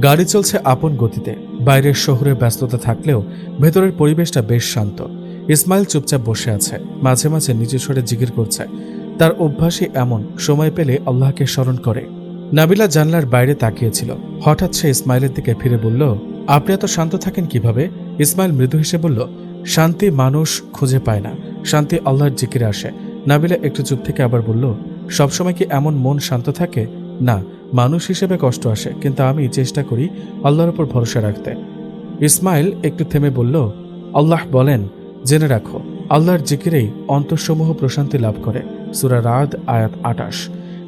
গাড়ি চলছে আপন গতিতে। বাইরের শহরে ব্যস্ততা থাকলেও ভেতরের পরিবেশটা বেশ শান্ত। ইসমাইল চুপচাপ বসে আছে, মাঝে মাঝে নিজের স্বরে জিকির করছে। তার অভ্যাসই এমন, সময় পেলে আল্লাহকে স্মরণ করে। নাবিলা জানলার বাইরে তাকিয়েছিল। হঠাৎ সে ইসমাইলের দিকে ফিরে বলল, আপনি এত শান্ত থাকেন কিভাবে? ইসমাইল মৃদু হেসে বলল, শান্তি মানুষ খুঁজে পায় না, শান্তি আল্লাহর জিকিরে আসে। নাবিলা একটু চুপ থেকে আবার বলল, সবসময় কি এমন মন শান্ত থাকে? না, মানুষ হিসেবে কষ্ট আসে, কিন্তু আমি চেষ্টা করি আল্লাহর উপর ভরসা রাখতে। ইসমাইল একটু থেমে বলল, আল্লাহ বলেন, জেনে রাখো, আল্লাহর জিকিরেই অন্তরসমূহ প্রশান্তি লাভ করে। সূরা রাদ আয়াত ২৮।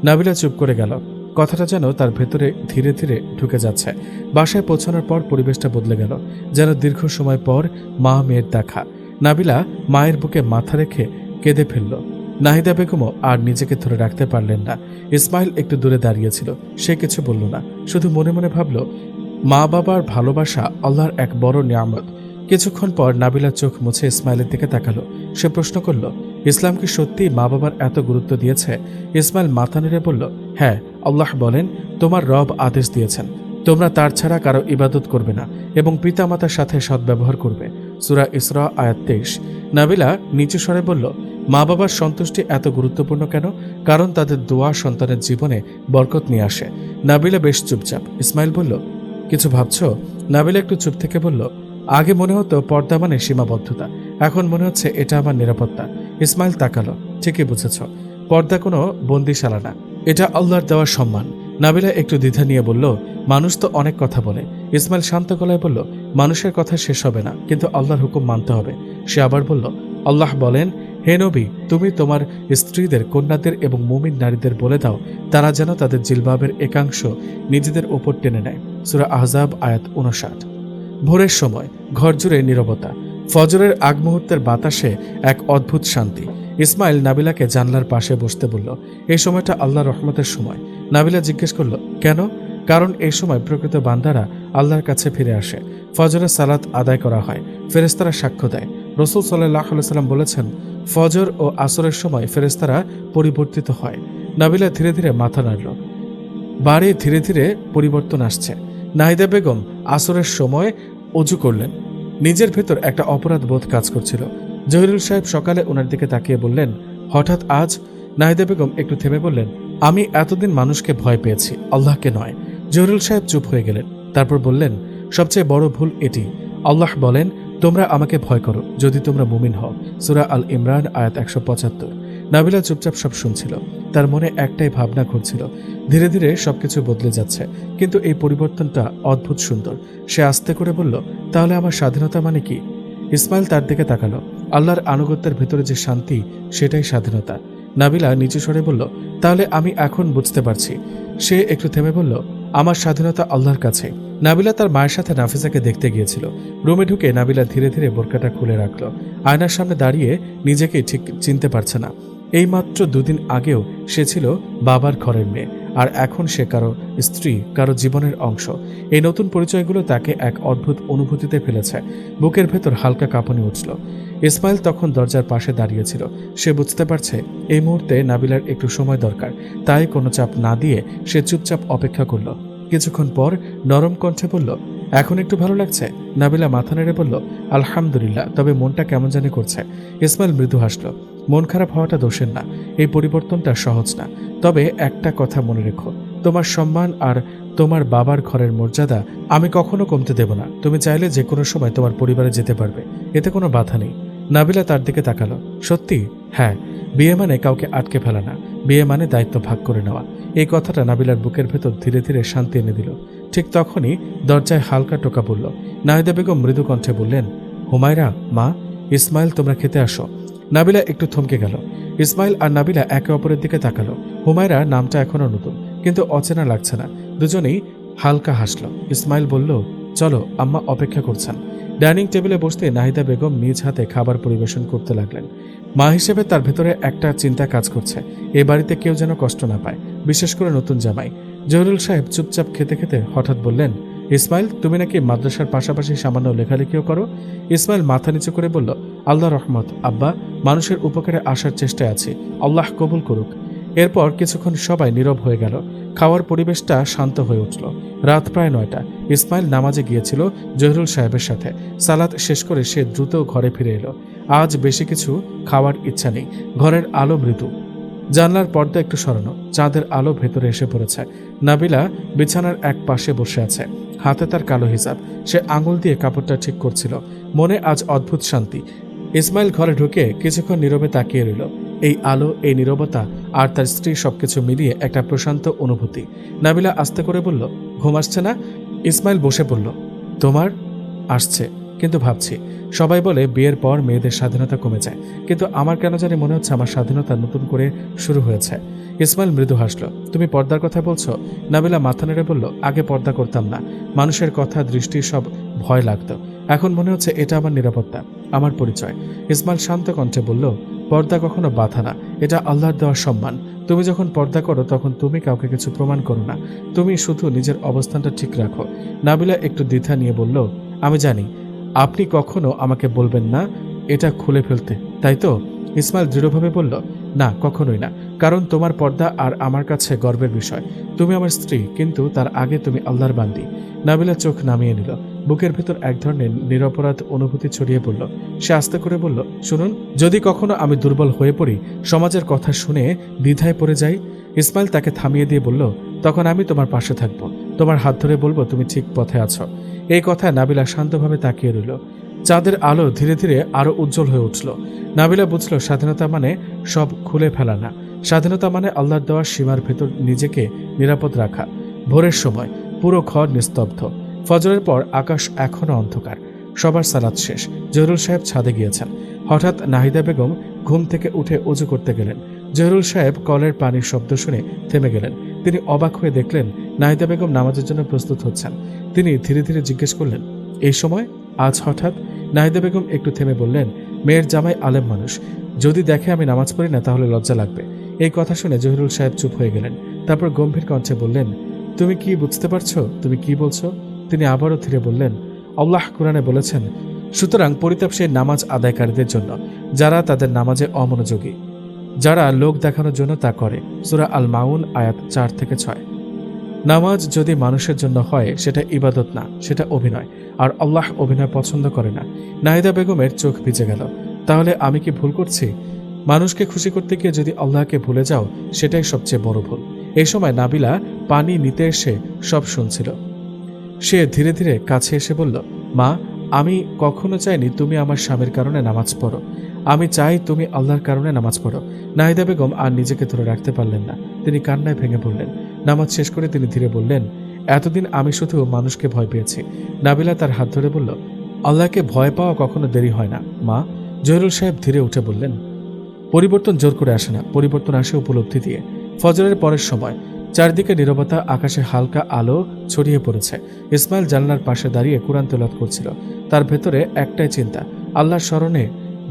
নাবিলা চুপ করে গেল। কথাটা যেন তার ভেতরে ধীরে ধীরে ঢুকে যাচ্ছে। বাসায় পৌঁছানোর পর পরিবেশটা বদলে গেল, যেন দীর্ঘ সময় পর মা মেয়ের দেখা। নাবিলা মায়ের বুকে মাথা রেখে কেঁদে ফেলল। নাহিদা বেগমও আর নিজেকে ধরে রাখতে পারলেন না। ইসমাইল একটু দূরে দাঁড়িয়েছিল, সে কিছু বলল না, শুধু মনে মনে ভাবল, মা বাবার ভালোবাসা আল্লাহর এক বড় নিয়ামত। কিছুক্ষণ পর নাবিলা চোখ মুছে ইসমাইলের দিকে তাকালো। সে প্রশ্ন করল, ইসলাম কি সত্যি মা বাবার এত গুরুত্ব দিয়েছে? ইসমাইল মাথা নেড়ে বলল, হ্যাঁ, আল্লাহ বলেন, তোমার রব আদেশ দিয়েছেন, তোমরা তার ছাড়া কারো ইবাদত করবে না এবং পিতামাতার সাথে সদ্ব্যবহার করবে। সূরা ইসরা আয়াত ২৩। নাবিলা নিচু স্বরে বলল, মা বাবার সন্তুষ্টি এত গুরুত্বপূর্ণ কেন? কারণ তাদের দোয়া সন্তানের জীবনে বরকত নিয়ে আসে। নাবিলা বেশ চুপচাপ। ইসমাইল বলল, কিছু ভাবছ? নাবিলা একটু চুপ থেকে বলল, আগে মনে হতো পর্দা মানে সীমাবদ্ধতা, এখন মনে হচ্ছে এটা আমার নিরাপত্তা। ইসমাইল তাকালো, ঠিকই বুঝেছ, পর্দা কোনো বন্দিশালা না, এটা আল্লাহর দেওয়ার সম্মান। নাবিলা একটু দ্বিধা নিয়ে বলল, মানুষ তো অনেক কথা বলে। ইসমাইল শান্ত গলায় বলল, মানুষের কথা শেষ হবে না, কিন্তু আল্লাহর হুকুম মানতে হবে। সে আবার বলল, আল্লাহ বলেন, হে নবী, তুমি তোমার স্ত্রীদের, কন্যাদের এবং মুমিন নারীদের বলে দাও, তারা যেন তাদের জিলবাবের একাংশ নিজেদের ওপর টেনে নেয়। সূরা আহজাব আয়াত ৫৯। ভোরের সময় ঘর জুড়ে নীরবতা। ফজরের আগ মুহূর্তের বাতাসে এক অদ্ভুত শান্তি। ইসমাইল নাবিলাকে জানলার পাশে বসতে বলল, এই সময়টা আল্লাহর রহমতের সময়। নাবিলা জিজ্ঞেস করল, কেন? কারণ এই সময় প্রকৃত বান্দারা আল্লাহর কাছে ফিরে আসে। ফজরের সালাত আদায় করা হয়, ফেরেশতারা সাক্ষ্য দেয়। রাসূল সাল্লাল্লাহু আলাইহি ওয়াসাল্লাম বলেছেন, ফজর ও আসরের সময় ফেরেশতারা পরিবর্তিত হয়। নাবিলা ধীরে ধীরে মাথা নাড়ল। বাড়ি ধীরে ধীরে পরিবর্তন আসছে। নাহিদা বেগম আসরের সময় অজু করলেন। নিজের ভেতর একটা অপরাধ বোধ কাজ করছিল। জহিরুল সাহেব সকালে ওনার দিকে তাকিয়ে বললেন, হঠাৎ আজ? নাহিদা বেগম একটু থেমে বললেন, আমি এতদিন মানুষকে ভয় পেয়েছি, আল্লাহকে নয়। জহিরুল সাহেব চুপ হয়ে গেলেন, তারপর বললেন, সবচেয়ে বড় ভুল এটি। আল্লাহ বলেন, তোমরা আমাকে ভয় করো যদি তোমরা মুমিন হও। সূরা আল ইমরান আয়াত ১৭৫। নাবিলা চুপচাপ সব শুনছিল। তার মনে একটাই ভাবনা ঘুরছিল, ধীরে ধীরে সবকিছু বদলে যাচ্ছে, কিন্তু এই পরিবর্তনটা অদ্ভুত সুন্দর। সে আস্তে করে বলল, তাহলে আমার স্বাধীনতা মানে কি? ইসমাইল তার দিকে তাকালো। আল্লাহর আনুগত্যের ভেতরে যে শান্তি, সেটাই স্বাধীনতা। নাবিলা নিচু স্বরে বলল, তাহলে আমি এখন বুঝতে পারছি। সে একটু থেমে বলল, আমার স্বাধীনতা আল্লাহর কাছে। নাবিলা তার মায়ের সাথে নাফিসাকে দেখতে গিয়েছিল। রুমে ঢুকে নাবিলা ধীরে ধীরে বোরকাটা খুলে রাখল। আয়নার সামনে দাঁড়িয়ে নিজেকে ঠিক চিনতে পারছে না। এইমাত্র দুদিন আগেও সে ছিল বাবার ঘরের মেয়ে, আর এখন সে কারো স্ত্রী, কারো জীবনের অংশ। এই নতুন পরিচয়গুলো তাকে এক অদ্ভুত অনুভূতিতে ফেলেছে। বুকের ভেতর হালকা কাঁপুনি উঠল। ইসমাইল তখন দরজার পাশে দাঁড়িয়েছিল। সে বুঝতে পারছে এই মুহূর্তে নাবিলার একটু সময় দরকার, তাই কোনো চাপ না দিয়ে সে চুপচাপ অপেক্ষা করল। কিছুক্ষণ পর নরম কণ্ঠে বলল, এখন একটু ভালো লাগছে? নাবিলা মাথা নেড়ে বলল, আলহামদুলিল্লাহ, তবে মনটা কেমন জানি করছে। ইসমাইল মৃদু হাসল। মন খারাপ হওয়াটা দোষের না, এই পরিবর্তনটা সহজ না। তবে একটা কথা মনে রেখো, তোমার সম্মান আর তোমার বাবার ঘরের মর্যাদা আমি কখনো কমতে দেব না। তুমি চাইলে যে কোনো সময় তোমার পরিবারে যেতে পারবে, এতে কোনো বাধা নেই। নাবিলা তার দিকে তাকালো। সত্যি? হ্যাঁ, বিয়ে মানে কাউকে আটকে ফেলা না, বিয়ে মানে দায়িত্ব ভাগ করে নেওয়া। এই কথাটা নাবিলার বুকের ভেতর ধীরে ধীরে শান্তি এনে দিল। ঠিক তখনই দরজায় হালকা টোকা পড়ল। নাহিদা বেগম মৃদু কণ্ঠে বললেন, হুমায়রা, মা, ইসমাইল, তোমরা খেতে আসো। নাবিলা একটু থমকে গেল। ইসমাইল আর নাবিলা একে অপরের দিকে তাকালো। হুমায়রা নামটা এখনো নতুন, কিন্তু অচেনা লাগছে না। দুজনেই হালকা হাসল। ইসমাইল বলল, চলো, আম্মা অপেক্ষা করছেন। ডাইনিং টেবিলে বসতে নাহিদা বেগম নিজ হাতে খাবার পরিবেশন করতে লাগলেন। মা হিসেবে তার ভেতরে একটা চিন্তা কাজ করছে, এ বাড়িতে কেউ যেন কষ্ট না পায়, বিশেষ করে নতুন জামাই। জহিরুল সাহেব চুপচাপ খেতে খেতে হঠাৎ বললেন, ইসমাইল, তুমি নাকি মাদ্রাসার পাশাপাশি সামান্য লেখালেখিও করো? ইসমাইল মাথা নিচু করে বলল, আল্লাহ রহমত আব্বা, মানুষের উপকারে আসার চেষ্টায় আছি, আল্লাহ কবুল করুক। এরপর কিছুক্ষণ সবাই নীরব হয়ে গেল। খাওয়ার পরিবেশটা শান্ত হয়ে উঠল। রাত প্রায় 9টা। ইসমাইল নামাজে গিয়েছিল জহিরুল সাহেবের সাথে। সালাত শেষ করে সে দ্রুত ঘরে ফিরে এলো। আজ বেশি কিছু খাওয়ার ইচ্ছা নেই। ঘরের আলো মৃদু, জানলার পর্দা একটু সরানো, চাঁদের আলো ভেতরে এসে পড়েছে। নাবিলা বিছানার এক পাশে বসে আছে, হাতে তার কালো হিসাব। সে আঙুল দিয়ে কাপড়টা ঠিক করছিল। মনে আজ অদ্ভুত শান্তি। ইসমাইল ঘরে ঢুকে কিছুক্ষণ নীরবে তাকিয়ে রইল। এই আলো, এই নীরবতা আর তার স্ত্রী সবকিছু মিলিয়ে একটা প্রশান্ত অনুভূতি। নাবিলা আস্তে করে বলল, ঘুম আসছে না? ইসমাইল বসে পড়ল। তোমার? আসছে, কিন্তু ভাবছি। সবাই বলে বিয়ের পর মেয়েদের স্বাধীনতা কমে যায়, কিন্তু আমার কেন জানি মনে হচ্ছে আমার স্বাধীনতা নতুন করে শুরু হয়েছে। ইসমাইল মৃদু হাসল। তুমি পর্দার কথা বলছো? নাবিলা মাথা নেড়ে বলল, আগে পর্দা করতাম না। মানুষের কথা, দৃষ্টি সব ভয় লাগতো। এখন মনে হচ্ছে এটা আমার নিরাপত্তা, আমার পরিচয়। ইসমাইল শান্ত কণ্ঠে বলল, পর্দা কখনো বাধা না, এটা আল্লাহর দেওয়ার সম্মান। তুমি যখন পর্দা করো তখন তুমি কাউকে কিছু প্রমাণ করো না, তুমি শুধু নিজের অবস্থানটা ঠিক রাখো। নাবিলা একটু দ্বিধা নিয়ে বলল, আমি জানি আপনি কখনো আমাকে বলবেন না এটা খুলে ফেলতে, তাই তো? ইসমাইল দৃঢ়ভাবে বলল, না, কখনোই না। কারণ তোমার পর্দা আর আমার কাছে গর্বের বিষয়। তুমি আমার স্ত্রী, কিন্তু তার আগে তুমি আল্লাহর বান্দি। নাবিলা চোখ নামিয়ে নিল। বুকের ভেতর এক ধরনের নিরপরাধ অনুভূতি ছড়িয়ে পড়ল। সে আস্তে করে বলল, শুনুন, যদি কখনো আমি দুর্বল হয়ে পড়ি, সমাজের কথা শুনে দ্বিধায় পড়ে যাই, ইসমাইল তাকে থামিয়ে দিয়ে বলল, তখন আমি তোমার পাশে থাকব, তোমার হাত ধরে বলবো তুমি ঠিক পথে আছো। এই কথায় নাবিলা শান্তভাবে তাকিয়ে রইল। চাঁদের আলো ধীরে ধীরে আরো উজ্জ্বল হয়ে উঠল। নাবিলা বুঝল, স্বাধীনতা মানে সব খুলে ফেলা না। স্বাধীনতা মানে আল্লাহর দেওয়ার সীমার ভেতর নিজেকে নিরাপদ রাখা। ভোরের সময় পুরো ঘর নিস্তব্ধ। ফজরের পর আকাশ এখনো অন্ধকার। সবার সালাত শেষ। জহিরুল সাহেব ছাদে গিয়েছেন। হঠাৎ নাহিদা বেগম ঘুম থেকে উঠে ওযু করতে গেলেন। জহিরুল সাহেব কলের পানির শব্দ শুনে থেমে গেলেন। তিনি অবাক হয়ে দেখলেন নাহিদা বেগম নামাজের জন্য প্রস্তুত হচ্ছেন। তিনি ধীরে ধীরে জিজ্ঞেস করলেন, এই সময় আজ হঠাৎ? নাহিদা বেগম একটু থেমে বললেন, মেয়ের জামাই আলেম মানুষ, যদি দেখে আমি নামাজ পড়ি না তাহলে লজ্জা লাগবে। এই কথা শুনে জহিরুল সাহেব চুপ হয়ে গেলেন। তারপর গম্ভীর কণ্ঠে বললেন, তুমি কি বুঝতে পারছো? তুমি কি বলছো? তিনি আবারও ধীরে বললেন, আল্লাহ কুরআনে বলেছেন, সুতরাং পরিতাপ সেই নামাজ আদায়কারীদের জন্য যারা তাদের নামাজে অমনোযোগী, যারা লোক দেখানোর জন্য তা করে। সূরা আল মাউন আয়াত 4 থেকে 6। নামাজ যদি মানুষের জন্য হয় সেটা ইবাদত না, সেটা অভিনয়। আর আল্লাহ অভিনয় পছন্দ করে না। নাহিদা বেগমের চোখ ভিজে গেল। তাহলে আমি কি ভুল করছি? মানুষকে খুশি করতে গিয়ে যদি আল্লাহকে ভুলে যাও, সেটাই সবচেয়ে বড় ভুল। এই সময় নাবিলা পানি নিতে এসে সব শুনছিল। সে ধীরে ধীরে কাছে এসে বলল, মা, আমি কখনো চাইনি তুমি আমার স্বামীর কারণে নামাজ পড়ো। আমি চাই তুমি আল্লাহর কারণে নামাজ পড়ো। নাহিদা বেগম আর নিজেকে ধরে রাখতে পারলেন না। তিনি কান্নায় ভেঙে পড়লেন। নামাজ শেষ করে তিনি ধীরে বললেন, এতদিন আমি শুধু মানুষকে ভয় পেয়েছি। নাবিলা তার হাত ধরে বলল, আল্লাহকে ভয় পাওয়া কখনো দেরি হয় না মা। জহিরুল সাহেব ধীরে উঠে বললেন, পরিবর্তন জোর করে আসে না, পরিবর্তন আসে উপলব্ধি দিয়ে। ফজরের পরের সময় চারদিকে নীরবতা, আকাশে হালকা আলো ছড়িয়ে পড়েছে। ইসমাইল জানলার পাশে দাঁড়িয়ে কুরআন তেলাওয়াত করছিল। তার ভেতরে একটাই চিন্তা, আল্লাহর স্মরণে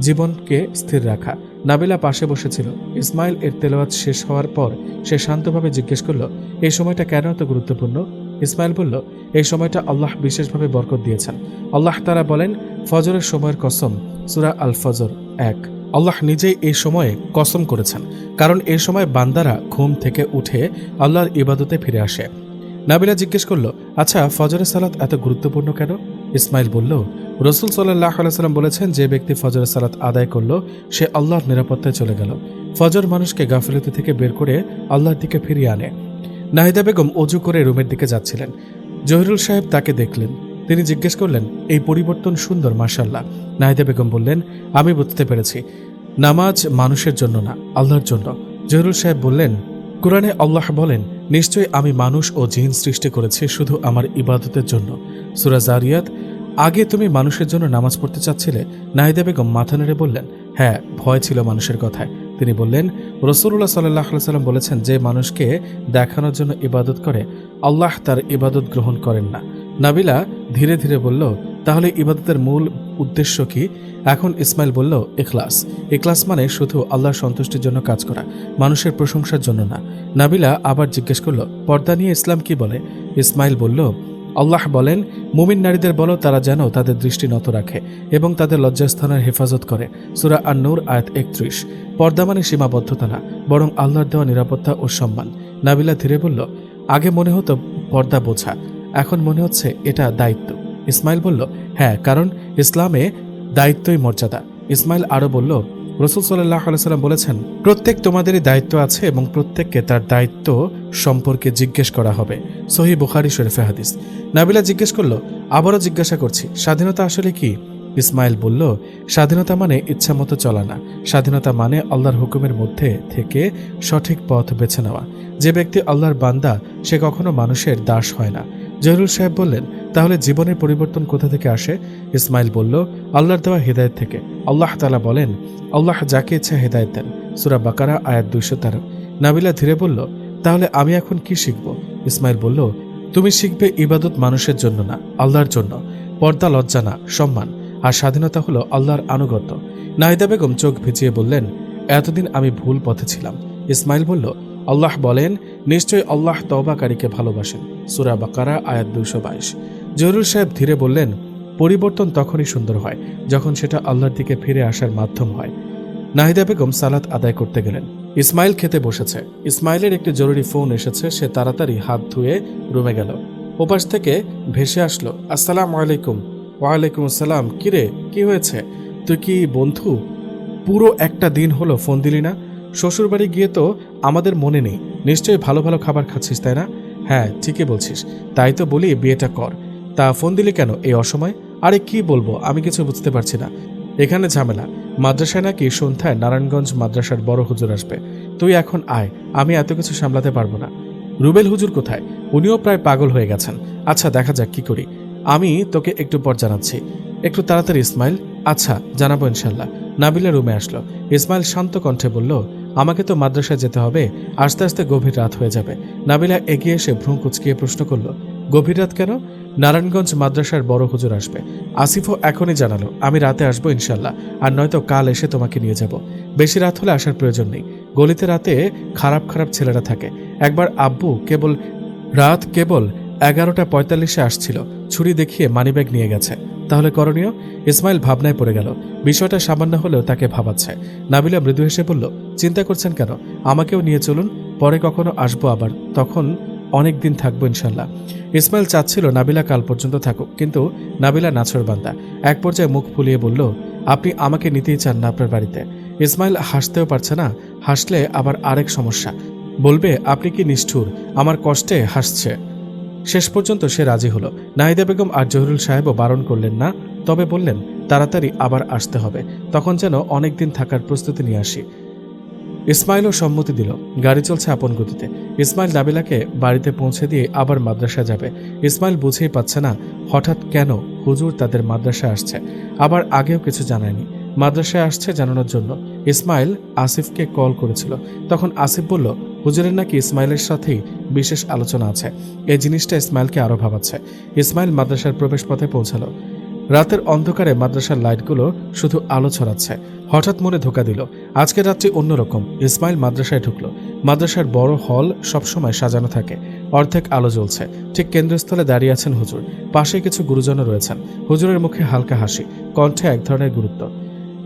জীবনকে স্থির রাখা। নাবিলা পাশে বসেছিল। ইসমাইল এর তেলাওয়াত শেষ হওয়ার পর সে শান্তভাবে জিজ্ঞেস করল, এই সময়টা কেন এত গুরুত্বপূর্ণ? ইসমাইল বলল, এই সময়টা আল্লাহ বিশেষভাবে বরকত দিয়েছেন। আল্লাহ তাআলা বলেন, ফজরের সময়ের কসম, সূরা আল ফজর 1। আল্লাহ নিজেই এই সময়ে কসম করেছেন, কারণ এই সময় বান্দারা ঘুম থেকে উঠে আল্লাহর ইবাদতে ফিরে আসে। নাবিলা জিজ্ঞেস করল, আচ্ছা, ফজরের সালাত এত গুরুত্বপূর্ণ কেন? ইসমাইল বলল, রাসূল সাল্লাল্লাহু আলাইহি ওয়াসাল্লাম বলেছেন, যে ব্যক্তি ফজরের সালাত আদায় করল সে আল্লাহর নিরাপত্তায় চলে গেল। ফজর মানুষকে গাফিলতি থেকে বের করে আল্লাহর দিকে ফিরিয়ে আনে। নাহিদা বেগম ওযু করে রুমের দিকে যাচ্ছিলেন। জহিরুল সাহেব তাকে দেখলেন। তিনি জিজ্ঞেস করলেন, এই পরিবর্তন সুন্দর, মাশাআল্লাহ। নাহিদা বেগম বললেন, আমি বুঝতে পেরেছি, নামাজ মানুষের জন্য না, আল্লাহর জন্য। জহিরুল সাহেব বললেন, কুরআনে আল্লাহ বলেন, নিশ্চয়ই আমি মানুষ ও জিন সৃষ্টি করেছি শুধু আমার ইবাদতের জন্য। সূরা জারিয়াত। আগে তুমি মানুষের জন্য নামাজ পড়তে চাচ্ছিলে? নাহিদা বেগম মাথা নেড়ে বললেন, হ্যাঁ, ভয় ছিল মানুষের কথায়। তিনি বললেন, রাসূলুল্লাহ সাল্লাল্লাহু আলাইহি ওয়াসাল্লাম বলেছেন, যে মানুষকে দেখানোর জন্য ইবাদত করে আল্লাহ তার ইবাদত গ্রহণ করেন না। নাবিলা ধীরে ধীরে বলল, তাহলে ইবাদতের মূল উদ্দেশ্য কি? এখন ইসমাইল বলল, ইখলাস। ইখলাস মানে শুধু আল্লাহর সন্তুষ্টির জন্য কাজ করা, মানুষের প্রশংসার জন্য না। নাবিলা আবার জিজ্ঞেস করল, পর্দা নিয়ে ইসলাম কি বলে? ইসমাইল বলল, আল্লাহ বলেন, মুমিন নারীদের বলো তারা যেন তাদের দৃষ্টি নত রাখে এবং তাদের লজ্জাস্থানের হেফাজত করে। সূরা আন-নূর আয়াত 31। পর্দা মানে সীমাবদ্ধতা না, বরং আল্লাহর দেওয়া নিরাপত্তা ও সম্মান। নাবিলা ধীরে বলল, আগে মনে হতো পর্দা বোঝা, এখন মনে হচ্ছে এটা দায়িত্ব। ইসমাইল বলল, হ্যাঁ, কারণ ইসলামে দায়িত্বই মর্যাদা। ইসমাইল আরও বলল, রাসূল সাল্লাল্লাহু আলাইহি সাল্লাম বলেছেন, প্রত্যেক তোমাদেরই দায়িত্ব আছে এবং প্রত্যেককে তার দায়িত্ব সম্পর্কে জিজ্ঞেস করা হবে। সহিহ বুখারী শরীফে হাদিস। নাবিলা জিজ্ঞেস করল, আবারও জিজ্ঞাসা করছি, স্বাধীনতা আসলে কি? ইসমাইল বলল, স্বাধীনতা মানে ইচ্ছা মতো চলা না। স্বাধীনতা মানে আল্লাহর হুকুমের মধ্যে থেকে সঠিক পথ বেছে নেওয়া। যে ব্যক্তি আল্লাহর বান্দা সে কখনো মানুষের দাস হয় না। জহুরুল সাহেব বললেন, তাহলে জীবনের পরিবর্তন কোথা থেকে আসে? ইসমাইল বলল, আল্লাহর দেওয়া হেদায়েত থেকে। আল্লাহ তাআলা বলেন, আল্লাহ যাকে ইচ্ছা হেদায়েত দেন। সূরা বাকারা আয়াত 213। নাবিলা ধীরে বলল, তাহলে আমি এখন কি শিখব? ইসমাইল বলল, তুমি শিখবে ইবাদত মানুষের জন্য না, আল্লাহর জন্য। পর্দা লজ্জা না, সম্মান। আর স্বাধীনতা হলো আল্লাহর আনুগত্য। নাহিদা বেগম চোখ ভিজিয়ে বললেন, এতদিন আমি ভুল পথে ছিলাম। ইসমাইল বলল, আল্লাহ বলেন, নিশ্চয়ই আল্লাহ তওবাকারীকে ভালোবাসেন। সূরা বাকারা আয়াত 222। জহুরুল সাহেব ধীরে বললেন, পরিবর্তন তখনই সুন্দর হয় যখন সেটা আল্লাহর দিকে ফিরে আসার মাধ্যম হয়। নাহিদা বেগম সালাত আদায় করতে গেলেন। ইসমাইল খেতে বসেছে। ইসমাইলের একটি জরুরি ফোন এসেছে। সে তাড়াতাড়ি হাত ধুয়ে রুমে গেল। ওপাশ থেকে ভেসে আসলো, আসসালামু আলাইকুম। ওয়ালাইকুম আসসালাম। কিরে, কি হয়েছে? তুই কি বন্ধু? পুরো একটা দিন হলো ফোন দিলি না। শ্বশুরবাড়ি গিয়ে তো আমাদের মনে নেই। নিশ্চয়ই ভালো ভালো খাবার খাচ্ছিস, তাই না? হ্যাঁ, ঠিকই বলছিস। তাই তো বলি বিয়েটা কর। তা ফোন দিলি কেন এই অসময়? আরে কি বলবো, আমি কিছু বুঝতে পারছি না। এখানে ঝামেলা। মাদ্রাসায় নাকি সন্ধ্যায় নারায়ণগঞ্জ মাদ্রাসার বড় হুজুর আসবে। তুই এখন আয়, আমি এত কিছু সামলাতে পারবো না। রুবেল হুজুর কোথায়? উনিও প্রায় পাগল হয়ে গেছেন। আচ্ছা, দেখা যাক কি করি। আমি তোকে একটু পর জানাচ্ছি। একটু তাড়াতাড়ি ইসমাইল। আচ্ছা, জানাবো ইনশাল্লাহ। নাবিলা রুমে আসলো। ইসমাইল শান্ত কণ্ঠে বলল, আমাকে তো মাদ্রাসায় যেতে হবে। আস্তে আস্তে গভীর রাত হয়ে যাবে। নাবিলা এগিয়ে এসে ভ্রু কুচকিয়ে প্রশ্ন করল, গভীর রাত কেন? নারায়ণগঞ্জ মাদ্রাসার বড় হুজুর আসবে। আসিফও এখনই জানালো, আমি রাতে আসবো ইনশাল্লাহ। আর নয়তো কাল এসে তোমাকে নিয়ে যাব। বেশি রাত হলে আসার প্রয়োজন নেই। গলিতে রাতে খারাপ খারাপ ছেলেরা থাকে। একবার আব্বু কেবল 11:45 আসছিল। ছুরি দেখিয়ে মানিব্যাগ নিয়ে গেছে। তাহলে করণীয়? ইসমাইল ভাবনায় পড়ে গেল। বিষয়টা সামান্য হলেও তাকে ভাবাচ্ছে। নাবিলা মৃদু হেসে বলল, চিন্তা করছেন কেন? আমাকেও নিয়ে চলুন। পরে কখনো আসবো আবার, তখন অনেক দিন থাকবো ইনশাল্লাহ। ইসমাইল চাচ্ছিল নাবিলা কাল পর্যন্ত থাকুক, কিন্তু নাবিলা নাছোড়বান্দা। এক পর্যায়ে মুখ ফুলিয়ে বলল, আপনি আমাকে নিতেই চান না আপনার বাড়িতে? ইসমাইল হাসতেও পারছে না। হাসলে আবার আরেক সমস্যা। বলবে আপনি কি নিষ্ঠুর, আমার কষ্টে হাসছে। শেষ পর্যন্ত সে রাজি হলো। নাহিদা বেগম আর জহুরুল সাহেবও বারণ করলেন না, তবে বললেন তাড়াতাড়ি আবার আসতে হবে, তখন যেন অনেক দিন থাকার প্রস্তুতি নিয়ে আসি। ইসমাইলও সম্মতি দিল। গাড়ি চলছে আপন গতিতে। ইসমাইল নাবিলাকে বাড়িতে পৌঁছে দিয়ে আবার মাদ্রাসা যাবে। ইসমাইল বুঝেই পাচ্ছে না হঠাৎ কেন হুজুর তাদের মাদ্রাসায় আসছে। আবার আগেও কিছু জানায়নি। মাদ্রাসায় আসছে জানানোর জন্য ইসমাইল আসিফকে কল করেছিল। তখন আসিফ বলল, হুজুরের নাকি ইসমাইলের সাথেই বিশেষ আলোচনা আছে। এই জিনিসটা ইসমাইলকে আরো ভাবাচ্ছে। ইসমাইল মাদ্রাসার প্রবেশ পথে পৌঁছালো। রাতের অন্ধকারে মাদ্রাসার লাইটগুলো শুধু আলো ছড়াচ্ছে। হঠাৎ মনে ধোকা দিল, আজকের রাত্রি অন্যরকম। ইসমাইল মাদ্রাসায় ঢুকলো। মাদ্রাসার বড় হল সবসময় সাজানো থাকে, অর্ধেক আলো জ্বলছে। ঠিক কেন্দ্রস্থলে দাঁড়িয়ে আছেন হুজুর। পাশে কিছু গুরুজনও রয়েছেন। হুজুরের মুখে হালকা হাসি, কণ্ঠে এক ধরনের গুরুত্ব।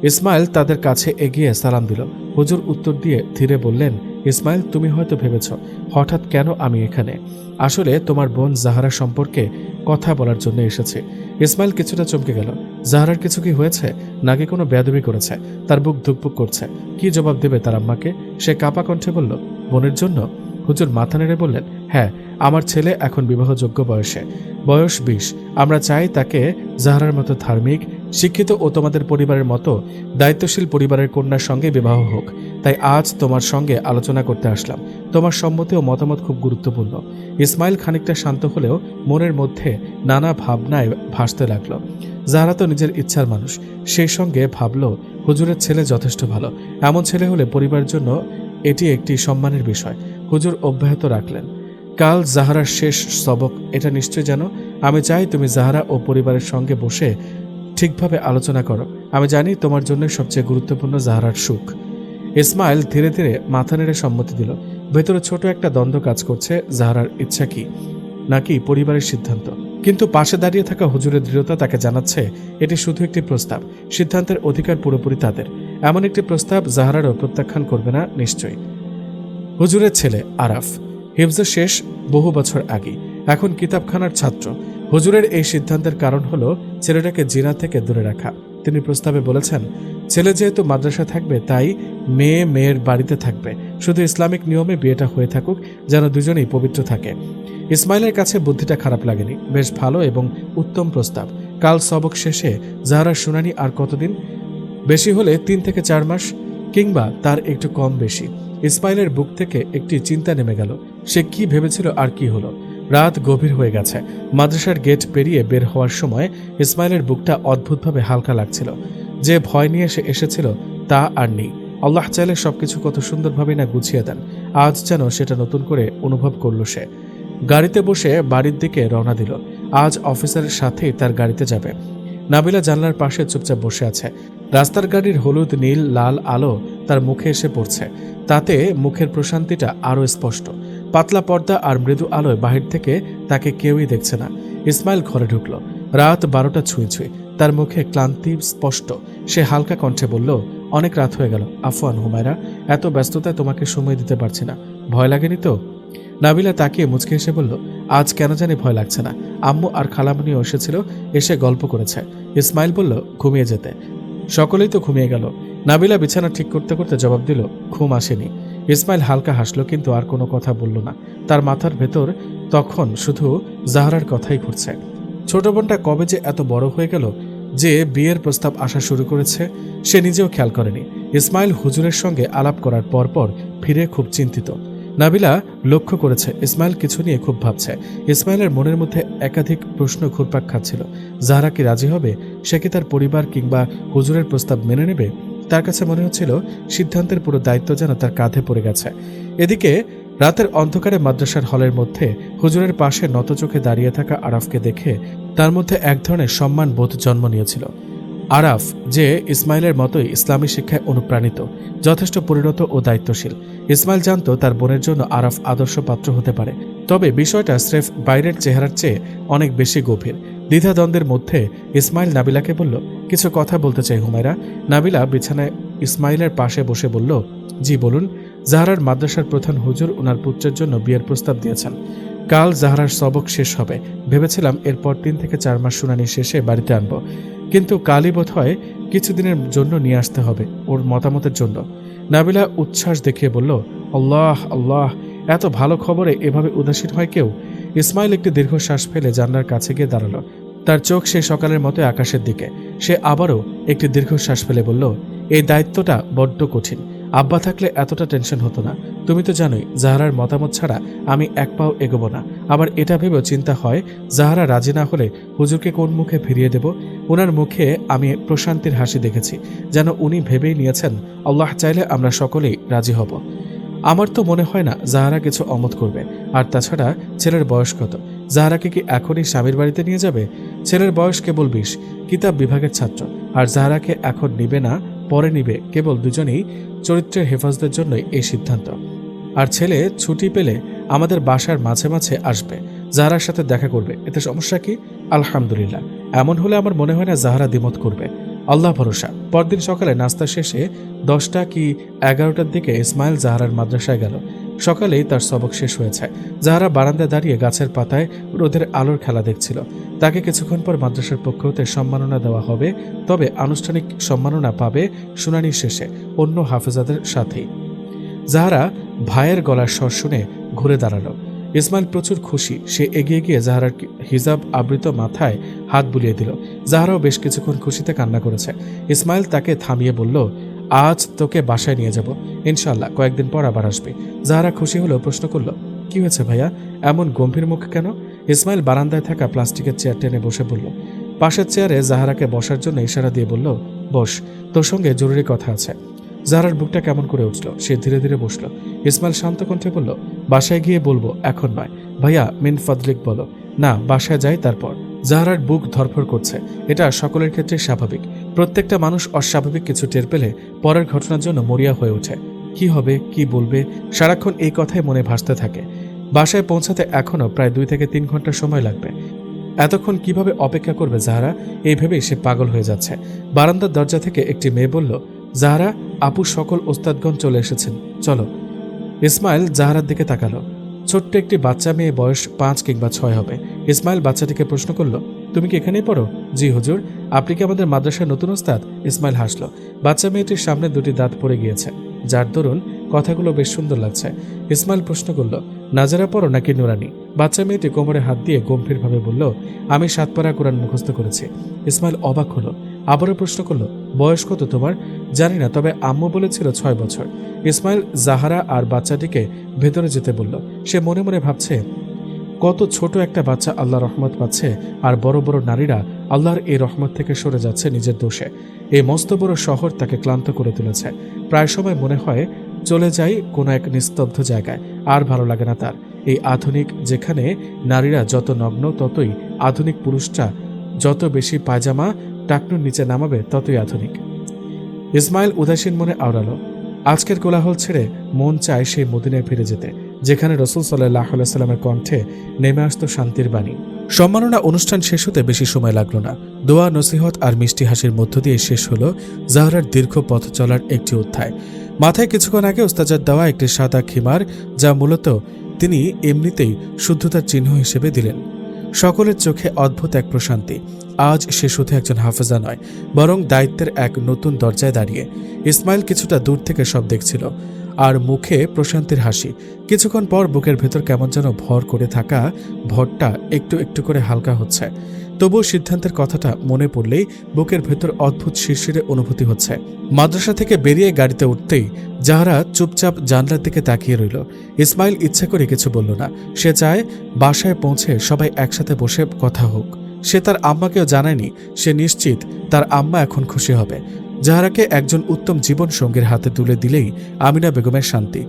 ইসমাইল তাদের কাছে এগিয়ে সালাম দিল। হুজুর উত্তর দিয়ে ধীরে বললেন, ইসমাইল, তুমি হয়তো ভেবেছ হঠাৎ কেন আমি এখানে। আসলে তোমার বোন জাহারা সম্পর্কে কথা বলার জন্য এসেছে। ইসমাইল কিছুটা চমকে গেল। জাহারার কিছু কি হয়েছে, নাকি কোনো বেয়াদবি করেছে? তার বুক ধুকপুক করছে। কি জবাব দেবে তার আম্মাকে? সে কাপা কণ্ঠে বলল, বোনের জন্য? হুজুর মাথা নেড়ে বললেন, হ্যাঁ, আমার ছেলে এখন বিবাহযোগ্য বয়সে, বয়স 20। আমরা চাই তাকে জাহারার মতো ধার্মিক, শিক্ষিত ও তোমাদের পরিবারের মতো দায়িত্বশীল পরিবারের কন্যার সঙ্গে বিবাহ হোক। তাই আজ তোমার সঙ্গে আলোচনা করতে আসলাম। তোমার সম্মতি ও মতামত খুব গুরুত্বপূর্ণ। ইসমাইল খানিকটা শান্ত হলেও মনের মধ্যে নানা ভাবনায় ভাসতে লাগল। জাহারা তো নিজের ইচ্ছার মানুষ। সেই সঙ্গে ভাবল, হুজুরের ছেলে যথেষ্ট ভালো। এমন ছেলে হলে পরিবারের জন্য এটি একটি সম্মানের বিষয়। হুজুর অব্যাহত রাখলেন, কাল জাহারার শেষ সবক এটা নিশ্চয় জানো। আমি চাই তুমি জাহারা ও পরিবারের সঙ্গে বসে ঠিকভাবে আলোচনা করো। আমি জানি তোমার জন্য সবচেয়ে গুরুত্বপূর্ণ জাহারার সুখ। ইসমাইল ধীরে ধীরে মাথা নেড়ে সম্মতি দিল। ভেতরে ছোট একটা দ্বন্দ্ব কাজ করছে, জাহারার ইচ্ছা কি নাকি পরিবারের সিদ্ধান্ত। কিন্তু পাশে দাঁড়িয়ে থাকা হুজুরের দৃঢ়তা তাকে জানাচ্ছে এটি শুধু একটি প্রস্তাব, সিদ্ধান্তের অধিকার পুরোপুরি তাদের। এমন একটি প্রস্তাব জাহারারও প্রত্যাখ্যান করবে না নিশ্চয়ই। হুজুরের ছেলে আরাফ হিফজ শেষ বহু বছর আগে। এখন কিতাবখানার ছাত্র। হুজুরের এই সিদ্ধান্তের কারণ হলো ছেলেটাকে জিনা থেকে দূরে রাখা। তিনি প্রস্তাবে বলেছেন, ছেলে যেহেতু মাদ্রাসা থাকবে তাই মেয়ে মেয়ের বাড়িতে থাকবে, শুধু ইসলামিক নিয়মে বিয়েটা হয়ে থাকুক, যেন দুজনেই পবিত্র থাকে। ইসমাইলের কাছে বুদ্ধিটা খারাপ লাগেনি, বেশ ভালো এবং উত্তম প্রস্তাব। কাল সবক শেষে জাহরার শুনানি আর কতদিন? বেশি হলে 3 থেকে 4 মাস, কিংবা তার একটু কম বেশি। ইসমাইলের বুক থেকে একটি চিন্তা নেমে গেল। সে কি ভেবেছিল আর কি হলো। রাত গভীর হয়ে গেছে। মাদ্রাসার গেট পেরিয়ে বের হওয়ার সময় ইসমাইলের বুকটা অদ্ভুতভাবে হালকা লাগছিল। যে ভয় নিয়ে সে এসেছিল তা আর নেই। আল্লাহ চাইলে সবকিছু কত সুন্দরভাবে না গুছিয়ে দেন। আজ যেন সেটা নতুন করে অনুভব করল সে। গাড়িতে বসে বাড়ির দিকে রওনা দিল। আজ অফিসারের সাথেই তার গাড়িতে যাবে। নাবিলা জানলার পাশে চুপচাপ বসে আছে। রাস্তার গাড়ির হলুদ নীল লাল আলো তার মুখে এসে পড়ছে। তাতে মুখের প্রশান্তিটা আরও স্পষ্ট। পাতলা পর্দা আর মৃদু আলোয় বাহির থেকে তাকে কেউই দেখছে না। ইসমাইল ঘরে ঢুকল। রাত 12টা ছুঁই ছুঁই। তার মুখে ক্লান্তি স্পষ্ট। সে হালকা কণ্ঠে বলল, অনেক রাত হয়ে গেল, আফওয়ান হুমায়রা, এত ব্যস্ততায় তোমাকে সময় দিতে পারছি না। ভয় লাগেনি তো? নাবিলা তাকিয়ে মুচকে এসে বলল, আজ কেন জানি ভয় লাগছে না। আম্মু আর খালামুনিও এসেছিল, এসে গল্প করেছে। ইসমাইল বলল, ঘুমিয়ে যেতে। সকলেই তো ঘুমিয়ে গেল। নাবিলা বিছানা ঠিক করতে করতে জবাব দিল, ঘুম আসেনি। ইসমাইল হালকা হাসল, কিন্তু আর কোনো কথা বলল না। তার মাথার ভেতর তখন শুধু জাহরার কথাই ঘুরছে। ছোট বোনটা কবে যে এত বড় হয়ে গেল যে বিয়ের প্রস্তাব আসা শুরু করেছে সে নিজেও খেয়াল করেনি। ইসমাইল হুজুরের সঙ্গে আলাপ করার পরপর ফিরে খুব চিন্তিত। নাবিলা লক্ষ্য করেছে ইসমাইল কিছু নিয়ে খুব ভাবছে। ইসমাইলের মনের মধ্যে একাধিক প্রশ্ন ঘুরপাক খাচ্ছিল। জাহরা কি রাজি হবে? সে কি তার পরিবার কিংবা হুজুরের প্রস্তাব মেনে নেবে? তার কাছে মনে হচ্ছিল সিদ্ধান্তের পুরো দায়িত্ব যেন তার কাঁধে পড়ে গেছে। এদিকে রাতের অন্ধকারে মাদ্রাসার হলের মধ্যে হুজুরের পাশে নতচোখে দাঁড়িয়ে থাকা আরাফকে দেখে তার মধ্যে এক ধরনের সম্মান বোধ জন্ম নিয়েছিল। আরাফ যে ইসমাইলের মতোই ইসলামী শিক্ষায় অনুপ্রাণিত, যথেষ্ট পরিণত ও দায়িত্বশীল। ইসমাইল জানত তার বোনের জন্য আরাফ আদর্শ পাত্র হতে পারে। তবে বিষয়টা স্রেফ বাইরের চেহারার চেয়ে অনেক বেশি গভীর। দ্বিধাদ্বন্দ্বের মধ্যে ইসমাইল নাবিলাকে বলল, কিছু কথা বলতে চাই হুমায়রা। নাবিলা বিছানায় ইসমাইলের পাশে বসে বলল, জি বলুন। জাহরার মাদ্রাসার প্রধান হুজুর ওনার পুত্রের জন্য বিয়ের প্রস্তাব দিয়েছেন। কাল জাহরার সবক শেষ হবে। ভেবেছিলাম এরপর 3 থেকে 4 মাস শুনানি শেষে বাড়িতে আনব, কিন্তু কালই বোধ হয় কিছুদিনের জন্য নিয়ে আসতে হবে ওর মতামতের জন্য। নাবিলা উচ্ছ্বাস দেখিয়ে বলল, আল্লাহ আল্লাহ, এত ভালো খবরে এভাবে উদাসীন হয় কেউ? ইসমাইল একটি দীর্ঘশ্বাস ফেলে জানলার কাছে গিয়ে দাঁড়ালো। তার চোখ সে সকালের মতো আকাশের দিকে। সে আবারও একটি দীর্ঘশ্বাস ফেলে বলল, এই দায়িত্বটা বড্ড কঠিন। আব্বা থাকলে এতটা টেনশন হতো না। তুমি তো জানোই জাহরার মতামত ছাড়া আমি এক পাও এগোবো না। আবার এটা ভেবেও চিন্তা হয়, জাহরা রাজি না হলে হুজুরকে কোন মুখে ফিরিয়ে দেব। ওনার মুখে আমি প্রশান্তির হাসি দেখেছি, যেন উনি ভেবেই নিয়েছেন আল্লাহ চাইলে আমরা সকলেই রাজি হব। আমার তো মনে হয় না জাহরা কিছু অমত করবে। আর তাছাড়া ছেলের বয়স কত? জাহরাকে কি এখনই স্বামীর বাড়িতে নিয়ে যাবে? ছেলের বয়স কেবল 20, কিতাব বিভাগের ছাত্র। আর জাহরাকে এখন নিবে না, পরে নিবে। কেবল দুজনেই চরিত্রের হেফাজতের জন্যই এই সিদ্ধান্ত। আর ছেলে ছুটি পেলে আমাদের বাসার মাঝে মাঝে আসবে, জাহরার সাথে দেখা করবে। এতে সমস্যা কি? আলহামদুলিল্লাহ। এমন হলে আমার মনে হয় না জাহরা দ্বিমত করবে। আল্লাহ ভরসা। পরদিন সকালে নাস্তা শেষে 10টা কি 11টার দিকে ইসমাইল জাহরার মাদ্রাসায় গেল। সকালেই তার সবক শেষ হয়েছে। জাহরা বারান্দায় দাঁড়িয়ে গাছের পাতায় রোদের আলোর খেলা দেখছিল। তাকে কিছুক্ষণ পর মাদ্রাসার পক্ষ হতে সম্মাননা দেওয়া হবে, তবে আনুষ্ঠানিক সম্মাননা পাবে শুনানি শেষে অন্য হাফেজাদের সাথেই। জাহরা ভাইয়ের গলার স্বর শুনে ঘুরে দাঁড়ালো। ইসমাইল প্রচুর খুশি। সে এগিয়ে গিয়ে জাহরার হিজাব আবৃত মাথায় হাত বুলিয়ে দিল। জাহরাও বেশ কিছুক্ষণ খুশিতে কান্না করেছে। ইসমাইল তাকে থামিয়ে বলল, আজ তোকে বাসায় নিয়ে যাব, ইনশাল্লাহ কয়েকদিন পর আবার আসবে। জাহরা খুশি হলেও প্রশ্ন করল, কি হয়েছে ভাইয়া, এমন গম্ভীর মুখ কেন? ইসমাইল বারান্দায় থাকা প্লাস্টিকের চেয়ার টেনে বসে বলল। পাশের চেয়ারে জাহরাকে বসার জন্য ইশারা দিয়ে বলল, বস, তোর সঙ্গে জরুরি কথা আছে। জাহরার বুকটা কেমন করে উঠল। সে ধীরে ধীরে বসল। ইসমাইল শান্ত কণ্ঠে বলল, বাসায় গিয়ে বলবো, এখন নয়। ভাইয়া মিন ফাদলিক বলো না, বাসায় যাই তারপর। জাহরার বুক ধরফর করছে। এটা সকলের ক্ষেত্রে স্বাভাবিক। প্রত্যেকটা মানুষ অস্বাভাবিক কিছু টের পেলে পরের ঘটনার জন্য মরিয়া হয়ে ওঠে। কি হবে, কি বলবে, সারাক্ষণ এই কথাই মনে ভাসতে থাকে। বাসায় পৌঁছাতে এখনও প্রায় 2 থেকে 3 ঘন্টা সময় লাগবে। এতক্ষণ কিভাবে অপেক্ষা করবে জাহরা, এই ভেবেই সে পাগল হয়ে যাচ্ছে। বারান্দার দরজা থেকে একটি মেয়ে বলল, জাহরা আপু, সকল ওস্তাদগণ চলে এসেছেন, চলো। ইসমাইল জাহরার দিকে তাকালো। ছোট্ট একটি বাচ্চা মেয়ে, বয়স 5 কিংবা 6 হবে। ইসমাইল বাচ্চাটিকে প্রশ্ন করল, তুমি কি এখানেই পড়ো? জি হুজুর। আপনি কি আমাদের মাদ্রাসার নতুন ওস্তাদ? ইসমাইল হাসল। বাচ্চা মেয়েটির সামনে 2টি দাঁত পড়ে গিয়েছে, যার দরুন কথাগুলো বেশ সুন্দর লাগছে। ইসমাইল প্রশ্ন করল, নাজারা পড়ো নাকি নুরানি? বাচ্চা মেয়েটি কোমরে হাত দিয়ে গম্ভীরভাবে বলল, আমি 7 পারা কোরআন মুখস্থ করেছি। ইসমাইল অবাক হলো, আবারও প্রশ্ন করল, বয়স কত তোমার? জানি না, তবে আম্মু বলেছিল 6 বছর। ইসমাইল জাহারা আর বাচ্চাটিকে ভেতরে যেতে বলল। সে মনে মনে ভাবছে, কত ছোট একটা বাচ্চা আল্লাহ রহমত পাচ্ছে, আর বড় বড় নারীরা আল্লাহর এই রহমত থেকে সরে যাচ্ছে নিজের দোষে। এই মস্ত বড় শহর তাকে ক্লান্ত করে তুলেছে। প্রায় সময় মনে হয় চলে যাই কোনো এক নিস্তব্ধ জায়গায়, আর ভালো লাগে না তার। এই আধুনিক, যেখানে নারীরা যত নগ্ন ততই আধুনিক, পুরুষটা যত বেশি পায়জামা টাকনুর নিচে নামাবে ততই আধুনিক। ইসমাইল উদাসীন মনে আওড়ালো। আজকের কোলাহল ছেড়ে মন চায় সেই মদিনায় ফিরে যেতে, যেখানে রাসূল সাল্লাল্লাহু আলাইহি সাল্লামের কণ্ঠে নেমে আসতো শান্তির বাণী। সম্মাননা অনুষ্ঠান শেষ হতে বেশি সময় লাগলো না। দোয়া, নসিহত আর মিষ্টি হাসির মধ্য দিয়ে শেষ হলো জাহরার দীর্ঘ পথ চলার একটি অধ্যায়। মাথায় কিছুক্ষণ আগে ওস্তাদের দেওয়া একটি সাদা খিমার, যা মূলত তিনি এমনিতেই শুদ্ধতার চিহ্ন হিসেবে দিলেন। সকলের চোখে অদ্ভুত এক প্রশান্তি। আজ সে শুধু একজন হাফেজা নয়, বরং দায়িত্বের এক নতুন দরজায় দাঁড়িয়ে। ইসমাইল কিছুটা দূর থেকে সব দেখছিল, আর মুখে প্রশান্তির হাসি। কিছুক্ষণ পর বুকের ভেতর কেমন যেন ভর করে থাকা ভরটা একটু একটু করে হালকা হচ্ছে। তবুও সিদ্ধান্তের কথাটা মনে পড়লেই বুকের ভেতর অদ্ভুত শিরশিরে অনুভূতি হচ্ছে। মাদ্রাসা থেকে বেরিয়ে গাড়িতে উঠতেই জাহরা চুপচাপ জানলার দিকে তাকিয়ে রইল। ইসমাইল ইচ্ছা করে কিছু বলল না। সে চায় বাসায় পৌঁছে সবাই একসাথে বসে কথা হোক। সে তার আম্মাকেও জানায়নি। সে নিশ্চিত তার আম্মা এখন খুশি হবে। জাহরাকে একজন উত্তম জীবন সঙ্গীর হাতে তুলে দিলেই আমিনা বেগমের শান্তি।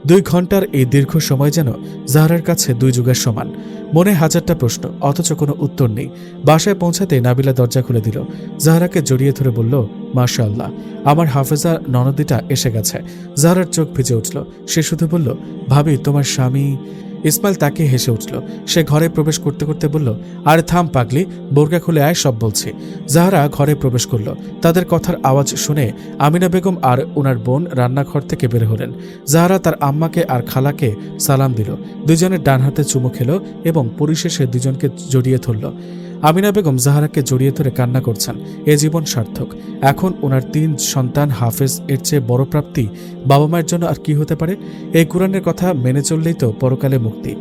2 ঘন্টার এই দীর্ঘ সময় যেন জাহরার কাছে 2 যুগের সমান। মনে হাজারটা প্রশ্ন, অথচ কোনো উত্তর নেই। বাসায় পৌঁছাতে নাবিলা দরজা খুলে দিল। জাহরাকে জড়িয়ে ধরে বলল, মাশাআল্লাহ, আমার হাফেজা ননদিটা এসে গেছে। জাহরার চোখ ভিজে উঠল। সে শুধু বলল, ভাবি, তোমার স্বামী? ইসমাইল তাকে হেসে উঠল। সে ঘরে প্রবেশ করতে করতে বলল, আরে থাম পাগলি, বোরকা খুলে আয়, সব বলছি। জাহরা ঘরে প্রবেশ করল। তাদের কথার আওয়াজ শুনে আমিনা বেগম আর ওনার বোন রান্নাঘর থেকে বের হলেন। জাহরা তার আম্মাকে আর খালাকে সালাম দিল। দুজনের ডান হাতে চুমু খেল এবং পরিশেষে দুজনকে জড়িয়ে ধরল। আমিনা বেগম জাহরাকে জড়িয়ে ধরে কান্না করছেন। এ জীবন সার্থক। এখন ওনার 3 সন্তান হাফেজ, এর চেয়ে বড় প্রাপ্তি বাবা মায়ের জন্য আর কি হতে পারে? এই কুরআনের কথা মেনে চললেই তো পরকালে মুক্তি।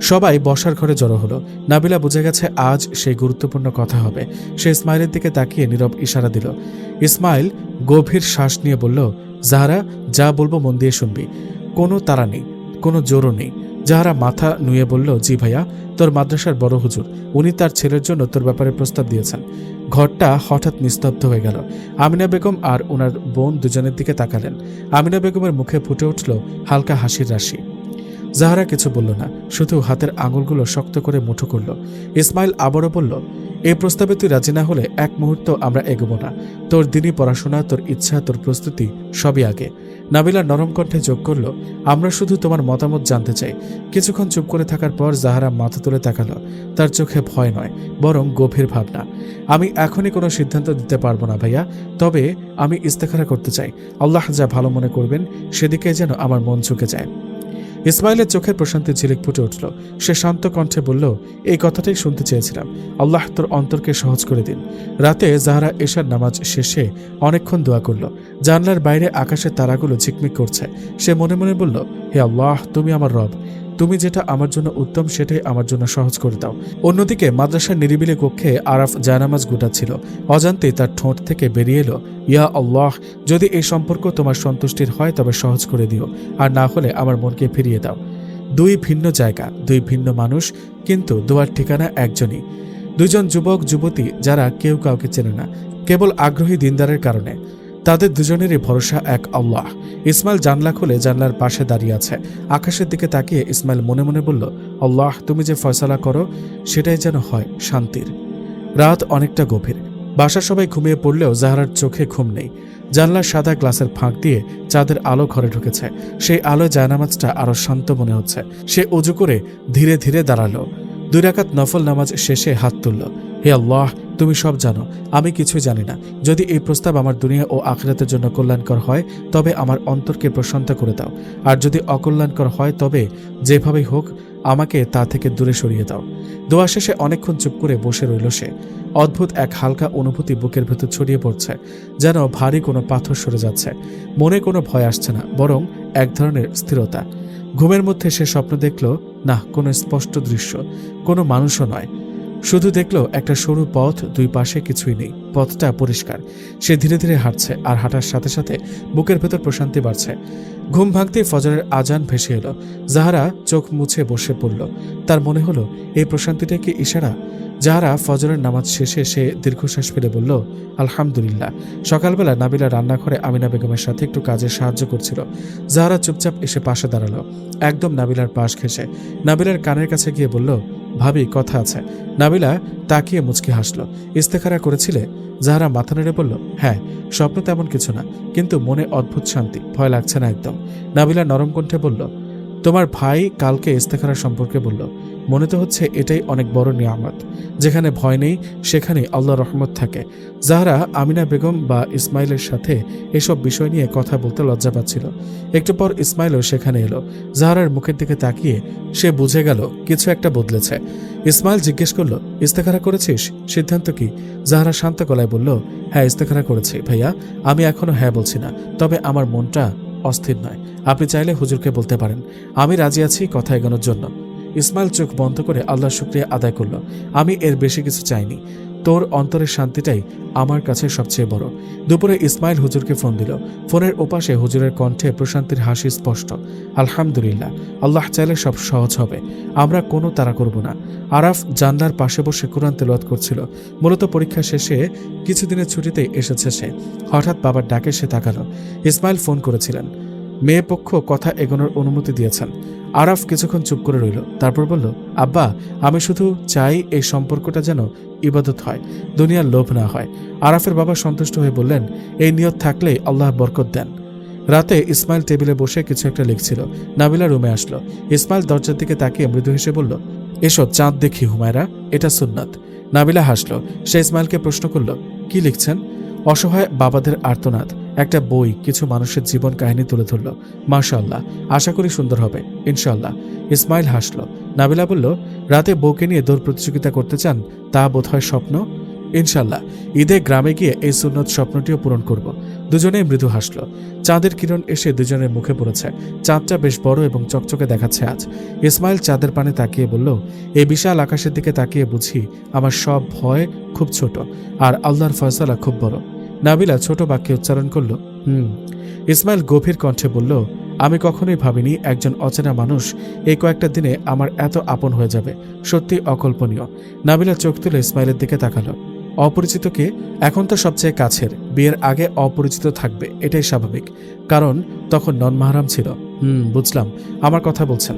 সবাই বসার ঘরে জড়ো হলো। নাবিলা বুঝে গেছে আজ সেই গুরুত্বপূর্ণ কথা হবে। সে ইসমাইলের দিকে তাকিয়ে নীরব ইশারা দিল। ইসমাইল গভীর শ্বাস নিয়ে বলল, জাহরা, যা বলবো মন দিয়ে শুনবি। কোনো তাড়া নেই, কোনো জোরও নেই। জাহরা মাথা নুয়ে বলল, জি ভাইয়া, তোর মাদ্রাসার বড় হুজুর, উনি তার ছেলের জন্য তোর ব্যাপারে প্রস্তাব দিয়েছেন। ঘরটা হঠাৎ নিস্তব্ধ হয়ে গেল। আমিনা বেগম আর ওনার বোন দুজনের দিকে তাকালেন। আমিনা বেগমের মুখে ফুটে উঠল হালকা হাসির রাশি। জাহরা কিছু বলল না, শুধু হাতের আঙুলগুলো শক্ত করে মুঠো করল। ইসমাইল আবারও বলল, এই প্রস্তাবে তুই রাজি না হলে এক মুহূর্ত আমরা এগোবো না। তোর দিনই পড়াশোনা, তোর ইচ্ছা, তোর প্রস্তুতি সবই আগে। নাবিলা নরম কণ্ঠে যোগ করল, আমরা শুধু তোমার মতামত জানতে চাই। কিছুক্ষণ চুপ করে থাকার পর জাহরা মাথা তুলে তাকালো। তার চোখে ভয় নয়, বরং গভীর ভাবনা। আমি এখনই কোনো সিদ্ধান্ত দিতে পারবো না ভাইয়া, তবে আমি ইস্তেখারা করতে চাই। আল্লাহ যা ভালো মনে করবেন সেদিকে যেন আমার মন ঝুঁকে যায়। ইসমাইলের চোখের প্রশান্তি ঝিলিক ফুটে উঠল। সে শান্ত কণ্ঠে বলল, এই কথাটাই শুনতে চেয়েছিলাম। আল্লাহ তোর অন্তরকে সহজ করে দিন। রাতে জাহরা এশার নামাজ শেষে অনেকক্ষণ দোয়া করল। জানলার বাইরে আকাশের তারাগুলো ঝিকমিক করছে। সে মনে মনে বলল, হে আল্লাহ, তুমি আমার রব। তুমি যেটা আমার জন্য উত্তম সেটাই আমার জন্য সহজ করে দাও। অন্যদিকে মাদ্রাসার নিরিবিলি কক্ষে আরাফ জায়নামাজ গুটাচ্ছিল। অজান্তে তার ঠোঁট থেকে বেরিয়ে এলো, ইয়া আল্লাহ, যদি এই সম্পর্ক তোমার সন্তুষ্টির হয় তবে সহজ করে দিও, আর না হলে আমার মনকে ফিরিয়ে দাও। 2 ভিন্ন জায়গা, 2 ভিন্ন মানুষ, কিন্তু দোয়ার ঠিকানা একজনই। 2 জন যুবক যুবতী যারা কেউ কাউকে চেনে না, কেবল আগ্রহী দিনদারের কারণে। তাদের দুজনেরই ভরসা এক আল্লাহ। ইসমাইল জানলা খুলে জানলার পাশে দাঁড়িয়ে আছে। আকাশের দিকে তাকিয়ে ইসমাইল মনে মনে বলল, আল্লাহ, তুমি যে ফয়সালা করো সেটাই যেন হয় শান্তির। রাত অনেকটা গভীর। বাসার সবাই ঘুমিয়ে পড়লেও জাহরার চোখে ঘুম নেই। জানলার সাদা গ্লাসের ফাঁক দিয়ে চাঁদের আলো ঘরে ঢুকেছে। সেই আলোয় জায়নামাজটা আরো শান্ত মনে হচ্ছে। সে অজু করে ধীরে ধীরে দাঁড়ালো। 2 রাকাত নফল নামাজ শেষে হাত তুলল, হে আল্লাহ, তুমি সব জানো, আমি কিছুই জানি না। যদি এই প্রস্তাব আমার দুনিয়া ও আখিরাতের জন্য কল্যাণকর হয় তবে আমার অন্তরকে প্রশান্ত করে দাও, আর যদি অকল্যাণকর হয় তবে যেভাবেই হোক আমাকে তা থেকে দূরে সরিয়ে দাও। দোয়া শেষে অনেকক্ষণ চুপ করে বসে রইল সে। অদ্ভুত এক হালকা অনুভূতি বুকের ভেতর ছড়িয়ে পড়ছে, যেন ভারী কোনো পাথর সরে যাচ্ছে। মনে কোনো ভয় আসছে না, বরং এক ধরনের স্থিরতা। ঘুমের মধ্যে সে স্বপ্ন দেখল না কোনো স্পষ্ট দৃশ্য, কোনো মানুষও নয়, শুধু দেখল একটা সরু পথ, দুই পাশে কিছুই নেই, পথটা পরিষ্কার। সে ধীরে ধীরে হাঁটছে, আর হাঁটার সাথে সাথে বুকের ভেতর প্রশান্তি বাড়ছে। ঘুম ভাঙতে ফজরের আজান ভেসে এলো। জাহারা চোখ মুছে বসে পড়ল। তার মনে হলো এই প্রশান্তিটা কি ইশারা? জাহারা ফজরের নামাজ শেষে সে দীর্ঘশ্বাস ফেলে বলল, আলহামদুলিল্লাহ। সকালবেলা নাবিলা রান্নাঘরে আমিনা বেগমের সাথে একটু কাজে সাহায্য করছিল। জাহারা চুপচাপ এসে পাশে দাঁড়ালো, একদম নাবিলার পাশ ঘেঁষে। নাবিলার কানের কাছে গিয়ে বলল, ভাবি কথা আছে। নাবিলা তাকিয়ে মুচকি হাসল। ইস্তেখারা করেছিলে? জাহারা মাথা নেড়ে বলল, হ্যাঁ। স্বপ্ন তেমন কিছু না, কিন্তু মনে অদ্ভুত শান্তি, ভয় লাগছে না একদম। নাবিলা নরম কণ্ঠে বলল, তোমার ভাই কালকে ইস্তেখারা সম্পর্কে বলল। মনে তো হচ্ছে এটাই অনেক বড় নিয়ামত। যেখানে ভয় নেই সেখানে আল্লাহর রহমত থাকে। জাহরা আমিনা বেগম বা ইসমাইলের সাথে এসব বিষয় নিয়ে কথা বলতে লজ্জা পাচ্ছিল। একটু পর ইসমাইলও সেখানে এলো। জাহরার মুখের দিকে তাকিয়ে সে বুঝে গেল কিছু একটা বদলেছে। ইসমাইল জিজ্ঞেস করলো, ইস্তেখারা করেছিস? সিদ্ধান্ত কি? জাহরা শান্ত গলায় বলল, হ্যাঁ ইস্তেখারা করেছি ভাইয়া। আমি এখনো হ্যাঁ বলছি না, তবে আমার মনটা অস্থির নয়। আপনি চাইলে হুজুরকে বলতে পারেন, আমি রাজি আছি কথা এগোনোর জন্য। ইসমাইল চোখ বন্ধ করে আল্লাহর শুকরিয়া আদায় করল। আমি এর বেশি কিছু চাইনি, তোর অন্তরের শান্তিটাই আমার কাছে সবচেয়ে বড়। দুপুরে ইসমাইল হুজুরকে ফোন দিল। ফোনের ওপাশে হুজুরের কণ্ঠে প্রশান্তির হাসি স্পষ্ট। আলহামদুলিল্লাহ, আল্লাহ চাইলে সব সহজ হবে। আমরা কোনো তাড়া করব না। আরাফ জানলার পাশে বসে কুরআন তেলাওয়াত করছিল। মূলত পরীক্ষা শেষে কিছুদিনের ছুটিতেই এসেছে সে। হঠাৎ বাবার ডাকে সে তাকালো। ইসমাইল ফোন করেছিলেন, মেয়ে পক্ষ কথা এগোনোর অনুমতি দিয়েছেন। আরাফ কিছুক্ষণ চুপ করে রইল, তারপর বলল, আব্বা, আমি শুধু চাই এই সম্পর্কটা যেন ইবাদত হয়, দুনিয়ার লোভ না হয়। আরাফের বাবা সন্তুষ্ট হয়ে বললেন, এই নিয়ত থাকলেই আল্লাহ বরকত দেন। রাতে ইসমাইল টেবিলে বসে কিছু একটা লিখছিল। নাবিলা রুমে আসলো। ইসমাইল দরজার দিকে তাকিয়ে মৃদু হেসে বলল, এসো চাঁদ দেখি হুমায়রা, এটা সুন্নাত। নাবিলা হাসলো। সে ইসমাইলকে প্রশ্ন করল, কি লিখছেন? অসহায় বাবাদের আর্তনাদ, একটা বই, কিছু মানুষের জীবন কাহিনী তুলে ধরল। মাশাআল্লাহ, আশা করি সুন্দর হবে ইনশাআল্লাহ। ইসমাইল হাসল। নাবিলা বলল, রাতে বউকে নিয়ে দৌড় প্রতিযোগিতা করতে চান? তা বোধহয় স্বপ্ন। ইনশাআল্লাহ ঈদে গ্রামে গিয়ে এই সুন্নত স্বপ্নটিও পূরণ করব। দুজনেই মৃদু হাসল। চাঁদের কিরণ এসে দুজনের মুখে পড়েছে। চাঁদটা বেশ বড় এবং চকচকে দেখাচ্ছে আজ। ইসমাইল চাঁদের পানে তাকিয়ে বলল, এই বিশাল আকাশের দিকে তাকিয়ে বুঝি আমার সব ভয় খুব ছোট, আর আল্লাহর ফয়সালা খুব বড়। নাবিলা ছোট বাক্যে উচ্চারণ করল, ইসমাইল গভীর কণ্ঠে বলল, আমি কখনোই ভাবিনি একজন অচেনা মানুষ এই কয়েকটা দিনে আমার এত আপন হয়ে যাবে। সত্যি অকল্পনীয়। নাবিলা চোখ তুলে ইসমাইলের দিকে তাকালো। অপরিচিত কে? এখন তো সবচেয়ে কাছের। বিয়ের আগে অপরিচিত থাকবে, এটাই স্বাভাবিক, কারণ তখন নন মাহরাম ছিল। বুঝলাম, আমার কথা বলছেন।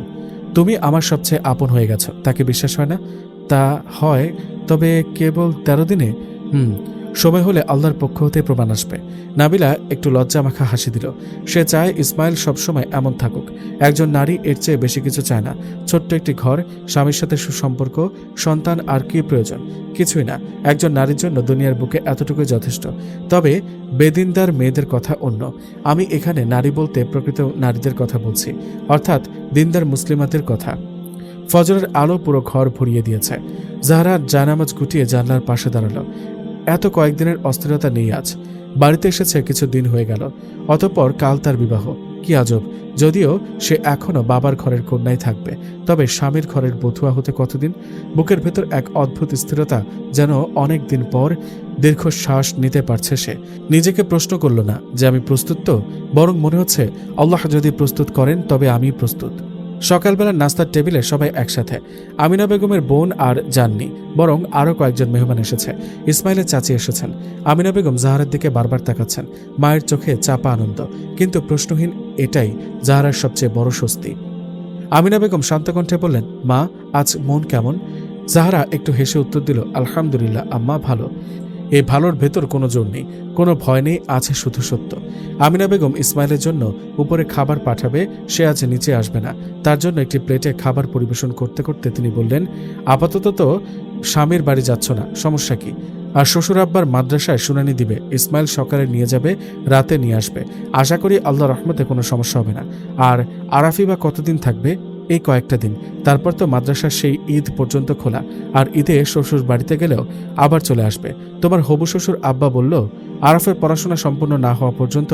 তুমি আমার সবচেয়ে আপন হয়ে গেছো, তাকে বিশ্বাস হয় না? তা হয়, তবে কেবল 13 দিনে। সময় হলে আল্লাহর পক্ষ হতে প্রমাণ আসবে। নাবিলা একটু লজ্জা মাখা হাসি দিল। সে চায় ইসমাইল সবসময় এমন থাকুক। একজন নারী এর চেয়ে বেশি কিছু চায় না। ছোট্ট একটি ঘর, স্বামীর সাথে সুসম্পর্ক, সন্তান, আর কি প্রয়োজন? কিছুই না। একজন নারীর জন্য দুনিয়ার বুকে এতটুকুই যথেষ্ট। তবে বেদিনদার মেয়েদের কথা অন্য। আমি এখানে নারী বলতে প্রকৃত নারীদের কথা বলছি, অর্থাৎ দিনদার মুসলিমাদের কথা। ফজরের আলো পুরো ঘর ভরিয়ে দিয়েছে। জাহরা জানামাজ গুটিয়ে জানলার পাশে দাঁড়ালো। এত কয়েকদিনের অস্থিরতা নেই আজ। বাড়িতে এসেছে কিছু দিন হয়ে গেল। অতঃপর কাল তার বিবাহ। কি আজব, যদিও সে এখনো বাবার ঘরের কন্যাই থাকবে, তবে স্বামীর ঘরের বধূয়া হতে কতদিন? বুকের ভেতর এক অদ্ভুত স্থিরতা, যেন অনেক দিন পর দীর্ঘশ্বাস নিতে পারছে সে। নিজেকে প্রশ্ন করল না যে আমি প্রস্তুত তো, বরং মনে হচ্ছে আল্লাহ যদি প্রস্তুত করেন তবে আমি প্রস্তুত। সকালবেলা নাস্তার টেবিলে সবাই একসাথে। আমিনা বেগমের বোন আর যাননি, বরং আরও কয়েকজন মেহমান এসেছে। ইসমাইলের চাচি এসেছেন। আমিনা বেগম জাহারার দিকে বারবার তাকাচ্ছেন। মায়ের চোখে চাপা আনন্দ, কিন্তু প্রশ্নহীন এটাই জাহারার সবচেয়ে বড় স্বস্তি। আমিনা বেগম শান্ত কণ্ঠে বললেন, মা, আজ মন কেমন? জাহারা একটু হেসে উত্তর দিল, আলহামদুলিল্লাহ আম্মা, ভালো। এই ভালোর ভেতর কোনো জোর নেই, কোনো ভয় নেই, আছে শুধু সত্য। আমিনা বেগম ইসমাইলের জন্য উপরে খাবার পাঠাবে, সে আজ নিচে আসবে না। তার জন্য একটি প্লেটে খাবার পরিবেশন করতে করতে তিনি বললেন, আপাতত তো স্বামীর বাড়ি যাচ্ছ না, সমস্যা কি? আর শ্বশুর আব্বার মাদ্রাসায় শুনানি দিবে। ইসমাইল সকালে নিয়ে যাবে, রাতে নিয়ে আসবে। আশা করি আল্লাহ রহমতে কোনো সমস্যা হবে না। আর আরাফি বা কতদিন থাকবে? এই কয়েকটা দিন। তারপর তো মাদ্রাসা সেই ঈদ পর্যন্ত খোলা। আর ঈদে শ্বশুর বাড়িতে গেলেও আবার চলে আসবে। তোমার হবু শ্বশুর আব্বা বলল আরাফের পড়াশোনা সম্পূর্ণ না হওয়া পর্যন্ত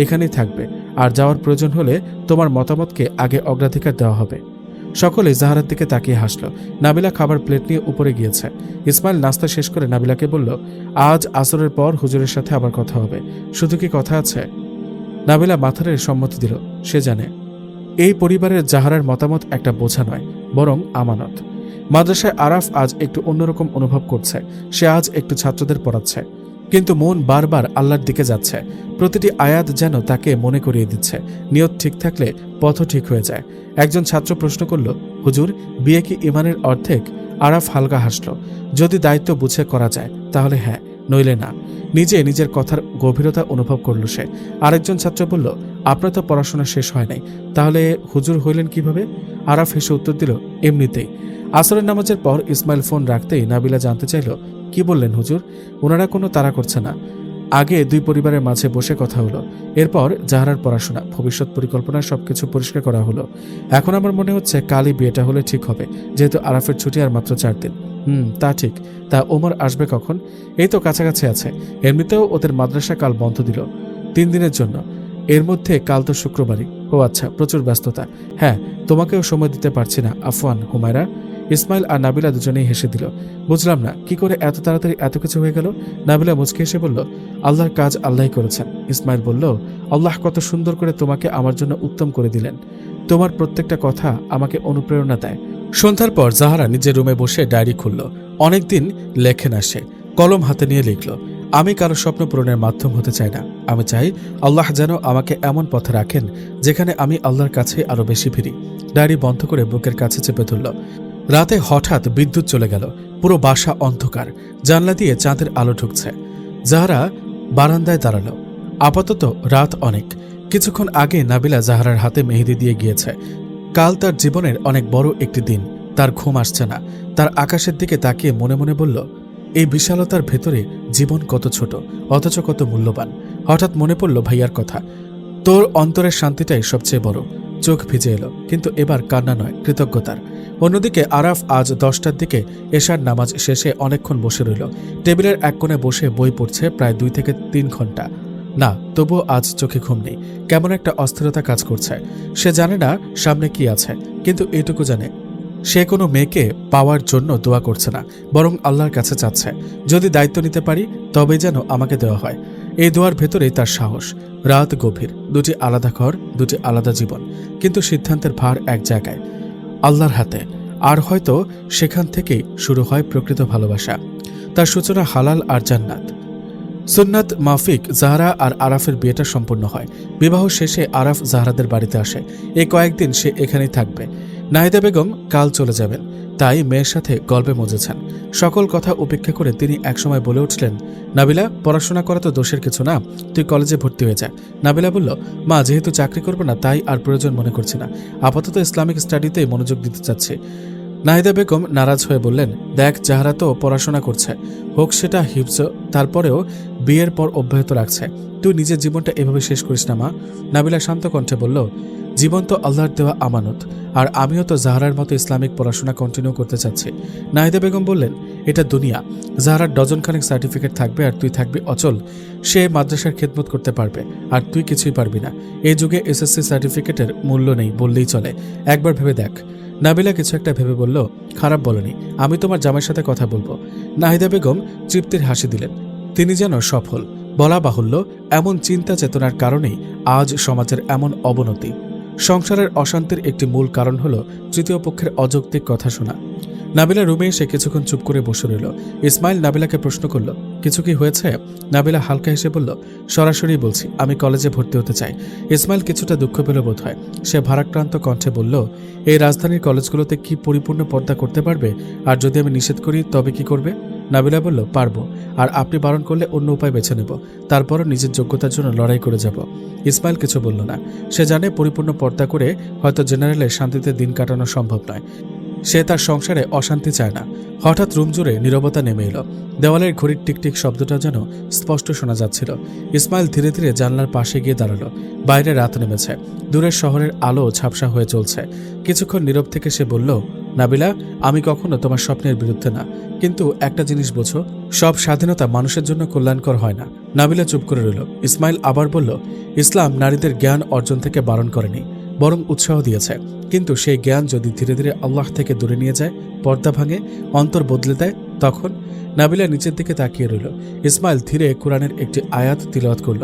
এখানেই থাকবে, আর যাওয়ার প্রয়োজন হলে তোমার মতামতকে আগে অগ্রাধিকার দেওয়া হবে। সকলেই জাহারার দিকে তাকিয়ে হাসল। নাবিলা খাবার প্লেট নিয়ে উপরে গিয়েছে। ইসমাইল নাস্তা শেষ করে নাবিলাকে বলল, আজ আসরের পর হুজুরের সাথে আবার কথা হবে। শুধু কি কথা আছে? নাবিলা মাথারে সম্মতি দিল। সে জানে এই পরিবারের জাহারার মতামত একটা বোঝা নয়, বরং আমানত। মাদ্রাসায় আরাফ আজ একটু অন্যরকম অনুভব করছে। সে আজ একটু ছাত্রদের পড়াচ্ছে, কিন্তু মন বারবার আল্লাহর দিকে যাচ্ছে। প্রতিটি আয়াত যেন তাকে মনে করিয়ে দিচ্ছে, নিয়ত ঠিক থাকলে পথও ঠিক হয়ে যায়। একজন ছাত্র প্রশ্ন করল, হুজুর, বিয়ে কি ইমানের অর্ধেক? আরাফ হালকা হাসল। যদি দায়িত্ব বুঝে করা যায় তাহলে হ্যাঁ, নইলে না। নিজে নিজের কথার গভীরতা অনুভব করল সে। আরেকজন ছাত্র বলল, আপনার তো পড়াশোনা শেষ হয় নাই, তাহলে হুজুর হইলেন কিভাবে? আরাফ হেসে উত্তর দিল, এমনিতেই। আসরের নামাজের পর ইসমাইল ফোন রাখতেই নাবিলা জানতে চাইল, কি বললেন হুজুর? ওনারা কোনো তাড়া করছে না। আগে দুই পরিবারের মাঝে বসে কথা হলো, এরপর জাহারার পড়াশোনা, ভবিষ্যৎ পরিকল্পনা সবকিছু পরিষ্কার করা হলো। এখন আমার মনে হচ্ছে কালই বিয়েটা হলে ঠিক হবে, যেহেতু আরাফের ছুটি আর মাত্র 4 দিন। তা ঠিক। তা ওমর আসবে কখন? এই তো কাছাকাছি আছে। এমনিতেও ওদের মাদ্রাসা কাল বন্ধ দিল 3 দিনের জন্য। এর মধ্যে কাল তো শুক্রবারই। ও আচ্ছা, প্রচুর ব্যস্ততা। হ্যাঁ, তোমাকেও সময় দিতে পারছি না আফওয়ান হুমায়রা। ইসমাইল আর নাবিলা দুজনেই হেসে দিল। বুঝলাম না কি করে এত তাড়াতাড়ি এত কিছু হয়ে গেল। নাবিলা মুচকে হেসে বলল, আল্লাহর কাজ আল্লাহই করেছেন। ইসমাইল বলল, আল্লাহ কত সুন্দর করে তোমাকে আমার জন্য উত্তম করে দিলেন। তোমার প্রত্যেকটা কথা আমাকে অনুপ্রেরণা দেয়। সন্ধ্যার পর জাহারা নিজের রুমে বসে ডায়েরি খুলল। অনেকদিন লেখেন আসে, কলম হাতে নিয়ে লিখল, আমি কারো স্বপ্ন পূরণের মাধ্যম হতে চাই না। আমি চাই আল্লাহ যেন আমাকে এমন পথে রাখেন যেখানে আমি আল্লাহর কাছে আরো বেশি ফিরি। ডায়েরি বন্ধ করে বুকের কাছে চেপে ধরল। রাতে হঠাৎ বিদ্যুৎ চলে গেল। পুরো বাসা অন্ধকার। জানলা দিয়ে চাঁদের আলো ঢুকছে। জাহারা বারান্দায় দাঁড়ালো। আপাতত রাত অনেক। কিছুক্ষণ আগে নাবিলা জাহারার হাতে মেহেদি দিয়ে গিয়েছে। কাল তার জীবনের অনেক বড় একটি দিন। তার ঘুম আসছে না। তার আকাশের দিকে তাকিয়ে মনে মনে বলল, এই বিশালতার ভেতরে জীবন কত ছোট, অথচ কত মূল্যবান। হঠাৎ মনে পড়ল ভাইয়ার কথা, তোর অন্তরের শান্তিটাই সবচেয়ে বড়। চোখ ভিজে এলো, কিন্তু এবার কান্না নয়, কৃতজ্ঞতার। অন্যদিকে আরাফ আজ 10টার দিকে এশার নামাজ শেষে অনেকক্ষণ বসে রইল। টেবিলের এক কোণে বসে বই পড়ছে প্রায় 2 থেকে 3 ঘন্টা। না, তবুও আজ চোখে ঘুম নেই। কেমন একটা অস্থিরতা কাজ করছে। সে জানে না সামনে কি আছে, কিন্তু এটুকু জানে সে কোনো মেয়েকে পাওয়ার জন্য দোয়া করছে না, বরং আল্লাহর কাছে চাচ্ছে, যদি দায়িত্ব নিতে পারি তবেই যেন আমাকে দেওয়া হয়। এই দোয়ার ভেতরেই তার সাহস। রাত গভীর, 2টি আলাদা ঘর, 2টি আলাদা জীবন, কিন্তু সিদ্ধান্তের ভার এক জায়গায়, আল্লাহর হাতে। আর হয়তো সেখান থেকেই শুরু হয় প্রকৃত ভালোবাসা। তার সূচনা হালাল আর জান্নাত। সুন্নাত মাফিক জাহরা আর আরাফের বিয়েটা সম্পূর্ণ হয়। বিবাহ শেষে আরাফ জাহরাদের বাড়িতে আসে। এই কয়েকদিন সে এখানেই থাকবে। নাহিদা বেগম কাল চলে যাবেন, তাই মেয়ের সাথে গল্পে মজেছেন। সকল কথা উপেক্ষা করে তিনি একসময় বলে উঠলেন, নাবিলা, পড়াশোনা করা তো দোষের কিছু না, তুই কলেজে ভর্তি হয়ে যা। নাবিলা বলল, মা, যেহেতু চাকরি করবে না তাই আর প্রয়োজন মনে করছি না, আপাতত ইসলামিক স্টাডিতেই মনোযোগ দিতে চাচ্ছি। নাহিদা বেগম নারাজ হয়ে বললেন, দেখ, জাহরা তো পড়াশোনা করছে, হোক সেটা হিফজ, তারপরেও বিয়ের পর অব্যাহত রাখছে। তুই নিজের জীবনটা এভাবে শেষ করিস না, মা। নাবিলা শান্ত কণ্ঠে বলল, জীবন তো আল্লাহর দেওয়া আমানত, আর আমিও তো জাহরার মতো ইসলামিক পড়াশোনা কন্টিনিউ করতে চাচ্ছি। নাহিদা বেগম বললেন, এটা দুনিয়া। জাহরার ডজনখানেক সার্টিফিকেট থাকবে আর তুই থাকবি অচল। সে মাদ্রাসার খেদমত করতে পারবে আর তুই কিছুই পারবি না। এই যুগে এসএসসি সার্টিফিকেটের মূল্য নেই বললেই চলে। একবার ভেবে দেখ। নাবিলা কিছু একটা ভেবে বলল, খারাপ বলনি, আমি তোমার জামাইয়ের সাথে কথা বলবো। নাহিদা বেগম তৃপ্তির হাসি দিলেন। তিনি যেন সফল। বলা বাহুল্য, এমন চিন্তা চেতনার কারণেই আজ সমাজের এমন অবনতি। সংসারের অশান্তির একটি মূল কারণ হল তৃতীয় পক্ষের অযৌক্তিক কথা শোনা। নাবিলা রুমে এসে কিছুক্ষণ চুপ করে বসে রইল। ইসমাইল নাবিলাকে প্রশ্ন করল, কিছু কি হয়েছে? নাবিলা হালকা হেসে বলল, সরাসরি বলছি, আমি কলেজে ভর্তি হতে চাই। ইসমাইল কিছুটা দুঃখ পেল বোধ হয়। সে ভারাক্রান্ত কণ্ঠে বলল, এই রাজধানীর কলেজগুলোতে কি পরিপূর্ণ পর্দা করতে পারবে? আর যদি আমি নিষেধ করি তবে কি করবে? নাবিলা বলল, পারবো, আর আপনি বারণ করলে অন্য উপায় বেছে নেব। তারপরও নিজের যোগ্যতার জন্য লড়াই করে যাব। ইসমাইল কিছু বলল না। সে জানে পরিপূর্ণ পর্দা করে হয়তো জেনারেলে শান্তিতে দিন কাটানো সম্ভব নয়। সে তার সংসারে অশান্তি চায় না। হঠাৎ রুম জুড়ে নীরবতা নেমে এলো। দেওয়ালের ঘড়ির টিকটিক শব্দটা যেন স্পষ্ট শোনা যাচ্ছিল। ইসমাইল ধীরে ধীরে জানলার পাশে গিয়ে দাঁড়ালো। বাইরে রাত নেমেছে, দূরের শহরের আলো ঝাপসা হয়ে চলছে। কিছুক্ষণ নীরব থেকে সে বলল, নাবিলা, আমি কখনো তোমার স্বপ্নের বিরুদ্ধে না, কিন্তু একটা জিনিস বোঝো, সব স্বাধীনতা মানুষের জন্য কল্যাণকর হয় না। নাবিলা চুপ করে রইল। ইসমাইল আবার বলল, ইসলাম নারীদের জ্ঞান অর্জন থেকে বারণ করেনি, বরং উৎসাহ দিয়েছে। কিন্তু সেই জ্ঞান যদি ধীরে ধীরে আল্লাহ থেকে দূরে নিয়ে যায়, পর্দা ভাঙে, অন্তর বদলে দেয়, তখন? নাবিলা নিচের দিকে তাকিয়ে রইল। ইসমাইল ধীরে কোরআনের একটি আয়াত তিলাওয়াত করল।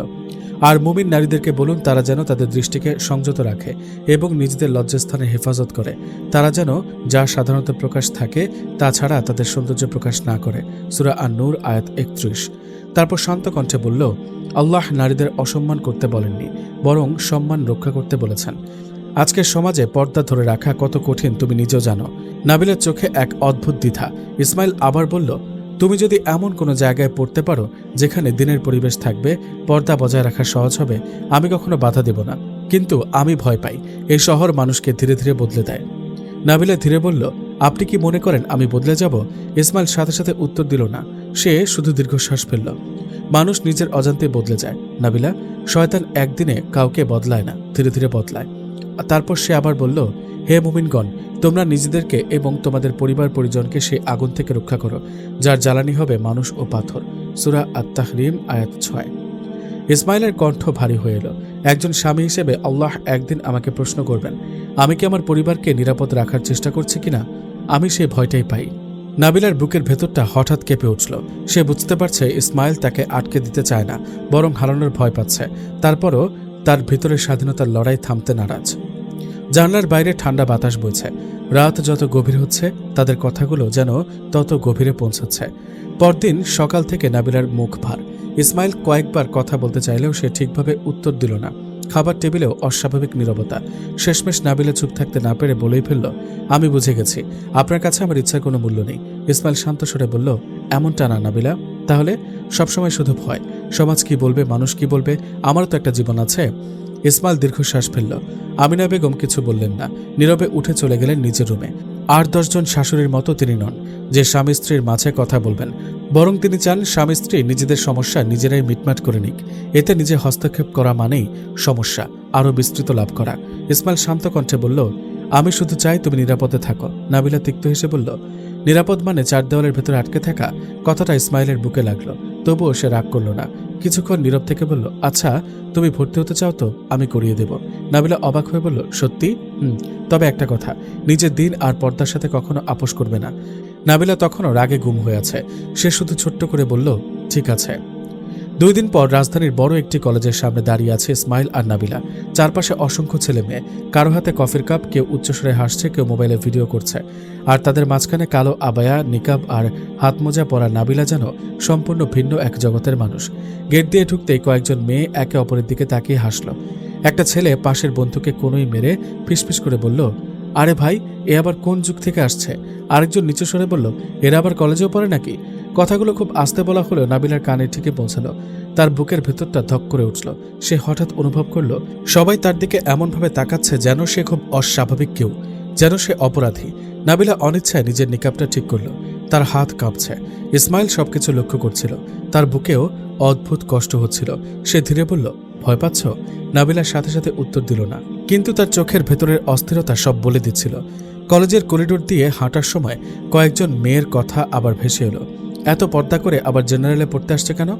আর মুমিন নারীদেরকে বলুন তারা যেন তাদের দৃষ্টিকে সংযত রাখে এবং নিজেদের লজ্জাস্থানের হেফাজত করে। তারা যেন যা সাধারণত প্রকাশ থাকে তা ছাড়া তাদের সৌন্দর্য প্রকাশ না করে। সূরা আন-নূর আয়াত 31। তারপর শান্ত কণ্ঠে বলল, আল্লাহ নারীদের অসম্মান করতে বলেননি, বরং সম্মান রক্ষা করতে বলেছেন। আজকের সমাজে পর্দা ধরে রাখা কত কঠিন তুমি নিজেও জানো। নাবিলার চোখে এক অদ্ভুত দ্বিধা। ইসমাইল আবার বলল, তুমি যদি এমন কোনো জায়গায় পড়তে পারো যেখানে দিনের পরিবেশ থাকবে, পর্দা বজায় রাখা সহজ হবে, আমি কখনো বাধা দেব না। কিন্তু আমি ভয় পাই এই শহর মানুষকে ধীরে ধীরে বদলে দেয়। নাবিলা ধীরে বলল, আপনি কি মনে করেন আমি বদলে যাব? ইসমাইল সাথে সাথে উত্তর দিল না, সে শুধু দীর্ঘশ্বাস ফেলল। মানুষ নিজের অজান্তে বদলে যায় নাবিলা, শয়তান একদিনে কাউকে বদলায় না, ধীরে ধীরে বদলায়। তারপর সে আবার বলল, হে মুমিনগণ, তোমরা নিজেদেরকে এবং তোমাদের পরিবার পরিজনকে সেই আগুন থেকে রক্ষা করো যার জ্বালানি হবে মানুষ ও পাথর। সূরা আত-তাহরিম আয়াত 6। ইসমাইলের কণ্ঠ ভারী হয়ে এলো। একজন স্বামী হিসেবে আল্লাহ একদিন আমাকে প্রশ্ন করবেন, আমি কি আমার পরিবারকে নিরাপদ রাখার চেষ্টা করছি কিনা? আমি সেই ভয়টাই পাই। নাবিলার বুকের ভেতরটা হঠাৎ কেঁপে উঠল। সে বুঝতে পারছে ইসমাইল তাকে আটকে দিতে চায় না, বরং হারানোর ভয় পাচ্ছে। তারপরও তার ভেতরের স্বাধীনতার লড়াই থামতে নারাজ। জানলার বাইরে ঠান্ডা বাতাস বইছে। রাত যত গভীর হচ্ছে তাদের কথাগুলো যেন তত গভীরে পৌঁছাচ্ছে। পরদিন সকাল থেকে নাবিলার মুখ ভার। ইসমাইল কয়েকবার কথা বলতে চাইলেও সে ঠিকভাবে উত্তর দিল না। খাবার টেবিলেও অস্বাভাবিক নীরবতা। শেষমেশ নাবিলা চুপ থাকতে না পেরে বলেই ফেলল, আমি বুঝে গেছি, আপনার কাছে আমার ইচ্ছার কোনো মূল্য নেই। ইসমাইল শান্ত স্বরে বলল, এমনটা না নাবিলা, তাহলে? সবসময় শুধু ভয়, সমাজ কি বলবে, মানুষ কি বলবে, আমারও তো একটা জীবন আছে। ইসমাইল দীর্ঘশ্বাস ফেলল। আমিনা বেগম কিছু বললেন না, নীরবে উঠে চলে গেলেন নিজের রুমে। 8-10 জন শাশুড়ির মতো তিনি নন যে স্বামী স্ত্রীর মাঝে কথা বলবেন, বরং তিনি চান স্বামী স্ত্রী নিজেদের সমস্যা নিজেরাই মিটমাট করে নিক। এতে নিজে হস্তক্ষেপ করা মানেই সমস্যা আরও বিস্তৃত লাভ করা। ইসমাইল শান্ত কণ্ঠে বলল, আমি শুধু চাই তুমি নিরাপদে থাকো। নাবিলা তিক্ত হেসে বলল, নিরাপদ মানে 4 দেওয়ালের ভেতরে আটকে থাকা? কথাটা ইসমাইলের বুকে লাগলো, তবুও সে রাগ করল না। কিছুক্ষণ নীরব থেকে বলল, আচ্ছা, তুমি ভর্তি হতে চাও তো? আমি করিয়ে দেব। নাবিলা অবাক হয়ে বলল, সত্যি? তবে একটা কথা, নিজের দিন আর পর্দার সাথে কখনো আপোষ করবে না। নাবিলা তখনও রাগে গুম হয়ে আছে। সে শুধু ছোট্ট করে বলল, ঠিক আছে। 2 দিন পর রাজধানীর বড় একটি কলেজের সামনে দাঁড়িয়ে আছে ইসমাইল আর নাবিলা। চারপাশে অসংখ্য ছেলে মেয়ে, কারো হাতে কফির কাপ, কেউ উচ্চস্বরে হাসছে, কেউ মোবাইলে ভিডিও করছে। আর তাদের মাঝখানে কালো আবায়া, নিকাব আর হাতমোজা পরা নাবিলা যেন সম্পূর্ণ ভিন্ন এক জগতের মানুষ। গেট দিয়ে ঢুকতেই কয়েকজন মেয়ে একে অপরের দিকে তাকিয়ে হাসল। একটা ছেলে পাশের বন্ধুকে কোনোই মেরে ফিসফিস করে বলল, আরে ভাই, এ আবার কোন যুগ থেকে আসছে? আরেকজন নিচু স্বরে বলল, এরা আবার কলেজেও পড়ে নাকি? কথাগুলো খুব আস্তে বলা হলেও নাবিলার কানে ঠিকই পৌঁছালো। তার বুকের ভেতরটা ধক করে উঠল। সে হঠাৎ অনুভব করল সবাই তার দিকে এমনভাবে তাকাচ্ছে যেন সে খুব অস্বাভাবিক কেউ, যেন সে অপরাধী। নাবিলা অনিচ্ছায় নিজের নিকাবটা ঠিক করল। তার হাত কাঁপছে। ইসমাইল সবকিছু লক্ষ্য করছিল। তার বুকেও অদ্ভুত কষ্ট হচ্ছিল। সে ধীরে বলল, ভয় পাচ্ছ? নাবিলার সাথে সাথে উত্তর দিল না, কিন্তু তার চোখের ভেতরের অস্থিরতা সব বলে দিচ্ছিল। কলেজের করিডোর দিয়ে হাঁটার সময় কয়েকজন মেয়ের কথা আবার ভেসে এলো। এত পর্দা করে আবার জেনারেলে পড়তে আসছে কেন?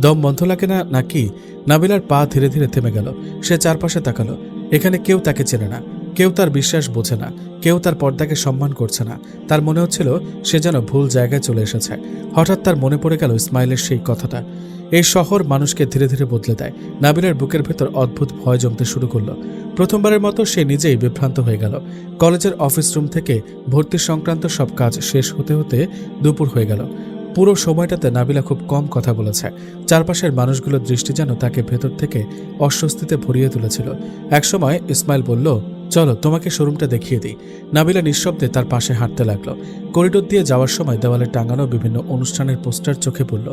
দম বন্ধ লাগে না নাকি? নাবিলার পা ধীরে ধীরে থেমে গেল। সে চারপাশে তাকালো। এখানে কেউ তাকে চেনে না, কেউ তার বিশ্বাস বোঝে না, কেউ তার পর্দাকে সম্মান করছে না। তার মনে হচ্ছিল সে যেন ভুল জায়গায় চলে এসেছে। হঠাৎ তার মনে পড়ে গেল ইসমাইলের সেই কথাটা, এই শহর মানুষকে ধীরে ধীরে বদলে দেয়। নাবিলার বুকের ভেতর অদ্ভুত ভয় জমতে শুরু করলো। প্রথমবারের মতো সে নিজেই বিভ্রান্ত হয়ে গেল। কলেজের অফিস রুম থেকে ভর্তি সংক্রান্ত সব কাজ শেষ হতে হতে দুপুর হয়ে গেল। পুরো সময়টাতে নাবিলা খুব কম কথা বলেছে। চারপাশের মানুষগুলোর দৃষ্টি যেন তাকে ভেতর থেকে অস্বস্তিতে ভরিয়ে তুলেছিল। একসময় ইসমাইল বলল, চলো তোমাকে শোরুমটা দেখিয়ে দিই। নাবিলা নিঃশব্দে তার পাশে হাঁটতে লাগলো। করিডোর দিয়ে যাওয়ার সময় দেওয়ালে টাঙানো বিভিন্ন অনুষ্ঠানের পোস্টার চোখে পড়ল।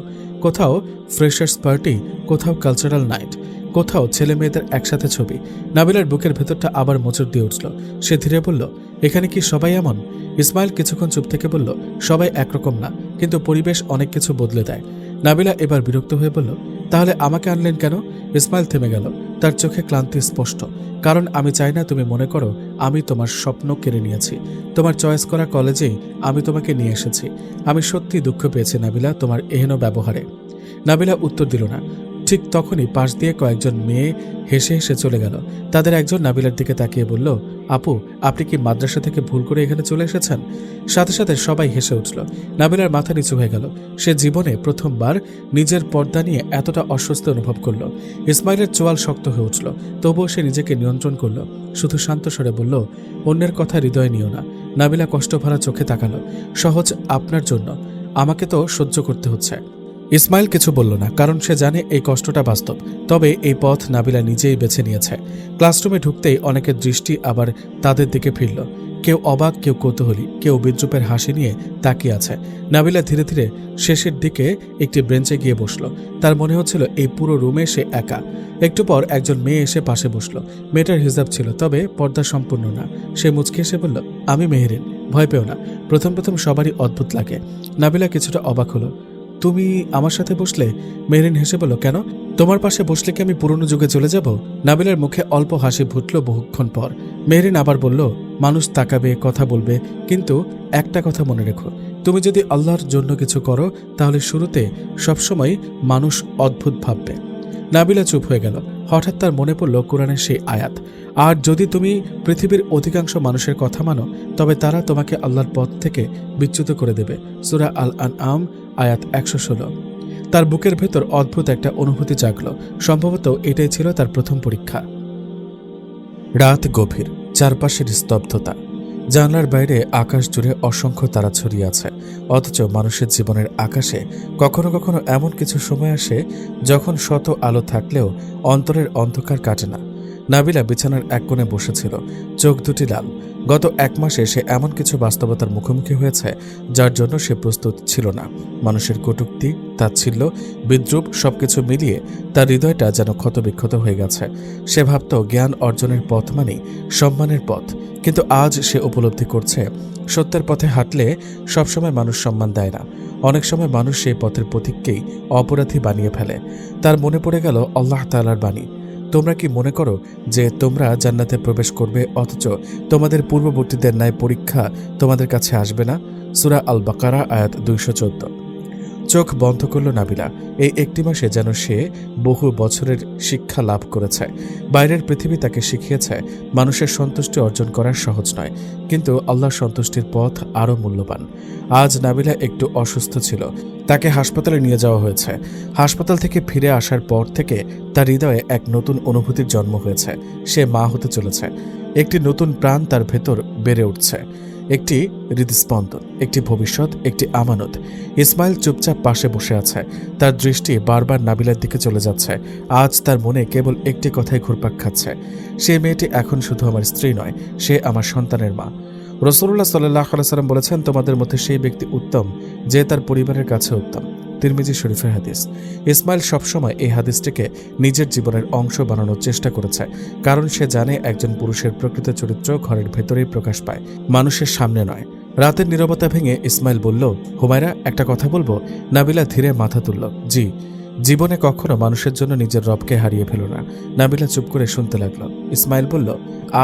কোথাও ফ্রেশার্স পার্টি, কোথাও কালচারাল নাইট। কোথাও ছেলে মেয়েদের একসাথে ছবি। নাবিলার বুকের ভেতরটা আবার মোচড় দিয়ে উঠল। সে ধীরে বলল, এখানে কি সবাই এমন? ইসমাইল কিছুক্ষণ চুপ থেকে বলল, সবাই একরকম না, কিন্তু পরিবেশ অনেক কিছু বদলে দেয়। নাবিলা এবার বিরক্ত হয়ে বলল, তাহলে আমাকে আনলেন কেন? ইসমাইল থেমে গেল, তার চোখে ক্লান্তি স্পষ্ট। কারণ আমি চাই না তুমি মনে করো আমি তোমার স্বপ্ন কেড়ে নিয়েছি। তোমার চয়েস করা কলেজেই আমি তোমাকে নিয়ে এসেছি। আমি সত্যি দুঃখ পেয়েছি নাবিলা তোমার এহেন ব্যবহারে। নাবিলা উত্তর দিল না। ঠিক তখনই পাশ দিয়ে কয়েকজন মেয়ে হেসে হেসে চলে গেল। তাদের একজন নাবিলার দিকে তাকিয়ে বলল, আপু, আপনি কি মাদ্রাসা থেকে ভুল করে এখানে চলে এসেছেন? সাথে সাথে সবাই হেসে উঠল। নাবিলার মাথা নিচু হয়ে গেল। সে জীবনে প্রথমবার নিজের পর্দা নিয়ে এতটা অস্বস্তি অনুভব করল। ইসমাইলের চোয়াল শক্ত হয়ে উঠল, তবুও সে নিজেকে নিয়ন্ত্রণ করল। শুধু শান্ত স্বরে বলল, অন্যের কথা হৃদয়ে নিও না। নাবিলা কষ্টভরা চোখে তাকালো। সহজ আপনার জন্য, আমাকে তো সহ্য করতে হচ্ছে। ইসমাইল কিছু বলল না, কারণ সে জানে এই কষ্টটা বাস্তব। তবে এই পথ নাবিলা নিজেই বেছে নিয়েছে। ক্লাসরুমে ঢুকতেই অনেকের দৃষ্টি আবার তাদের দিকে ফিরল। কেউ অবাক, কেউ কৌতূহলী, কেউ বিদ্রুপের হাসি নিয়ে তাকিয়ে আছে। নাবিলা ধীরে ধীরে শেষের দিকে একটি বেঞ্চে গিয়ে বসল। তার মনে হচ্ছিল এই পুরো রুমে সে একা। একটু পর একজন মেয়ে এসে পাশে বসল। মেয়েটার হিজাব ছিল, তবে পর্দা সম্পূর্ণ না। সে মুচকি এসে বলল, আমি মেহেরিন, ভয় পেও না। প্রথম প্রথম সবারই অদ্ভুত লাগে। নাবিলা কিছুটা অবাক হলো। তুমি আমার সাথে বসলে? মেহরিন হেসে বলল, কেন? তোমার পাশে বসলে কি আমি পুরনো যুগে চলে যাব? নাবিলার মুখে অল্প হাসি ফুটল বহুক্ষণ পর। মেহরিন আবার বলল, মানুষ তাকাবে, কথা বলবে, কিন্তু একটা কথা মনে রেখো, তুমি যদি আল্লাহর জন্য কিছু করো তাহলে শুরুতে সবসময় মানুষ অদ্ভুত ভাববে। নাবিলা চুপ হয়ে গেল। হঠাৎ তার মনে পড়ল কোরআনের সেই আয়াত, আর যদি তুমি পৃথিবীর অধিকাংশ মানুষের কথা মানো তবে তারা তোমাকে আল্লাহর পথ থেকে বিচ্যুত করে দেবে। সূরা আল আনআম আয়াত 116। তার বুকের ভেতর অদ্ভুত একটা অনুভূতি জাগল। সম্ভবত এটাই ছিল তার প্রথম পরীক্ষা। রাত গভীর, চারপাশের স্তব্ধতা। জানলার বাইরে আকাশ জুড়ে অসংখ্য তারা ছড়িয়ে আছে। অথচ মানুষের জীবনের আকাশে কখনো কখনো এমন কিছু সময় আসে যখন শত আলো থাকলেও অন্তরের অন্ধকার কাটে না। নাবিলা বিছানার এক কোণে বসেছিল, চোখ দুটি লাল। গত 1 মাসে সে এমন কিছু বাস্তবতার মুখোমুখি হয়েছে যার জন্য সে প্রস্তুত ছিল না। মানুষের কটূক্তি, তাচ্ছিল্য, বিদ্রূপ সবকিছু মিলিয়ে তার হৃদয়টা যেন ক্ষতবিক্ষত হয়ে গেছে। সে ভাবত জ্ঞান অর্জনের পথ মানেই সম্মানের পথ, কিন্তু আজ সে উপলব্ধি করছে সত্যের পথে হাঁটলে সবসময় মানুষ সম্মান দেয় না। অনেক সময় মানুষ সেই পথের পথিককেই অপরাধী বানিয়ে ফেলে। তার মনে পড়ে গেল আল্লাহ তাআলার বাণী, তোমরা কি মনে করো যে তোমরা জান্নাতে প্রবেশ করবে অথচ তোমাদের পূর্ববর্তীদের ন্যায় পরীক্ষা তোমাদের কাছে আসবে না? সূরা আল বাকারা আয়াত 214। চোখ বন্ধ করল নাবিলা। এই 1 মাসে যেন সে বহু বছরের শিক্ষা লাভ করেছে। বাইরের পৃথিবী তাকে শিখিয়েছে মানুষের সন্তুষ্টি অর্জন করা সহজ নয়, কিন্তু আল্লাহর সন্তুষ্টির পথ আরও মূল্যবান। আজ নাবিলা একটু অসুস্থ ছিল, তাকে হাসপাতালে নিয়ে যাওয়া হয়েছে। হাসপাতাল থেকে ফিরে আসার পর থেকে তার হৃদয়ে এক নতুন অনুভূতির জন্ম হয়েছে। সে মা হতে চলেছে। একটি নতুন প্রাণ তার ভেতর বেড়ে উঠছে, একটি হৃদস্পন্দন, একটি ভবিষ্যৎ, একটি আমানত। ইসমাইল চুপচাপ পাশে বসে আছে। তার দৃষ্টি বারবার নাবিলার দিকে চলে যাচ্ছে। আজ তার মনে কেবল একটি কথাই ঘুরপাক খাচ্ছে, সে মেয়েটি এখন শুধু আমার স্ত্রী নয়, সে আমার সন্তানের মা। রাসূলুল্লাহ সাল্লাল্লাহু আলাইহি ওয়াসাল্লাম বলেছেন, তোমাদের মধ্যে সেই ব্যক্তি উত্তম যে তার পরিবারের কাছে উত্তম। তিরমিজি শরীফের হাদিস। ইসমাইল সবসময় এই হাদিসটিকে নিজের জীবনের অংশ বানানোর চেষ্টা করেছে, কারণ সে জানে একজন পুরুষের প্রকৃত চরিত্র ঘরের ভেতরেই প্রকাশ পায়, মানুষের সামনে নয়। রাতের নীরবতা ভেঙে ইসমাইল বলল, হুমায়রা, একটা কথা বলবো? নাবিলা ধীরে মাথা তুলল। জি। জীবনে কখনো মানুষের জন্য নিজের রবকে হারিয়ে ফেলো না। নাবিলা চুপ করে শুনতে লাগলো। ইসমাইল বলল,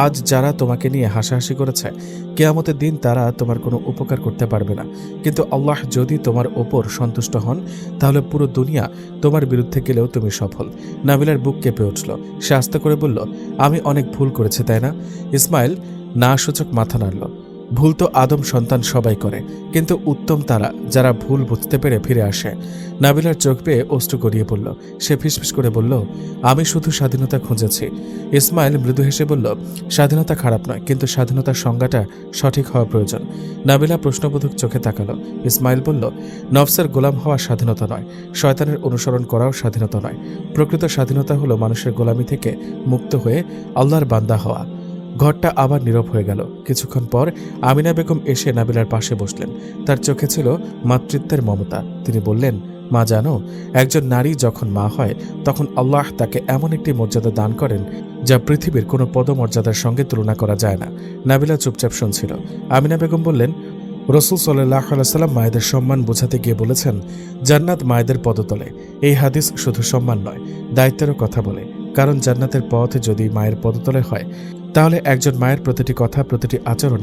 আজ যারা তোমাকে নিয়ে হাসাহাসি করেছে, কিয়ামতের দিন তারা তোমার কোনো উপকার করতে পারবে না। কিন্তু আল্লাহ যদি তোমার ওপর সন্তুষ্ট হন তাহলে পুরো দুনিয়া তোমার বিরুদ্ধে গেলেও তুমি সফল। নাবিলার বুক কেঁপে উঠল। সে আস্তে করে বলল, আমি অনেক ভুল করেছি, তাই না? ইসমাইল না সূচক মাথা নাড়ল। ভুল তো আদম সন্তান সবাই করে, কিন্তু উত্তম তারা যারা ভুল বুঝতে পেরে ফিরে আসে। নাবিলার চোখ বেয়ে অশ্রু গড়িয়ে পড়ল। সে ফিসফিস করে বলল, আমি শুধু স্বাধীনতা খুঁজেছি। ইসমাইল মৃদু হেসে বলল, স্বাধীনতা খারাপ নয়, কিন্তু স্বাধীনতার সংজ্ঞাটা সঠিক হওয়া প্রয়োজন। নাবিলা প্রশ্নবোধক চোখে তাকালো। ইসমাইল বলল, নফসের গোলাম হওয়া স্বাধীনতা নয়, শয়তানের অনুসরণ করাও স্বাধীনতা নয়। প্রকৃত স্বাধীনতা হলো মানুষের গোলামি থেকে মুক্ত হয়ে আল্লাহর বান্দা হওয়া। ঘরটা আবার নীরব হয়ে গেল। কিছুক্ষণ পর আমিনা বেগম এসে নাবিলার পাশে বসলেন। তার চোখে ছিল মাতৃত্বের মমতা। তিনি বললেন, মা জানো, একজন নারী যখন মা হয় তখন আল্লাহ তাকে এমন একটি মর্যাদা দান করেন যা পৃথিবীর কোনো পদমর্যাদার সঙ্গে তুলনা করা যায় না। নাবিলা চুপচাপ শুনছিল। আমিনা বেগম বললেন, রসুল সাল্লাহ সাল্লাম মায়েদের সম্মান বোঝাতে গিয়ে বলেছেন, জান্নাত মায়েদের পদতলে। এই হাদিস শুধু সম্মান নয়, দায়িত্বেরও কথা বলে। কারণ জান্নাতের পথ যদি মায়ের পদতলে হয়, তাহলে একজন মায়ের প্রতিটি কথা, প্রতিটি আচরণ,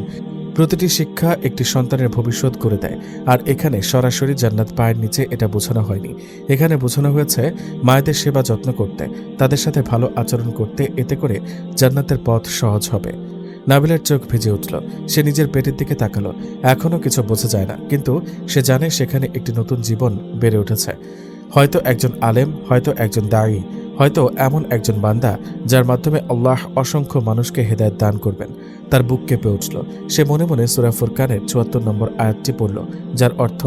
প্রতিটি শিক্ষা একটি সন্তানের ভবিষ্যৎ করে দেয়। আর এখানে সরাসরি জান্নাত পায়ের নিচে এটা বোঝানো হয়নি। এখানে বোঝানো হয়েছে মায়েদের সেবা যত্ন করতে, তাদের সাথে ভালো আচরণ করতে। এতে করে জান্নাতের পথ সহজ হবে। নাবিলার চোখ ভিজে উঠল। সে নিজের পেটের দিকে তাকালো। এখনও কিছু বোঝা যায় না, কিন্তু সে জানে সেখানে একটি নতুন জীবন বেড়ে উঠেছে। হয়তো একজন আলেম, হয়তো একজন দায়ী, হয়তো এমন একজন বান্দা যার মাধ্যমে আল্লাহ অসংখ্য মানুষকে হেদায়েত দান করবেন। তার বুক কেঁপে উঠল। সে মনে মনে সূরা ফুরকানের ৭৪ নম্বর আয়াতটি পড়ল, যার অর্থ,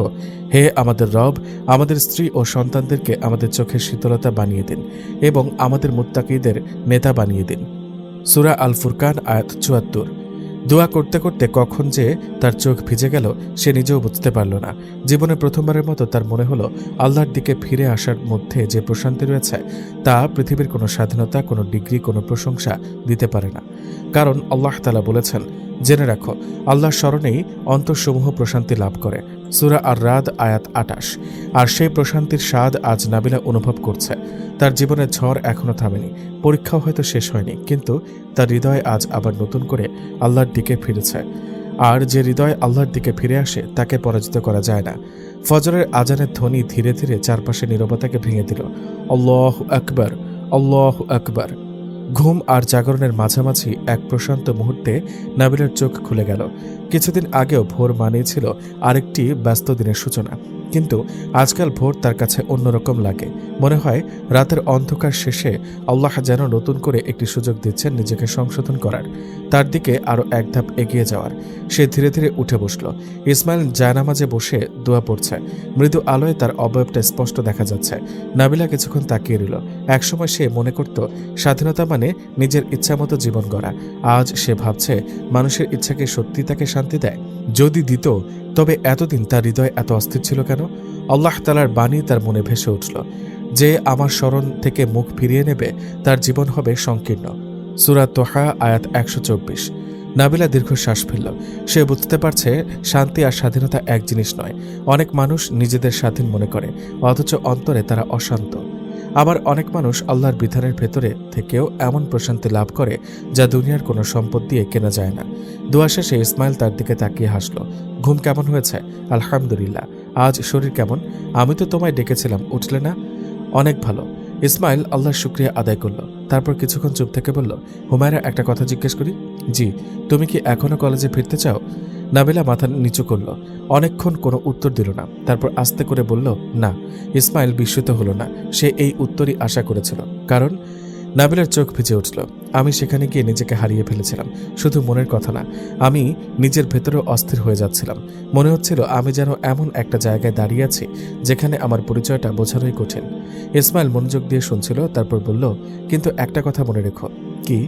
হে আমাদের রব, আমাদের স্ত্রী ও সন্তানদেরকে আমাদের চোখের শীতলতা বানিয়ে দিন এবং আমাদের মুত্তাকীদের নেতা বানিয়ে দিন। সূরা আল ফুরকান আয়াত ৭৪। দোয়া করতে করতে কখন যে তার চোখ ভিজে গেল সে নিজেও বুঝতে পারল না। জীবনে প্রথমবারের মতো তার মনে হলো আল্লাহর দিকে ফিরে আসার মধ্যে যে প্রশান্তি রয়েছে তা পৃথিবীর কোনো স্বাধীনতা, কোনো ডিগ্রি, কোনো প্রশংসা দিতে পারে না। কারণ আল্লাহ তাআলা বলেছেন, জেনে রাখো, আল্লাহর স্মরণেই অন্তরসমূহ প্রশান্তি লাভ করে। সূরা আর রাদ আয়াত ২৮। আর সেই প্রশান্তির স্বাদ আজ নাবিলা অনুভব করছে। তার জীবনের ঝড় এখনো থামেনি, পরীক্ষাও হয়তো শেষ হয়নি, কিন্তু তার হৃদয় আজ আবার নতুন করে আল্লাহর দিকে ফিরেছে। আর যে হৃদয় আল্লাহর দিকে ফিরে আসে তাকে পরাজিত করা যায় না। ফজরের আজানের ধ্বনি ধীরে ধীরে চারপাশে নীরবতাকে ভেঙে দিল। আল্লাহু আকবার, আল্লাহু আকবার। ঘুম আর জাগরণের মাঝামাঝি এক প্রশান্ত মুহূর্তে নাবিলার চোখ খুলে গেল। কিছুদিন আগেও ভোর মানেই ছিল আরেকটি ব্যস্ত দিনের সূচনা, কিন্তু আজকাল ভোর তার কাছে অন্যরকম লাগে। মনে হয় রাতের অন্ধকার শেষে আল্লাহ যেন নতুন করে একটি সুযোগ দিচ্ছেন নিজেকে সংশোধন করার, তার দিকে আরও এক ধাপ এগিয়ে যাওয়ার। সে ধীরে ধীরে উঠে বসল। ইসমাইল জায়নামাজে বসে দোয়া পড়ছে। মৃদু আলোয় তার অবয়বটা স্পষ্ট দেখা যাচ্ছে। নাবিলা কিছুক্ষণ তাকিয়ে রইল। একসময় সে মনে করত স্বাধীনতা মানে নিজের ইচ্ছামতো জীবন গড়া। আজ সে ভাবছে, মানুষের ইচ্ছাকে সত্যি তাকে শান্তি দেয়? যদি দিত, তবে এতদিন তার হৃদয় এত অস্থির ছিল কেন? আল্লাহ তাআলার বাণী তার মনে ভেসে উঠল, যে আমার স্মরণ থেকে মুখ ফিরিয়ে নেবে তার জীবন হবে সংকীর্ণ। সূরা তোহা আয়াত ১২৪। নাবিলা দীর্ঘশ্বাস ফেলল। সে বুঝতে পারছে শান্তি আর স্বাধীনতা এক জিনিস নয়। অনেক মানুষ নিজেদের স্বাধীন মনে করে, অথচ অন্তরে তারা অশান্ত। আবার অনেক মানুষ আল্লাহর বিধানের ভেতরে থেকেও এমন প্রশান্তি লাভ করে যা দুনিয়ার কোনো সম্পদ দিয়ে কেনা যায় না। দোয়া শেষে ইসমাইল তার দিকে তাকিয়ে হাসল। ঘুম কেমন হয়েছে? আলহামদুলিল্লাহ। আজ শরীর কেমন? আমি তো তোমায় ডেকেছিলাম, উঠলে না? অনেক ভালো। ইসমাইল আল্লাহর শুকরিয়া আদায় করল। তারপর কিছুক্ষণ চুপ থেকে বলল, হুমায়রা, একটা কথা জিজ্ঞেস করি? জি। তুমি কি এখনো কলেজে ফিরতে চাও? নাবিলা মাথা নিচু করল। অনেকক্ষণ কোনো উত্তর দিল না। তারপর আস্তে করে বলল, না। ইসমাইল বিস্মিত হলো না। সে এই উত্তরই আশা করেছিল। কারণ নাবিলার চোখ ভিজে উঠল। আমি সেখানে গিয়ে নিজেকে হারিয়ে ফেলেছিলাম। শুধু মনের কথা না, আমি নিজের ভেতরেও অস্থির হয়ে যাচ্ছিলাম। মনে হচ্ছিল আমি যেন এমন একটা জায়গায় দাঁড়িয়ে আছি যেখানে আমার পরিচয়টা বোঝানোই কঠিন। ইসমাইল মনোযোগ দিয়ে শুনছিল। তারপর বলল, কিন্তু একটা কথা মনে রেখো। কি?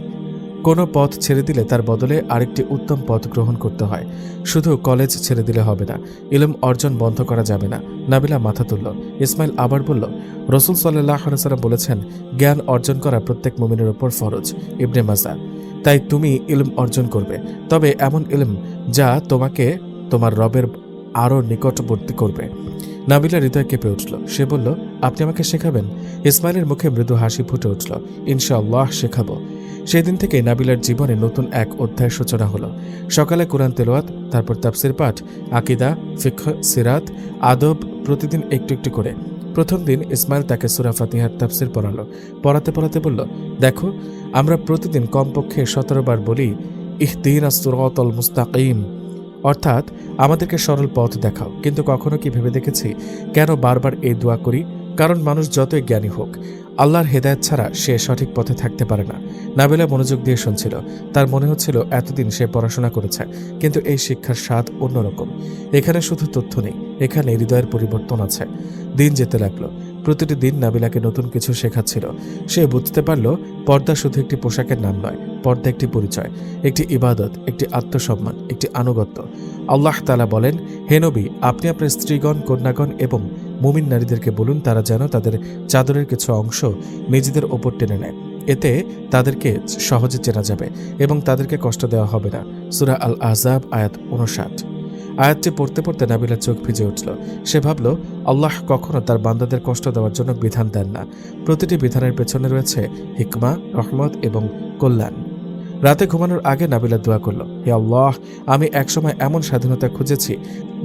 কোনো পথ ছেড়ে দিলে তার বদলে আরেকটি উত্তম পথ গ্রহণ করতে হয়। শুধু কলেজ ছেড়ে দিলে হবে না, ইলম অর্জন বন্ধ করা যাবে না। নাবিলা মাথা তুলল। ইসমাইল আবার বলল, রসুল সাল্লাল্লাহু আলাইহি ওয়াসাল্লাম বলেছেন, জ্ঞান অর্জন করা প্রত্যেক মুমিনের উপর ফরজ। ইবনে মাজাহ। তাই তুমি ইলম অর্জন করবে, তবে এমন ইলম যা তোমাকে তোমার রবের আরও নিকটবর্তী করবে। নাবিলার হৃদয় কেঁপে উঠল। সে বলল, আপনি আমাকে শেখাবেন? ইসমাইলের মুখে মৃদু হাসি ফুটে উঠল। ইনশাআল্লাহ শেখাবো। সেদিন থেকে নাবিলার জীবনে নতুন এক অধ্যায়ের সূচনা হলো। সকালে কোরআন তেলাওয়াত, তারপর তাফসির পাঠ, আকিদা, ফিকহ, সিরাত, আদব, প্রতিদিন একটু একটু করে। প্রথম দিন ইসমাইল তাকে সূরা ফাতিহার তাফসির পড়ালো। পড়াতে পড়াতে বলল, দেখো, আমরা প্রতিদিন কমপক্ষে ১৭ বার বলি, ইহদিনাস সিরাতাল মুস্তাকিম, অর্থাৎ আমাদেরকে সরল পথ দেখাও। কিন্তু কখনো কি ভেবে দেখেছি কেন বারবার এই দোয়া করি? কারণ মানুষ যতই জ্ঞানী হোক, আল্লাহর হেদায়েত ছাড়া সে সঠিক পথে থাকতে পারে না। নাবিলা মনোযোগ দিয়ে শুনছিল। তার মনে হচ্ছিল এতদিন সে পড়াশোনা করেছে, কিন্তু এই শিক্ষার স্বাদ অন্যরকম। এখানে শুধু তথ্য নেই, এখানে হৃদয়ের পরিবর্তন আছে। দিন যেতে লাগলো। প্রতিটি দিন নাবিলাকে নতুন কিছু শেখাচ্ছিল। সে বুঝতে পারল পর্দা শুধু একটি পোশাকের নাম নয়, পর্দা একটি পরিচয়, একটি ইবাদত, একটি আত্মসম্মান, একটি আনুগত্য। আল্লাহ তাআলা বলেন, হে নবী, আপনি আপনার স্ত্রীগণ, কন্যাগণ এবং মুমিন নারীদেরকে বলুন তারা যেন তাদের চাদরের কিছু অংশ নিজেদের ওপর টেনে নেয়, এতে তাদেরকে সহজে চেনা যাবে এবং তাদেরকে কষ্ট দেওয়া হবে না। সূরা আল আহজাব আয়াত 59। আয়াতটি পড়তে পড়তে নাবিলার চোখ ভিজে উঠল। সে ভাবল, আল্লাহ কখনো তার বান্দাদের কষ্ট দেওয়ার জন্য বিধান দেন না। প্রতিটি বিধানের পেছনে রয়েছে হিকমা, রহমত এবং কল্যাণ। রাতে ঘুমানোর আগে নাবিলা দোয়া করল, হে আল্লাহ, আমি একসময় এমন স্বাধীনতা খুঁজেছি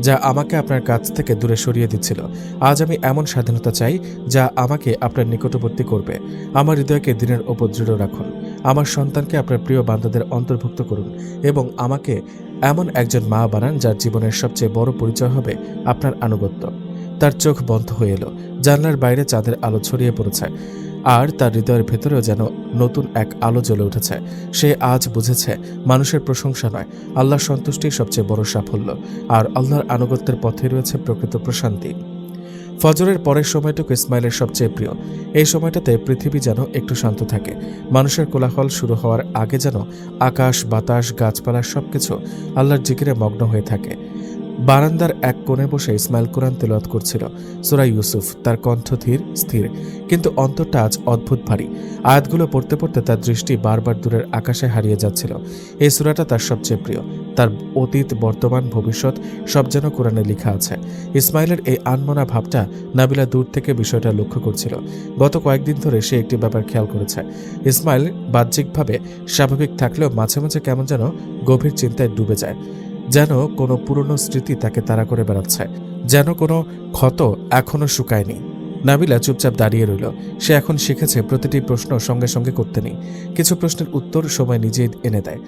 যা আমাকে আপনার কাছ থেকে দূরে সরিয়ে দিচ্ছিল। আজ আমি এমন স্বাধীনতা চাই যা আমাকে আপনার নিকটবর্তী করবে। আমার হৃদয়কে দিনের ওপর দৃঢ় রাখুন, আমার সন্তানকে আপনার প্রিয় বান্দাদের অন্তর্ভুক্ত করুন এবং আমাকে এমন একজন মা বানান যার জীবনের সবচেয়ে বড় পরিচয় হবে আপনার আনুগত্য। তার চোখ বন্ধ হয়ে এলো। জানলার বাইরে চাঁদের আলো ছড়িয়ে পড়েছে আর তার হৃদয়ের ভেতরেও যেন নতুন এক আলো জ্বলে উঠেছে। সে আজ বুঝেছে মানুষের প্রশংসা নয়, আল্লাহর সন্তুষ্টি সবচেয়ে বড় সাফল্য, আর আল্লাহর আনুগত্যের পথে রয়েছে প্রকৃত প্রশান্তি। ফজরের পরের সময়টুকু ইসমাইলের সবচেয়ে প্রিয়। এই সময়টাতে পৃথিবী যেন একটু শান্ত থাকে। মানুষের কোলাহল শুরু হওয়ার আগে যেন আকাশ, বাতাস, গাছপালা সবকিছু আল্লাহর জিকিরে মগ্ন হয়ে থাকে। বারান্দার এক কোণে বসে ইসমাইল কোরআন তেলাওয়াত করছিল, সূরা ইউসুফ। তার কণ্ঠ ধীর স্থির, কিন্তু অন্তরটা আজ অদ্ভুত ভারী। আয়াতগুলো পড়তে পড়তে তার দৃষ্টি বারবার দূরের আকাশে হারিয়ে যাচ্ছিল। এই সূরাটা তার সবচেয়ে প্রিয়। তার অতীত, বর্তমান, ভবিষ্যৎ সব যেন কোরআনে লেখা আছে। ইসমাইলের এই আনমনা ভাবটা নাবিলা দূর থেকে বিষয়টা লক্ষ্য করছিল। গত কয়েকদিন ধরে সে একটি ব্যাপার খেয়াল করেছে। ইসমাইল বাহ্যিকভাবে স্বাভাবিক থাকলেও মাঝে মাঝে কেমন যেন গভীর চিন্তায় ডুবে যায়, যেন কোনো পুরনো স্মৃতি তাকে তাড়া করে বেড়াচ্ছে, যেন কোনো ক্ষত এখনো শুকায়নি। নাবিলা চুপচাপ দাঁড়িয়ে রইল। সে এখন শিখেছে প্রতিটি প্রশ্ন সঙ্গে সঙ্গে করতে নেই, কিছু প্রশ্নের উত্তর সময় নিজেই এনে দেয়।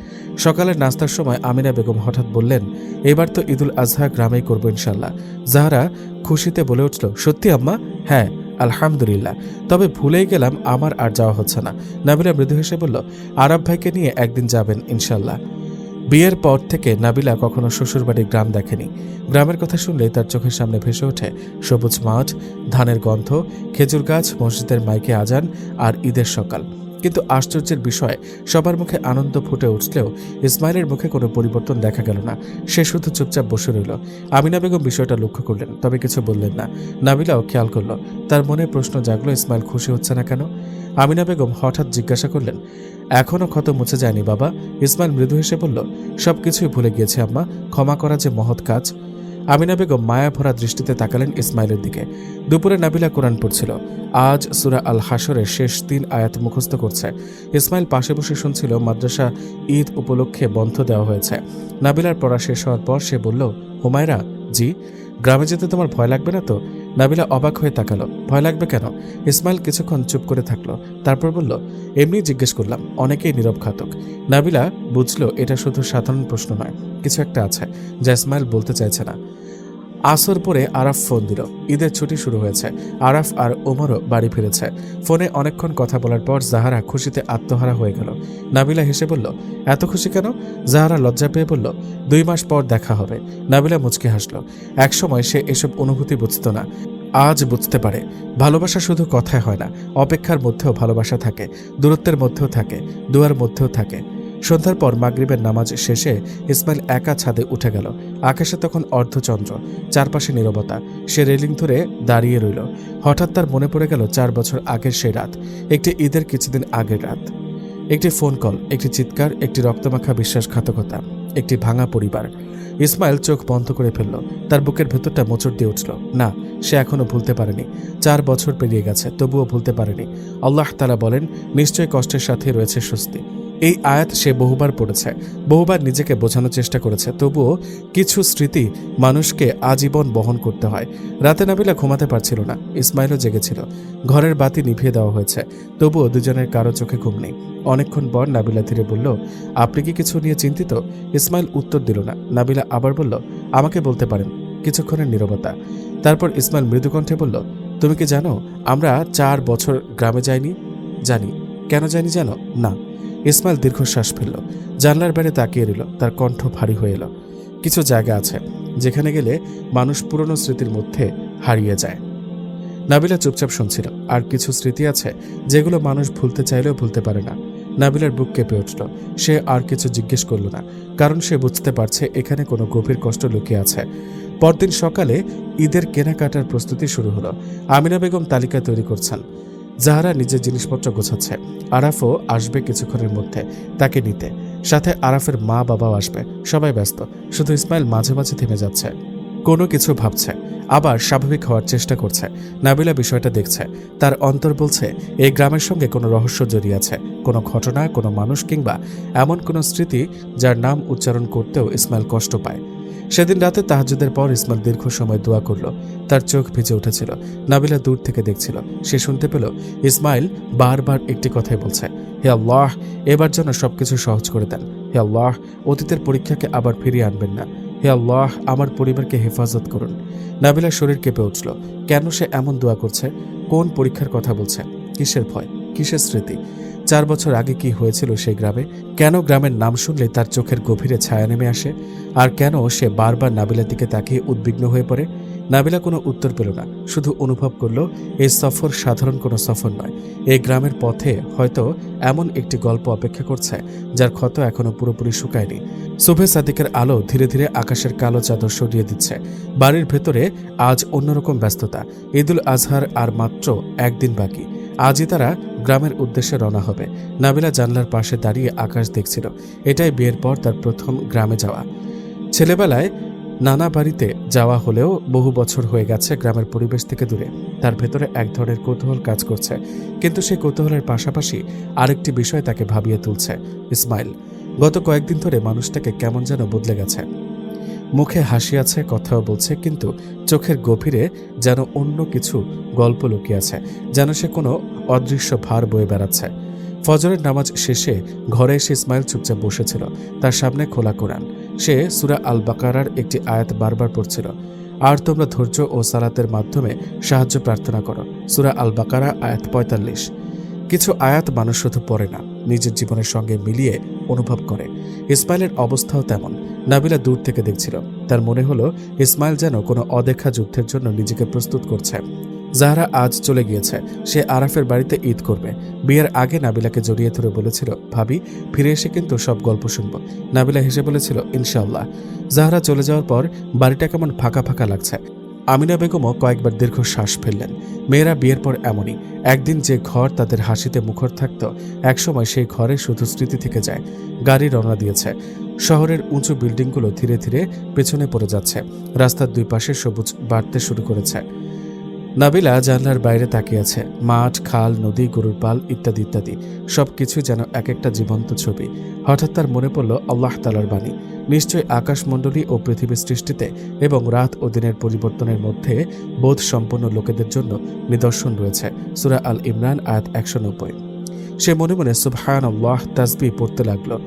সকালের নাস্তার সময় আমিনা বেগম হঠাৎ বললেন, এবার তো ঈদুল আজহা গ্রামেই করবো ইনশাল্লাহ। জাহরা খুশিতে বলে উঠল, সত্যি আম্মা? হ্যাঁ আলহামদুলিল্লাহ, তবে ভুলেই গেলাম আমার আর যাওয়া হচ্ছে না। নাবিলা মৃদু হেসে বলল, আরব ভাইকে নিয়ে একদিন যাবেন ইনশাল্লাহ। বিয়ের পর থেকে নাবিলা কখনো শ্বশুরবাড়ির গ্রাম দেখেনি। গ্রামের কথা শুনলে তার চোখের সামনে ভেসে ওঠে সবুজ মাঠ, ধানের গন্ধ, খেজুর গাছ, মসজিদের মাইকে আজান আর ঈদের সকাল। কিন্তু আশ্চর্যের বিষয়, সবার মুখে আনন্দ ফুটে উঠলেও ইসমাইলের মুখে কোনো পরিবর্তন দেখা গেল না। সে শুধু চুপচাপ বসে রইল। আমিনা বেগম বিষয়টা লক্ষ্য করলেন, তবে কিছু বললেন না। নাবিলাও খেয়াল করল। তার মনে প্রশ্ন জাগলো, ইসমাইল খুশি হচ্ছে না কেন? আমিনা বেগম হঠাৎ জিজ্ঞাসা করলেন, এখনো ক্ষত মুছে যায়নি বাবা? ইসমাইল মৃদু হেসে বলল, সবকিছুই ভুলে গিয়েছে আম্মা, ক্ষমা করা যে মহৎ কাজ। আমিনা বেগম মায়া ভরা দৃষ্টিতে তাকালেন ইসমাইলের দিকে। দুপুরে নাবিলা কোরআন পড়ছিল। আজ সূরা আল হাশরের শেষ 3 আয়াত মুখস্থ করছে। ইসমাইল পাশে বসে শুনছিল। মাদ্রাসা ঈদ উপলক্ষে বন্ধ দেওয়া হয়েছে। নাবিলার পড়া শেষ হওয়ার পর সে বলল, হুমায়রা, জি? গ্রামে যেতে তোমার ভয় লাগবে না তো? নাবিলা অবাক হয়ে তাকালো। ভয় লাগবে কেন? ইসমাইল কিছুক্ষণ চুপ করে থাকলো, তারপর বলল, এমনি জিজ্ঞেস করলাম, অনেকেই নীরব ঘাতক। নাবিলা বুঝলো এটা শুধু সাধারণ প্রশ্ন নয়, কিছু একটা আছে যা ইসমাইল বলতে চাইছে না। আসর পরে আরাফ ফোন দিল। ঈদের ছুটি শুরু হয়েছে। আরাফ আর ওমরও বাড়ি ফিরেছে। ফোনে অনেকক্ষণ কথা বলার পর জাহারা খুশিতে আত্মহারা হয়ে গেল। নাবিলা হেসে বলল, এত খুশি কেন? জাহারা লজ্জা পেয়ে বলল, 2 মাস পর দেখা হবে। নাবিলা মুচকি হাসল। একসময় সে এসব অনুভূতি বুঝত না, আজ বুঝতে পারে। ভালোবাসা শুধু কথায় হয় না, অপেক্ষার মধ্যেও ভালোবাসা থাকে, দূরত্বের মধ্যেও থাকে, দুয়ার মধ্যেও থাকে। সন্ধ্যার পর মাগরিবের নামাজ শেষে ইসমাইল একা ছাদে উঠে গেল। আকাশে তখন অর্ধচন্দ্র, চারপাশে নীরবতা। সে রেলিং ধরে দাঁড়িয়ে রইল। হঠাৎ তার মনে পড়ে গেল 4 বছর আগের সেই রাত, একটি ঈদের কিছুদিন আগের রাত। একটি ফোন কল, একটি চিৎকার, একটি রক্তমাখা বিশ্বাসঘাতকতা, একটি ভাঙা পরিবার। ইসমাইল চোখ বন্ধ করে ফেলল। তার বুকের ভেতরটা মোচড় দিয়ে উঠল। না, সে এখনো ভুলতে পারেনি। 4 বছর পেরিয়ে গেছে, তবুও ভুলতে পারেনি। আল্লাহ তাআলা বলেন, নিশ্চয়ই কষ্টের সাথে রয়েছে স্বস্তি। এই আয়াত সে বহুবার পড়েছে, বহুবার নিজেকে বোঝানোর চেষ্টা করেছে, তবুও কিছু স্মৃতি মানুষকে আজীবন বহন করতে হয়। রাতে নাবিলা ঘুমাতে পারছিল না, ইসমাইলও জেগেছিল। ঘরের বাতি নিভিয়ে দেওয়া হয়েছে, তবুও দুজনের কারো চোখে ঘুম নেই। অনেকক্ষণ পর নাবিলা ধীরে বলল, আপনি কি কিছু নিয়ে চিন্তিত? ইসমাইল উত্তর দিল না। নাবিলা আবার বলল, আমাকে বলতে পারেন। কিছুক্ষণের নীরবতা। তারপর ইসমাইল মৃদুকণ্ঠে বলল, তুমি কি জানো আমরা 4 বছর গ্রামে যাইনি? জানি। কেন জানি জানো? না। ইসমাইল দীর্ঘশ্বাস ফেলল। জানলার বাইরে তাকিয়ে রইল। তার কণ্ঠ ভারী হয়ে এলো। কিছু জায়গা আছে যেখানে গেলে মানুষ পুরনো স্মৃতির মধ্যে হারিয়ে যায়। নাবিলা চুপচাপ শুনছিল। আর কিছু স্মৃতি আছে যেগুলো মানুষ ভুলতে চাইলেও ভুলতে পারে না। নাবিলার বুক কেঁপে উঠল। সে আর কিছু জিজ্ঞেস করল না, কারণ সে বুঝতে পারছে এখানে কোনো গভীর কষ্ট লুকিয়ে আছে। পরদিন সকালে ঈদের কেনাকাটার প্রস্তুতি শুরু হলো। আমিনা বেগম তালিকা তৈরি করছেন। জাহারা নিজের জিনিসপত্র গোছাচ্ছে। আরাফও আসবে কিছুক্ষণের মধ্যে তাকে নিতে, সাথে আরাফের মা বাবাও আসবে। সবাই ব্যস্ত, শুধু ইসমাইল মাঝে মাঝে থেমে যাচ্ছে, কোনো কিছু ভাবছে, আবার স্বাভাবিক হওয়ার চেষ্টা করছে। নাবিলা বিষয়টা দেখছে, তার অন্তর বলছে এই গ্রামের সঙ্গে কোনো রহস্য জড়িয়ে আছে, কোনো ঘটনা, কোনো মানুষ, কিংবা এমন কোনো স্মৃতি যার নাম উচ্চারণ করতেও ইসমাইল কষ্ট পায়। সেদিন রাতে তাহাজ্জুদের পর ইসমাইল দীর্ঘ সময় দোয়া করল। তার চোখ ভিজে উঠেছিল। নাবিলা দূর থেকে দেখছিল। সে শুনতে পেল ইসমাইল বারবার একটি কথাই বলছে, হে আল্লাহ, এবার যেন সবকিছু সহজ করে দেন। হে আল্লাহ, অতীতের পরীক্ষাকে আবার ফিরিয়ে আনবেন না। হে আল্লাহ, আমার পরিবারকে হেফাজত করুন। নাবিলার শরীর কেঁপে উঠল। কেন সে এমন দোয়া করছে? কোন পরীক্ষার কথা বলছে? কিসের ভয়, কিসের স্মৃতি? 4 বছর আগে কি হয়েছিল সেই গ্রামে? কেন গ্রামের নাম শুনলে তার চোখের গভীরে ছায়া নেমে আসে? আর কেন সে বারবার নাবিলার দিকে তাকিয়ে উদ্বিগ্ন হয়ে পড়ে? নাবিলা কোনো উত্তর পেল না, শুধু অনুভব করল এই সফর সাধারণ কোনো সফর নয়। এই গ্রামের পথে হয়তো এমন একটি গল্প অপেক্ষা করছে যার ক্ষত এখনো পুরোপুরি শুকায়নি। সুবহে সাদিকের আলো ধীরে ধীরে আকাশের কালো চাদর সরিয়ে দিচ্ছে। বাড়ির ভেতরে আজ অন্যরকম ব্যস্ততা। ঈদুল আজহার আর মাত্র একদিন বাকি। আজই তারা গ্রামের উদ্দেশ্যে রওনা হবে। নাবিলা জানলার পাশে দাঁড়িয়ে আকাশ দেখছিল। এটাই বিয়ের পর তার প্রথম গ্রামে যাওয়া। ছেলেবেলায় নানা বাড়িতে যাওয়া হলেও বহু বছর হয়ে গেছে গ্রামের পরিবেশ থেকে দূরে। তার ভেতরে এক ধরনের কৌতূহল কাজ করছে, কিন্তু সেই কৌতূহলের পাশাপাশি আরেকটি বিষয় তাকে ভাবিয়ে তুলছে। ইসমাইল গত কয়েকদিন ধরে মানুষটাকে কেমন যেন বদলে গেছে। মুখে হাসি আছে, কথাও বলছে, কিন্তু চোখের গভীরে যেন অন্য কিছু গল্প লুকিয়ে আছে, যেন সে কোনো অদৃশ্য ভার বয়ে বেড়াচ্ছে। ফজরের নামাজ শেষে ঘরে এসে ইসমাইল চুপচাপ বসেছিল। তার সামনে খোলা কোরআন। সে সূরা আল বাকারার একটি আয়াত বারবার পড়ছিল। আর তোমরা ধৈর্য ও সালাতের মাধ্যমে সাহায্য প্রার্থনা করো। সূরা আল বাকারা আয়াত 45। কিছু আয়াত মানুষ শুধু পড়ে না, নিজের জীবনের সঙ্গে মিলিয়ে অনুভব করে। ইসমাইলের অবস্থাও তেমন। নাবিলা দূর থেকে দেখছিল। তার মনে হলো ইসমাইল যেন কোনো অদেখা যুদ্ধের জন্য নিজেকে প্রস্তুত করছে। জাহরা আজ চলে গিয়েছে। সে আরাফের বাড়িতে ঈদ করবে। বিয়ের আগে নাবিলাকে জড়িয়ে ধরে বলেছিল, ভাবি, ফিরে এসে কিন্তু সব গল্প শুনব। নাবিলা হেসে বলেছিল, ইনশাআল্লাহ। জাহরা চলে যাওয়ার পর বাড়িটা কেমন ফাঁকা ফাঁকা লাগছে। আমিনা বেগমও কয়েকবার দীর্ঘ শ্বাস ফেললেন। মেয়েরা বিয়ের পর এমনই। একদিন যে ঘর তাদের হাসিতে মুখর থাকত, একসময় সেই ঘরে শুধু স্মৃতি থেকে যায়। গাড়ি রওনা দিয়েছে। শহরের উঁচু বিল্ডিংগুলো ধীরে ধীরে পেছনে পড়ে যাচ্ছে। রাস্তার দুই পাশে সবুজ বাড়তে শুরু করেছে। নাবিলা জানলার বাইরে তাকিয়ে আছে। মাঠ, খাল, নদী, গরুর পাল ইত্যাদি ইত্যাদি সবকিছু যেন এক একটা জীবন্ত ছবি। হঠাৎ তার মনে পড়ল আল্লাহ তাআলার বাণী। নিশ্চয়ই আকাশমণ্ডলী ও পৃথিবীর সৃষ্টিতে এবং রাত ও দিনের পরিবর্তনের মধ্যে বোধ সম্পন্ন লোকেদের জন্য নিদর্শন রয়েছে। সূরা আল ইমরান আয়াত 190। সে মনে মনে সুবহানাল্লাহ তাসবিহ পড়তে লাগলো।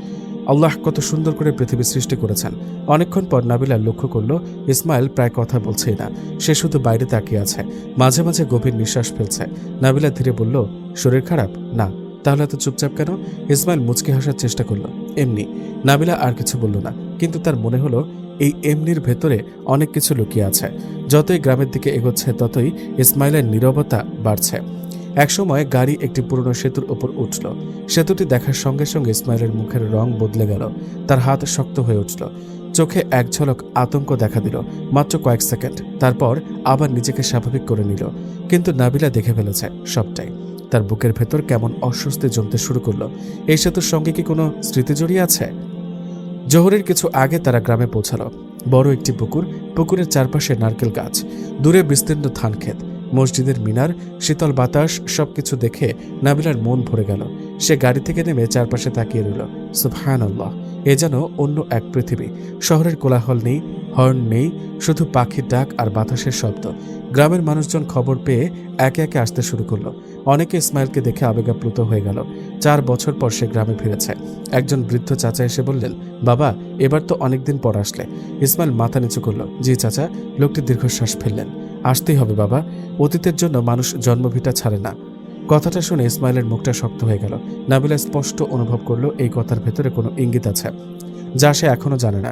আল্লাহ কত সুন্দর করে পৃথিবী সৃষ্টি করেছেন। অনেকক্ষণ পর নাবিলা লক্ষ্য করল ইসমাইল প্রায় কথা বলছেই না। সে শুধু বাইরে তাকিয়ে আছে, মাঝে মাঝে গভীর নিঃশ্বাস ফেলছে। নাবিলা ধীরে বলল, শরীর খারাপ? না। তাহলে এত চুপচাপ কেন? ইসমাইল মুচকি হাসার চেষ্টা করল। এমনি। নাবিলা আর কিছু বলল না, কিন্তু তার মনে হলো এই এমনির ভেতরে অনেক কিছু লুকিয়ে আছে। যতই গ্রামের দিকে এগোচ্ছে ততই ইসমাইলের নীরবতা বাড়ছে। একসময় গাড়ি একটি পুরনো সেতুর ওপর উঠল। সেতুটি দেখার সঙ্গে সঙ্গে ইসমাইলের মুখের রং বদলে গেল। তার হাত শক্ত হয়ে উঠল। চোখে এক ঝলক আতঙ্ক দেখা দিল। মাত্র কয়েক সেকেন্ড, তারপর আবার নিজেকে স্বাভাবিক করে নিল। কিন্তু নাবিলা দেখে ফেলেছে সবটাই। তার বুকের ভেতর কেমন অস্বস্তি জমতে শুরু করলো। এই সেতুর সঙ্গে কি কোনো স্মৃতি জড়িয়ে আছে? জোহরের কিছু আগে তারা গ্রামে পৌঁছালো। বড় একটি পুকুর, পুকুরের চারপাশে নারকেল গাছ, দূরে বিস্তীর্ণ ধান ক্ষেত, মসজিদের মিনার, শীতল বাতাস, সবকিছু দেখে নাবিলার মন ভরে গেল। সে গাড়ি থেকে নেমে চারপাশে তাকিয়ে রইল। সুবহানাল্লাহ, এ যেন অন্য এক পৃথিবী। শহরের কোলাহল নেই, হর্ন নেই, শুধু পাখির ডাক আর বাতাসের শব্দ। গ্রামের মানুষজন খবর পেয়ে একে একে আসতে শুরু করলো। অনেকে ইসমাইলকে দেখে আবেগাপ্লুত হয়ে গেল। 4 বছর পর সে গ্রামে ফিরেছে। একজন বৃদ্ধ চাচা এসে বললেন, বাবা, এবার তো অনেকদিন পর আসলে। ইসমাইল মাথা নিচু করল। জি চাচা। লোকটি দীর্ঘশ্বাস ফেললেন। আসতেই হবে বাবা, অতীতের জন্য মানুষ জন্মভিটা ছাড়ে না। কথাটা শুনে ইসমাইলের মুখটা শক্ত হয়ে গেল। নাবিলা স্পষ্ট অনুভব করল এই কথার ভেতরে কোনো ইঙ্গিত আছে, যা সে এখনো জানে না।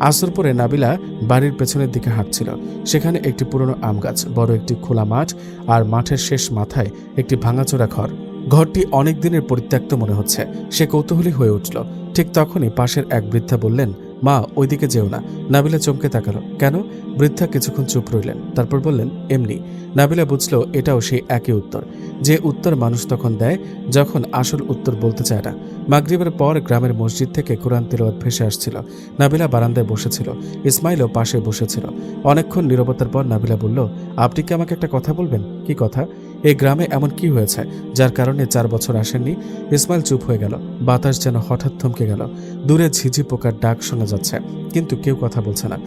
আসর পরে নাবিলা বাড়ির পেছনের দিকে হাঁটছিল। সেখানে একটি পুরনো আম গাছ, বড় একটি খোলা মাঠ, আর মাঠের শেষ মাথায় একটি ভাঙাচোরা ঘর। ঘরটি অনেক দিনের পরিত্যক্ত মনে হচ্ছে। সে কৌতূহলী হয়ে উঠল। ঠিক তখনই পাশের এক বৃদ্ধা বললেন, মা ওইদিকে যেও না। নাবিলা চমকে তাকালো। কেন? বৃদ্ধা কিছুক্ষণ চুপ রইলেন, তারপর বললেন, এমনি। নাবিলা বুঝলো এটাও সেই একই উত্তর, যে উত্তর মানুষ তখন দেয় যখন আসল উত্তর বলতে চায় না। মাগরিবের পর গ্রামের মসজিদ থেকে কোরআন তিলাওয়াত ভেসে আসছিল। নাবিলা বারান্দায় বসেছিল, ইসমাইলও পাশে বসেছিল। অনেকক্ষণ নীরবতার পর নাবিলা বলল, আপনি কি আমাকে একটা কথা বলবেন? কি কথা? এই গ্রামে এমন কি হয়েছে যার কারণে 4 বছর আসেননি? ইসমাইল চুপ হয়ে গেল। বাতাস যেন হঠাৎ থমকে গেল। দূরে ঝিঝি পোকার ডাক শোনা যাচ্ছে, কিন্তু কেউ কথা বলছে না।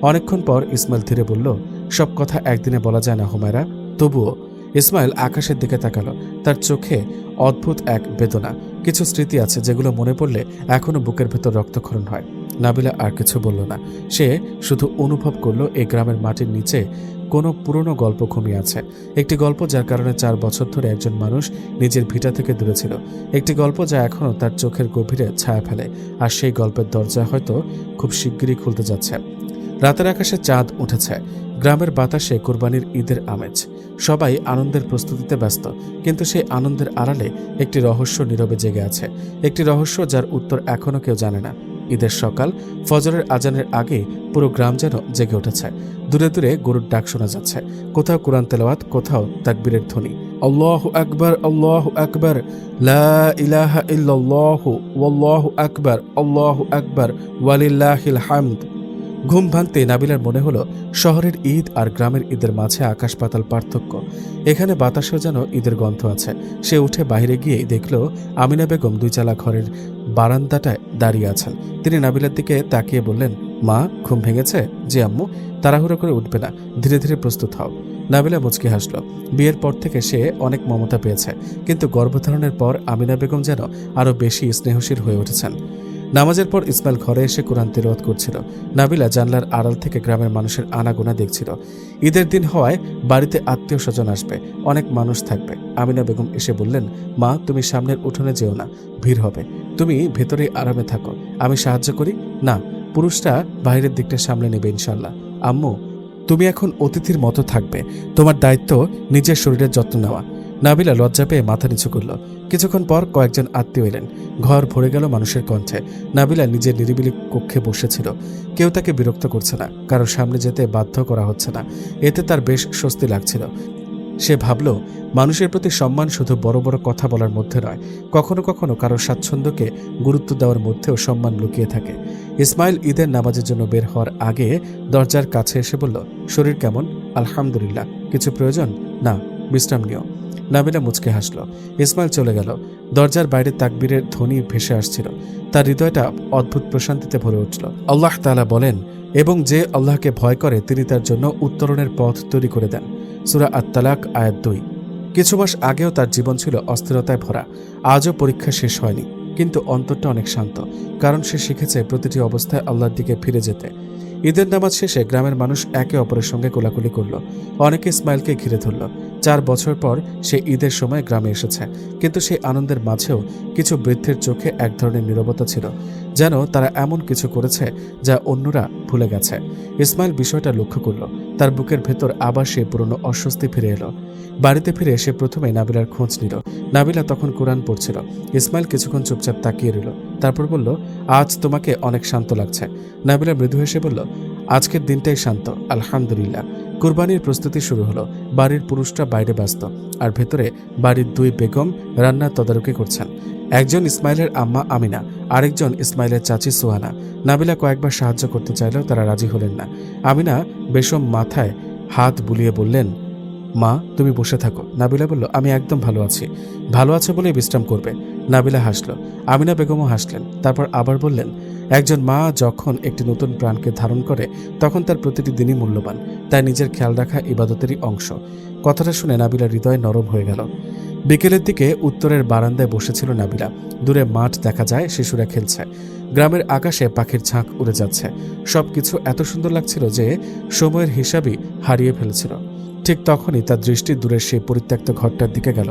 অনেকক্ষণ পর ইসমাইল ধীরে বলল, সব কথা একদিনে বলা যায় না হুমায়রা, তবুও। ইসমাইল আকাশের দিকে তাকালো। তার চোখে অদ্ভুত এক বেদনা। কিছু স্মৃতি আছে যেগুলো মনে পড়লে এখনো বুকের ভেতর রক্তক্ষরণ হয়। নাবিলা আর কিছু বলল না। সে শুধু অনুভব করলো এই গ্রামের মাটির নিচে কোনো পুরনো গল্প ঘুমিয়ে আছে। একটি গল্প যার কারণে 4 বছর ধরে একজন মানুষ নিজের ভিটা থেকে দূরে ছিল। একটি গল্প যা এখনও তার চোখের গভীরে ছায়া ফেলে, আর সেই গল্পের দরজা হয়তো খুব শিগগিরই খুলতে যাচ্ছে। রাতের আকাশে চাঁদ উঠেছে। গ্রামের বাতাসে কুরবানির ঈদের আমেজ। সবাই আনন্দের প্রস্তুতিতে ব্যস্ত, কিন্তু সেই আনন্দের আড়ালে একটি রহস্য নীরবে জেগে আছে। একটি রহস্য যার উত্তর এখনো কেউ জানে না। ঈদের সকাল, ফজরের আজানের আগে পুরো গ্রাম যেন জেগে উঠেছে। দূরে দূরে গরুর ডাক শোনা যাচ্ছে, কোথাও কোরআন তেলাওয়াত, কোথাও তাকবীরের ধ্বনি। আল্লাহু আকবার, আল্লাহু আকবার, লা ইলাহা ইল্লাল্লাহু ওয়াল্লাহু আকবার, আল্লাহু আকবার, ওয়ালিল্লাহিল হামদ। ঘুম ভাঙতে নাবিলার মনে হলো শহরের ঈদ আর গ্রামের ঈদের মাঝে আকাশ পাতাল পার্থক্য। এখানে বাতাসেও যেন ঈদের গন্ধ আছে। সে উঠে বাইরে গিয়ে দেখল আমিনা বেগম 2 চালা ঘরের বারান্দাটায় দাঁড়িয়ে আছেন। তিনি নাবিলার দিকে তাকিয়ে বললেন, মা, ঘুম ভেঙেছে? জি আম্মু। তাড়াহুড়ো করে উঠবে না, ধীরে ধীরে প্রস্তুত হও। নাবিলা মুচকি হাসল। বিয়ের পর থেকে সে অনেক মমতা পেয়েছে, কিন্তু গর্ভধারণের পর আমিনা বেগম যেন আরও বেশি স্নেহশীল হয়ে উঠেছেন। নামাজের পর ইসমাইল ঘরে এসে কোরআন তিলাওয়াত করছিল। নাবিলা জানলার আড়াল থেকে গ্রামের মানুষের আনাগোনা দেখছিল। ঈদের দিন হওয়ায় বাড়িতে আত্মীয় স্বজন আসবে, অনেক মানুষ থাকবে। আমিনা বেগম এসে বললেন, মা, তুমি সামনের উঠোনে যেও না, ভিড় হবে। তুমি ভেতরে আরামে থাকো, আমি সাহায্য করি। না, পুরুষরা বাইরের দিকটা সামলে নেবে ইনশাল্লাহ। আম্মু, তুমি এখন অতিথির মতো থাকবে, তোমার দায়িত্ব নিজের শরীরের যত্ন নেওয়া। নাবিলা লজ্জা পেয়ে মাথা নিচু করল। কিছুক্ষণ পর কয়েকজন আত্মীয় এলেন। ঘর ভরে গেল মানুষের কণ্ঠে। নাবিলা নিজের নিরিবিলি কক্ষে বসেছিল। কেউ তাকে বিরক্ত করছে না, কারোর সামনে যেতে বাধ্য করা হচ্ছে না। এতে তার বেশ স্বস্তি লাগছিল। সে ভাবল, মানুষের প্রতি সম্মান শুধু বড় বড় কথা বলার মধ্যে নয়, কখনো কখনো কারো স্বাচ্ছন্দ্যকে গুরুত্ব দেওয়ার মধ্যেও সম্মান লুকিয়ে থাকে। ইসমাইল ঈদের নামাজের জন্য বের হওয়ার আগে দরজার কাছে এসে বলল, শরীর কেমন? আলহামদুলিল্লাহ। কিছু প্রয়োজন? না, বিশ্রাম নিও। নাবিলা মুচকে হাসল। ইসমাইল চলে গেল। দরজার বাইরে তাকবীরের ধ্বনি ভেসে আসছিল। তার হৃদয়টা অদ্ভুত প্রশান্তিতে ভরে উঠল। আল্লাহ তাআলা বলেন, এবং যে আল্লাহকে ভয় করে তিনি তার জন্য উত্তরণের পথ তৈরি করে দেন। সূরা আত-তালাক আয়াত 2। কিছু মাস আগেও তার জীবন ছিল অস্থিরতায় ভরা। আজও পরীক্ষা শেষ হয়নি, কিন্তু অন্তরটা অনেক শান্ত, কারণ সে শিখেছে প্রতিটি অবস্থায় আল্লাহর দিকে ফিরে যেতে। ঈদের নামাজ শেষে গ্রামের মানুষ একে অপরের সঙ্গে কোলাকুলি করল। অনেকে ইসমাইলকে ঘিরে ধরল। 4 বছর পর সে ঈদের সময় গ্রামে এসেছে, কিন্তু সেই আনন্দের মাঝেও কিছু বৃদ্ধের চোখে এক ধরনের নীরবতা ছিল, যেন তারা এমন কিছু করেছে যা অন্যরা ভুলে গেছে। ইসমাইল বিষয়টা লক্ষ্য করল। তার বুকের ভেতর আবার সে পুরনো অস্বস্তি ফিরে এলো। বাড়িতে ফিরে সে প্রথমে নাবিলার খোঁজ নিল। নাবিলা তখন কোরআন পড়ছিল। ইসমাইল কিছুক্ষণ চুপচাপ তাকিয়ে রইল, তারপর বলল, আজ তোমাকে অনেক শান্ত লাগছে। নাবিলা মৃদু হেসে বলল, আজকের দিনটাই শান্ত, আলহামদুলিল্লাহ। কুরবানির প্রস্তুতি শুরু হলো। বাড়ির পুরুষরা বাইরে ব্যস্ত, আর ভেতরে বাড়ির 2 বেগম রান্নার তদারকি করছেন। একজন ইসমাইলের আম্মা আমিনা, আরেকজন ইসমাইলের চাচি সোহানা। নাবিলা কয়েকবার সাহায্য করতে চাইলেও তারা রাজি হলেন না। আমিনা বেশম মাথায় হাত বুলিয়ে বললেন, মা, তুমি বসে থাকো। নাবিলা বলল, আমি একদম ভালো আছি। ভালো আছে বলেই বিশ্রাম করবে। নাবিলা হাসল। আমিনা বেগমও হাসলেন। তারপর আবার বললেন, একজন মা যখন একটি নতুন প্রাণকে ধারণ করে তখন তার প্রতিটি দিনই মূল্যবান, তাই নিজের খেয়াল রাখা ইবাদতেরই অংশ। কথাটা শুনে নাবিলার হৃদয় নরম হয়ে গেল। বিকেলের দিকে উত্তরের বারান্দায় বসেছিল নাবিলা। দূরে মাঠ দেখা যায়, শিশুরা খেলছে। গ্রামের আকাশে পাখির ঝাঁক উড়ে যাচ্ছে। সবকিছু এত সুন্দর লাগছিল যে সময়ের হিসাবই হারিয়ে ফেলেছিল। ঠিক তখনই তার দৃষ্টি দূরের সেই পরিত্যক্ত ঘরটার দিকে গেল।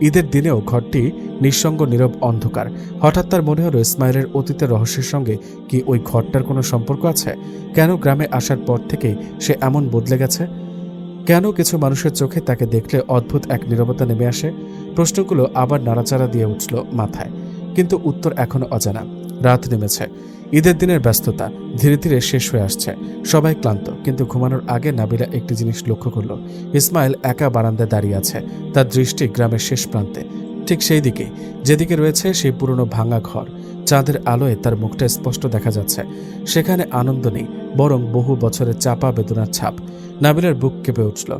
ঈদের দিনেও ঘরটি নিঃসঙ্গ নীরব অন্ধকার। হঠাৎ তার মনে হলো ইসমাইলের অতীতের রহস্যের সঙ্গে কি ওই ঘরটার কোনো সম্পর্ক আছে? কেন গ্রামে আসার পর থেকেই সে এমন বদলে গেছে? কেন কিছু মানুষের চোখে তাকে দেখলে অদ্ভুত এক নীরবতা নেমে আসে? প্রশ্নগুলো আবার নাড়াচাড়া দিয়ে উঠল মাথায়, কিন্তু উত্তর এখনো অজানা। রাত নেমেছে। ঈদের দিনের ব্যস্ততা ধীরে ধীরে শেষ হয়ে আসছে। সবাই ক্লান্ত, কিন্তু ঘুমানোর আগে নাবিলা একটি জিনিস লক্ষ্য করল। ইসমাইল একা বারান্দায় দাঁড়িয়ে আছে, তার দৃষ্টি গ্রামের শেষ প্রান্তে, ঠিক সেই দিকে যেদিকে রয়েছে সেই পুরনো ভাঙা ঘর। চাঁদের আলোয় তার মুখটা স্পষ্ট দেখা যাচ্ছে। সেখানে আনন্দ নেই, বরং বহু বছরের চাপা বেদনার ছাপ। নাবিলার বুক কেঁপে উঠল।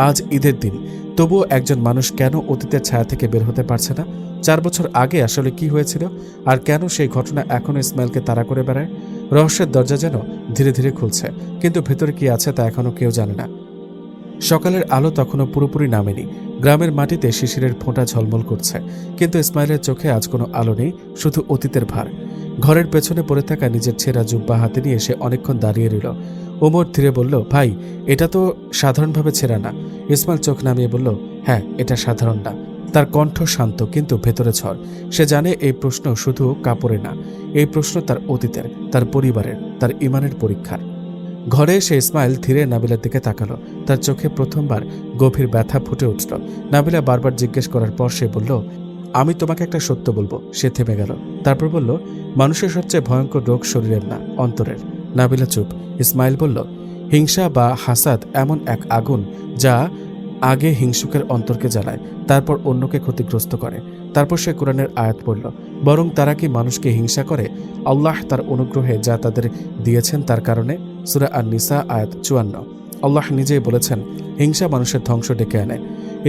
আজ ঈদের দিন, তবুও একজন মানুষ কেন অতীতের ছায়া থেকে বের হতে পারছে না? 4 বছর আগে আসলে কি হয়েছিল, আর কেন সেই ঘটনা এখনো ইসমাইলকে তাড়া করে বেড়ায়? রহস্যের দরজা যেন ধীরে ধীরে খুলছে, কিন্তু ভেতরে কি আছে তা এখনো কেউ জানে না। সকালের আলো তখনও পুরোপুরি নামেনি। গ্রামের মাটিতে শিশিরের ফোঁটা ঝলমল করছে, কিন্তু ইসমাইলের চোখে আজ কোনো আলো নেই, শুধু অতীতের ভার। ঘরের পেছনে পড়ে থাকা নিজের ছেঁড়া জুব্বা হাতে নিয়ে সে অনেকক্ষণ দাঁড়িয়ে রইল। ওমর ধীরে বলল, ভাই, এটা তো সাধারণভাবে ছেঁড়া না। ইসমাইল চোখ নামিয়ে বলল, হ্যাঁ, এটা সাধারণ না। তার কণ্ঠ শান্ত, কিন্তু ভেতরে ঝড়। সে জানে এই প্রশ্ন শুধু কাপড়ে না, এই প্রশ্ন তার অতীতের, তার পরিবারের, তার ইমানের পরীক্ষার। ঘরে এসে ইসমাইল ধীরে নাবিলার দিকে তাকালো। তার চোখে প্রথমবার গভীর ব্যথা ফুটে উঠল। নাবিলা বারবার জিজ্ঞেস করার পর সে বলল, আমি তোমাকে একটা সত্য বলবো। সে থেমে গেল, তারপর বলল, মানুষের সবচেয়ে ভয়ঙ্কর রোগ শরীরের না, অন্তরের। নাবিলা চুপ। ইসমাইল বলল, হিংসা বা হাসাদ এমন এক আগুন যা আগে হিংসুকের অন্তরকে জ্বালায়, তারপর অন্যকে ক্ষতিগ্রস্ত করে। তারপর সে কোরআনের আয়াত পড়ল, বরং তারা কি মানুষকে হিংসা করে আল্লাহ তার অনুগ্রহে যা তাদের দিয়েছেন তার কারণে? সূরা আন-নিসা আয়াত 54। আল্লাহ নিজেই বলেছেন, হিংসা মানুষের ধ্বংস ডেকে আনে।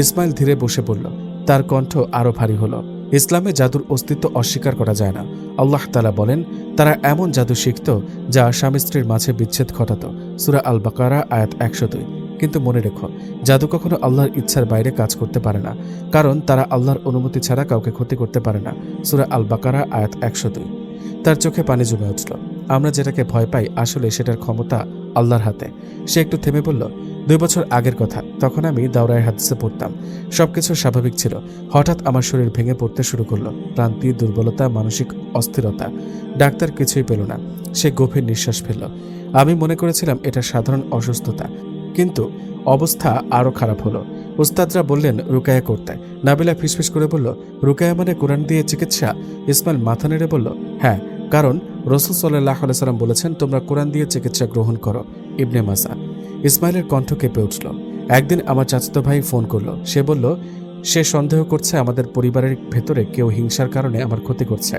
ইসমাইল ধীরে বসে পড়ল, তার কণ্ঠ আরো ভারী হলো। ইসলামে জাদুর অস্তিত্ব অস্বীকার করা যায় না। আল্লাহ তাআলা বলেন, তারা এমন জাদু শিখত যা স্বামী স্ত্রীর মাঝে বিচ্ছেদ ঘটাত। সূরা আল বাকারা আয়াত 102। কিন্তু মনে রেখো, জাদু কখনো আল্লাহর ইচ্ছার বাইরে কাজ করতে পারে না, কারণ তারা আল্লাহর অনুমতি ছাড়া কাউকে ক্ষতি করতে পারে না। সূরা আল বাকারা আয়াত 102। তার চোখে পানি জমে উঠল। আমরা যেটাকে ভয় পাই আসলে সেটার ক্ষমতা আল্লাহর হাতে। সে একটু থেমে বলল, 2 বছর আগের কথা। তখন আমি দাওরায়ে হাদিসে পড়তাম। সবকিছু স্বাভাবিক ছিল। হঠাৎ আমার শরীর ভেঙে পড়তে শুরু করলো। ক্লান্তি, দুর্বলতা, মানসিক অস্থিরতা। ডাক্তার কিছুই পেল না। সে গভীর নিঃশ্বাস ফেলল। আমি মনে করেছিলাম এটা সাধারণ অসুস্থতা, কিন্তু অবস্থা আরো খারাপ হলো। উস্তাদরা বললেন রুকায়া করতে। নাবিলা ফিসফিস করে বলল, রুকায়া মানে কোরআন দিয়ে চিকিৎসা? ইসমাইল মাথা নেড়ে বলল, হ্যাঁ, কারণ রাসূল সাল্লাল্লাহু আলাইহি সাল্লাম বলেছেন, তোমরা কোরআন দিয়ে চিকিৎসা গ্রহণ করো। ইবনে মাসা। ইসমাইলের কণ্ঠ কেঁপে উঠল। একদিন আমার চাচাতো ভাই ফোন করলো। সে বলল, সে সন্দেহ করছে আমাদের পরিবারের ভেতরে কেউ হিংসার কারণে আমার ক্ষতি করছে।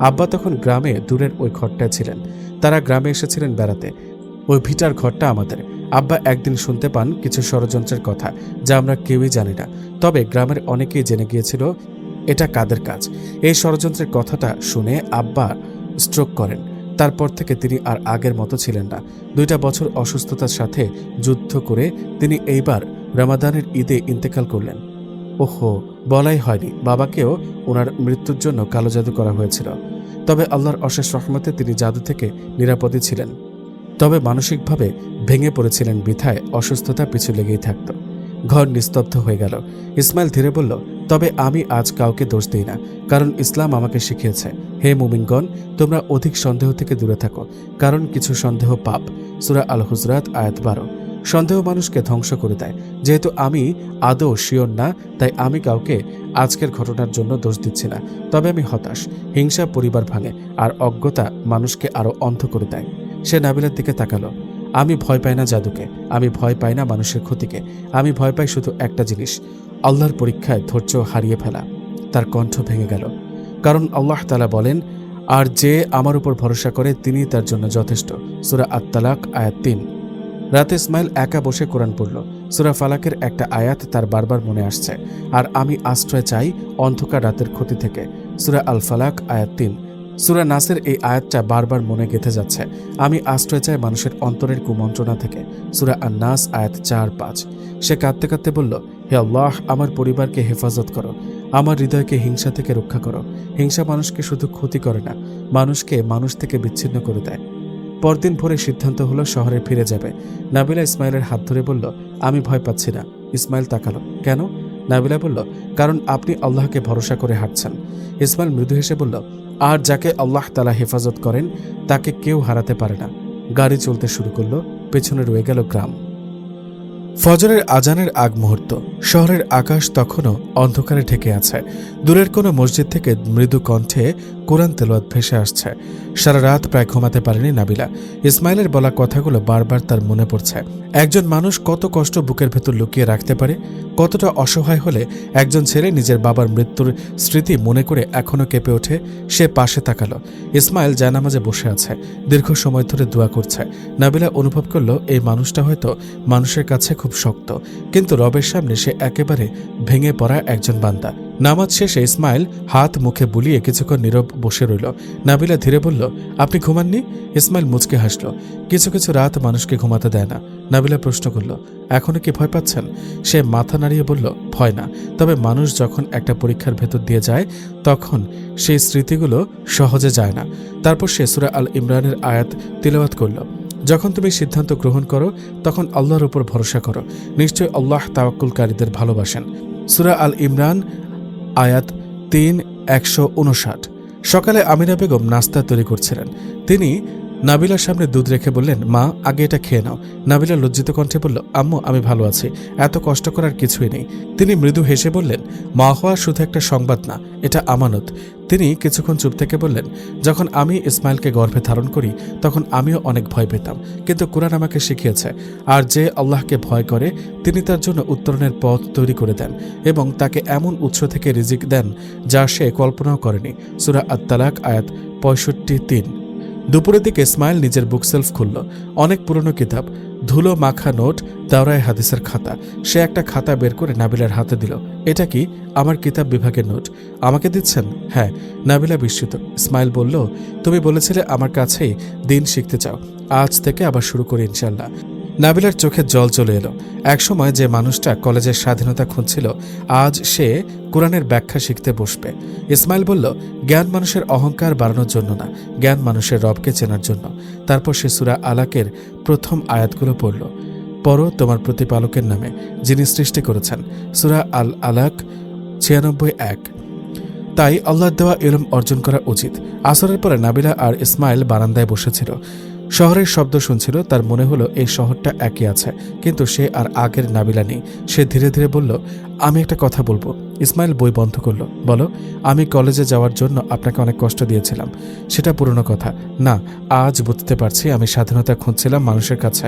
আব্বা তখন গ্রামে দূরের ওই ঘরটায় ছিলেন। তারা গ্রামে এসেছিলেন বেড়াতে। ওই ভিটার ঘরটা আমাদের। আব্বা একদিন শুনতে পান কিছু ষড়যন্ত্রের কথা, যা আমরা কেউই জানি না। তবে গ্রামের অনেকেই জেনে গিয়েছিল এটা কাদের কাজ। এই ষড়যন্ত্রের কথাটা শুনে আব্বা স্ট্রোক করেন। তারপর থেকে তিনি আর আগের মতো ছিলেন না। 2টা বছর অসুস্থতার সাথে যুদ্ধ করে তিনি এইবার রমাদানের ঈদে ইন্তেকাল করলেন। ওহো, বলাই হয়নি, বাবাকেও ওনার মৃত্যুর জন্য কালো জাদু করা হয়েছিল। তবে আল্লাহর অশেষ রহমতে তিনি জাদু থেকে নিরাপদে ছিলেন। তবে মানসিকভাবে ভেঙে পড়েছিলেন বিধায় অসুস্থতা পিছু লেগেই থাকত। ঘর নিস্তব্ধ হয়ে গেল। ইসমাইল ধীরে বলল, তবে আমি আজ কাউকে দোষ দিই না, কারণ ইসলাম আমাকে শিখিয়েছে, হে মুমিনগণ, তোমরা অধিক সন্দেহ থেকে দূরে থাকো, কারণ কিছু সন্দেহ পাপ। সূরা আল হুজরাত আয়াত 12। সন্দেহ মানুষকে ধ্বংস করে দেয়। যেহেতু আমি আদৌ শিওর না, তাই আমি কাউকে আজকের ঘটনার জন্য দোষ দিচ্ছি না। তবে আমি হতাশ। হিংসা পরিবার ভাঙে, আর অজ্ঞতা মানুষকে আরো অন্ধ করে দেয়। সে নাবিলার দিকে তাকালো। আমি ভয় পাই না জাদুকে, আমি ভয় পাই না মানুষের ক্ষতিকে, আমি ভয় পাই শুধু একটা জিনিস, আল্লাহর পরীক্ষায় ধৈর্য হারিয়ে ফেলা। তার কণ্ঠ ভেঙে গেল, কারণ আল্লাহ তাআলা বলেন, আর যে আমার উপর ভরসা করে তিনি তার জন্য যথেষ্ট। সূরা আত-তালাক আয়াত 3। রাতে ইসমাইল একা বসে কোরআন পড়ল। সূরা ফালাকের একটা আয়াত তার বারবার মনে আসছে, আর আমি আশ্রয় চাই অন্ধকার রাতের ক্ষতি থেকে। সূরা আল ফালাক আয়াত 3। সূরা নাসের এই আয়াতটা বারবার মনে গেঁথে যাচ্ছে, আমি আশ্রয় চাই মানুষের অন্তরের কুমন্ত্রণা থেকে। সূরা আন-নাস আয়াত 4-5। সে কাঁদতে কাঁদতে বলল, হে আল্লাহ, আমার পরিবারকে হেফাজত করো, আমার হৃদয়কে হিংসা থেকে রক্ষা করো। হিংসা মানুষকে শুধু ক্ষতি করে না, মানুষকে মানুষ থেকে বিচ্ছিন্ন করে দেয়। পরদিন ভোরে সিদ্ধান্ত হলো শহরে ফিরে যাবে। নাবিলা ইসমাইলের হাত ধরে বলল, আমি ভয় পাচ্ছি না। ইসমাইল তাকালো, কেন? নাবিলা বলল, কারণ আপনি আল্লাহকে ভরসা করে হাঁটছেন। ইসমাইল মৃদু হেসে বলল, আর যাকে আল্লাহ তাআলা হেফাজত করেন তাকে কেউ হারাতে পারে না। গাড়ি চলতে শুরু করলো। পেছনে রয়ে গেল গ্রাম। ফজরের আজানের আগ মুহূর্ত। শহরের আকাশ তখনও অন্ধকারে ঢেকে আছে। দূরের কোনো মসজিদ থেকে মৃদু কণ্ঠে কোরআন তেলাওয়াত ভেসে আসছে। সারা রাত প্রায় ঘুমাতে পারেনি নাবিলা। ইসমাইলের বলা কথাগুলো বারবার তার মনে পড়ছে। একজন মানুষ কত কষ্ট বুকের ভেতর লুকিয়ে রাখতে পারে, কতটা অসহায় হলে একজন ছেলে নিজের বাবার মৃত্যুর স্মৃতি মনে করে এখনও কেঁপে ওঠে। সে পাশে তাকালো। ইসমাইল জায়নামাজে বসে আছে, দীর্ঘ সময় ধরে দোয়া করছে। নাবিলা অনুভব করল এই মানুষটা হয়তো মানুষের কাছে খুব শক্ত, কিন্তু রবের সামনে সে একেবারে ভেঙে পড়া একজন বান্দা। নামাজ শেষে ইসমাইল হাত মুখে বুলিয়ে কিছুক্ষণ নীরব বসে রইল। নাবিলা ধীরে বলল, আপনি ঘুমাননি? ইসমাইল মুচকে হাসল। কিছু কিছু রাত মানুষকে ঘুমাতে দেয় না। নাবিলা প্রশ্ন করল, এখনো কি ভয় পাচ্ছেন? সে মাথা নাড়িয়ে বলল, ভয় না, তবে মানুষ যখন একটা পরীক্ষার ভেতর দিয়ে যায় তখন সেই স্মৃতিগুলো সহজে যায় না। তারপর সে সূরা আল ইমরানের আয়াত তিলাওয়াত করল, যখন তুমি সিদ্ধান্ত গ্রহণ করো তখন আল্লাহর উপর ভরসা করো, নিশ্চয়ই আল্লাহ তাওয়াক্কুলকারীদের ভালোবাসেন। সূরা আল ইমরান আয়াত 3:159। সকালে আমিনা বেগম নাস্তা তৈরি করছিলেন। তিনি নাবিলার সামনে দুধ রেখে বললেন, মা, আগে এটা খেয়ে নাও। নাবিলা লজ্জিত কণ্ঠে বলল, আম্মু, আমি ভালো আছি, এত কষ্ট করার কিছুই নেই। তিনি মৃদু হেসে বললেন, মা হওয়া শুধু একটা সংবাদ না, এটা আমানত। তিনি কিছুক্ষণ চুপ থেকে বললেন, যখন আমি ইসমাইলকে গর্ভে ধারণ করি তখন আমিও অনেক ভয় পেতাম, কিন্তু কোরআন আমাকে শিখিয়েছে আর যে আল্লাহকে ভয় করে তিনি তার জন্য উত্তরণের পথ তৈরি করে দেন এবং তাকে এমন উৎস থেকে রিজিক দেন যা সে কল্পনাও করেনি। সূরা আত-তালাক আয়াত 65:3। দুপুরের দিকে ইসমাইল নিজের বুকসেলফ খুলল। অনেক পুরনো কিতাব, ধুলো মাখা নোট, দাওরায়ে হাদিসের খাতা। সে একটা খাতা বের করে নাবিলার হাতে দিল। এটা কি? আমার কিতাব বিভাগের নোট। আমাকে দিচ্ছেন? হ্যাঁ। নাবিলা বিস্মিত। ইসমাইল বলল, তুমি বলেছিলে আমার কাছেই দিন শিখতে চাও, আজ থেকে আবার শুরু করি ইনশাল্লাহ। নাবিলার চোখে জল চলে এলো। একসময় যে মানুষটা কলেজের স্বাধীনতা খুঁজছিল, আজ সে কোরআনের ব্যাখ্যা শিখতে বসবে। ইসমাইল বলল, জ্ঞান মানুষের অহংকার বাড়ানোর জন্য না, জ্ঞান মানুষের রবকে চেনার জন্য। তারপর সে সূরা আলাকের প্রথম আয়াতগুলো পড়ল। পড়ো তোমার প্রতিপালকের নামে, যিনি সৃষ্টি করেছেন। সূরা আল আলাক 96:1। তাই আল্লাহর দেওয়া ইলম অর্জন করা উচিত। আসরের পরে নাবিলা আর ইসমাইল বারান্দায় বসেছিল। শহরের শব্দ শুনছিল। তার মনে হলো এই শহরটা একই আছে, কিন্তু সে আর আগের নাবিলা নেই। সে ধীরে ধীরে বলল, আমি একটা কথা বলবো। ইসমাইল বই বন্ধ করল। বলো। আমি কলেজে যাওয়ার জন্য আপনাকে অনেক কষ্ট দিয়েছিলাম। সেটা পুরনো কথা না, আজ বুঝতে পারছি আমি স্বাধীনতা খুঁজছিলাম মানুষের কাছে,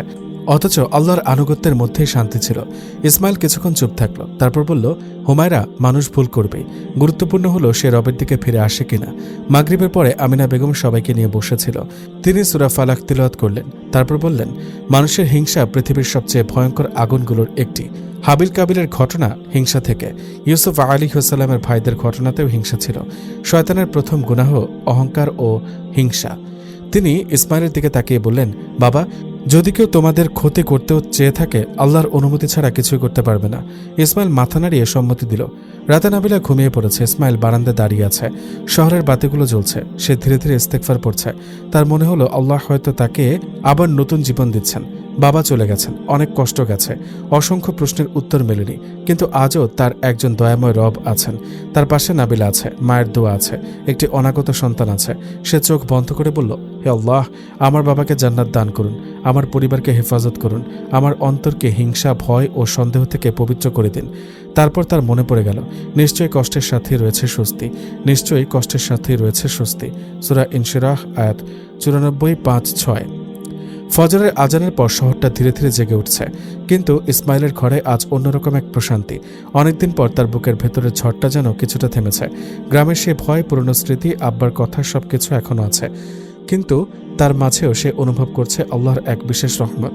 অথচ আল্লাহর আনুগত্যের মধ্যেই শান্তি ছিল। ইসমাইল কিছুক্ষণ চুপ থাকলো, তারপর বলল, হুমায়রা, মানুষ ভুল করবেই, গুরুত্বপূর্ণ হলো সে রবের দিকে ফিরে আসে কিনা। মাগরিবের পরে আমিনা বেগম সবাইকে নিয়ে বসেছিল। তিনি সূরা ফালাক তিলাওয়াত করলেন। তারপর বললেন, মানুষের হিংসা পৃথিবীর সবচেয়ে ভয়ঙ্কর আগুনগুলোর একটি। হাবিল কাবিলের ঘটনা হিংসা থেকে, ইউসুফ আলাইহিসসালামের ভাইদের ঘটনাতেও হিংসা ছিল। শয়তানের প্রথম গুনাহ অহংকার ও হিংসা। তিনি ইসমাইলের দিকে তাকিয়ে বললেন, বাবা, যদি কেউ তোমাদের ক্ষতি করতেও চেয়ে থাকে, আল্লাহর অনুমতি ছাড়া কিছুই করতে পারবে না। ইসমাইল মাথা নাড়িয়ে সম্মতি দিল। রাতে নাবিলা ঘুমিয়ে পড়েছে। ইসমাইল বারান্দায় দাঁড়িয়ে আছে। শহরের বাতিগুলো জ্বলছে। সে ধীরে ধীরে ইস্তেগফার পড়ছে। তার মনে হলো আল্লাহ হয়তো তাকে আবার নতুন জীবন দিচ্ছেন। বাবা চলে গেছেন, অনেক কষ্ট গেছে, অসংখ্য প্রশ্নের উত্তর মেলেনি, কিন্তু আজও তার একজন দয়াময় রব আছেন। তার পাশে নাবিলা আছে, মায়ের দোয়া আছে, একটি অনাগত সন্তান আছে। সে চোখ বন্ধ করে বলল, হে আল্লাহ, আমার বাবাকে জান্নাত দান করুন, আমার পরিবারকে হেফাজত করুন, আমার অন্তরকে হিংসা, ভয় ও সন্দেহ থেকে পবিত্র করে দিন। তারপর তার মনে পড়ে গেল, নিশ্চয়ই কষ্টের সাথেই রয়েছে স্বস্তি, নিশ্চয়ই কষ্টের সাথেই রয়েছে স্বস্তি। সূরা ইনশিরাহ আয়াত 94:5-6। ফজরের আজানের পর শহরটা ধীরে ধীরে জেগে উঠছে, কিন্তু ইসমাইলের ঘরে আজ অন্যরকম এক প্রশান্তি। অনেকদিন পর তার বুকের ভেতরের ঝড়টা যেন কিছুটা থেমেছে। গ্রামের সে ভয়, পুরনো স্মৃতি, আব্বার কথা সবকিছু এখনো আছে, কিন্তু তার মাঝেও সে অনুভব করছে আল্লাহর এক বিশেষ রহমত।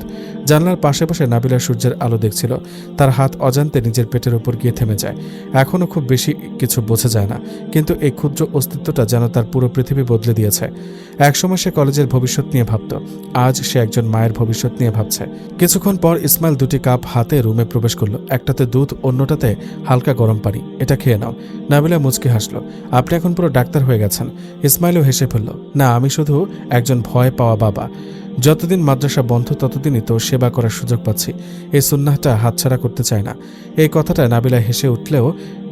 জানলার পাশে বসে নাবিলা সূর্যের আলো দেখছিল। তার হাত অজান্তে নিজের পেটের উপর গিয়ে থেমে যায়। এখনও খুব বেশি কিছু বোঝা যায় না, কিন্তু এই ক্ষুদ্র অস্তিত্বটা যেন তার পুরো পৃথিবী বদলে দিয়েছে। একসময় সে কলেজের ভবিষ্যৎ নিয়ে ভাবত, আজ সে একজন মায়ের ভবিষ্যৎ নিয়ে ভাবছে। কিছুক্ষণ পর ইসমাইল দুটি কাপ হাতে রুমে প্রবেশ করলো। একটাতে দুধ, অন্যটাতে হালকা গরম পানি। এটা খেয়ে নাও। নাবিলা মুচকি হাসল। আপনি এখন পুরো ডাক্তার হয়ে গেছেন। ইসমাইলও হেসে ফেলল। না, আমি শুধু একজন ভয় পাওয়া বাবা। যতদিন মাদ্রাসা বন্ধ ততদিনই তো সেবা করার সুযোগ পাচ্ছি, এই সুন্নাহটা হাতছাড়া করতে চায় না। এই কথাটা নাবিলা হেসে উঠলেও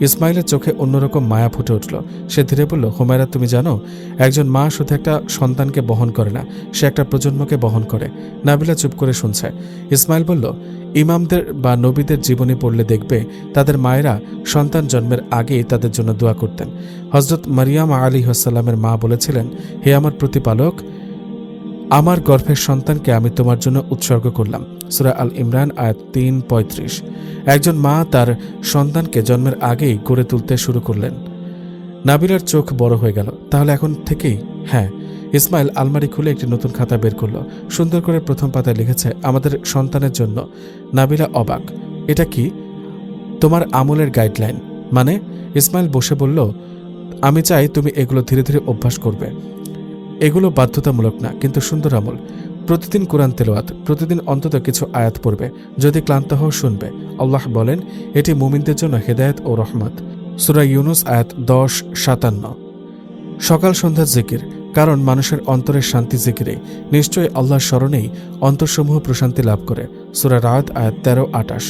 ইসমাইলের চোখে অন্যরকম মায়া ফুটে উঠল। সে ধীরে বলল, হুমায়রা তুমি জানো, একজন মা শুধু একটা সন্তানকে বহন করে না, সে একটা প্রজন্মকে বহন করে। নাবিলা চুপ করে শুনছে। ইসমাইল বলল, ইমামদের বা নবীদের জীবনী পড়লে দেখবে তাদের মায়েরা সন্তান জন্মের আগেই তাদের জন্য দোয়া করতেন। হজরত মারিয়াম আলাইহিসসালামের মা বলেছিলেন, হে আমার প্রতিপালক, আমার গর্ভের সন্তানকে আমি তোমার জন্য উৎসর্গ করলাম। সূরা আল ইমরান আয়াত ৩:৩৫। একজন মা তার সন্তানকে জন্মের আগেই গড়ে তুলতে শুরু করলেন। নাবিলার চোখ বড় হয়ে গেল। তাহলে এখন থেকেই? হ্যাঁ। ইসমাইল আলমারি খুলে একটি নতুন খাতা বের করল। সুন্দর করে প্রথম পাতায় লিখেছে, আমাদের সন্তানের জন্য। নাবিলা অবাক। এটা কি? তোমার আমলের গাইডলাইন মানে? ইসমাইল বসে বলল, আমি চাই তুমি এগুলো ধীরে ধীরে অভ্যাস করবে। এগুলো বাধ্যতামূলক না, কিন্তু সুন্দর আমল। প্রতিদিন কোরআন তেলাওয়াত, প্রতিদিন অন্তত কিছু আয়াত পড়বে। যদি ক্লান্ত হও শুনবে। আল্লাহ বলেন, এটি মুমিনদের জন্য হেদায়েত ও রহমত। সূরা ইউনুস আয়াত 10-57। সকাল সন্ধ্যার জিকির, কারণ মানুষের অন্তরের শান্তি জিকিরেই। নিশ্চয়ই আল্লাহর স্মরণেই অন্তরসমূহ প্রশান্তি লাভ করে। সূরা রাত আয়াত 13-28।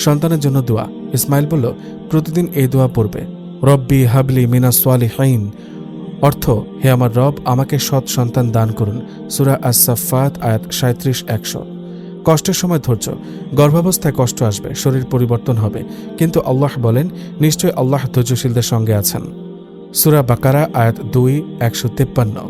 সন্তানের জন্য দোয়া। ইসমাইল বলল, প্রতিদিন এই দোয়া পড়বে। রব্বি হাবলি মিনাস সালিহিন, অর্থ, হে আমার রব, আমাকে সৎ সন্তান দান করুন। সূরা আস-সাফফাত আয়াত 37-100। কষ্টের সময় ধৈর্য। গর্ভাবস্থায় কষ্ট আসবে, শরীর পরিবর্তন হবে, কিন্তু আল্লাহ বলেন, নিশ্চয় আল্লাহ ধৈর্যশীলদের সঙ্গে আছেন। সূরা বাকারা আয়াত 2:153।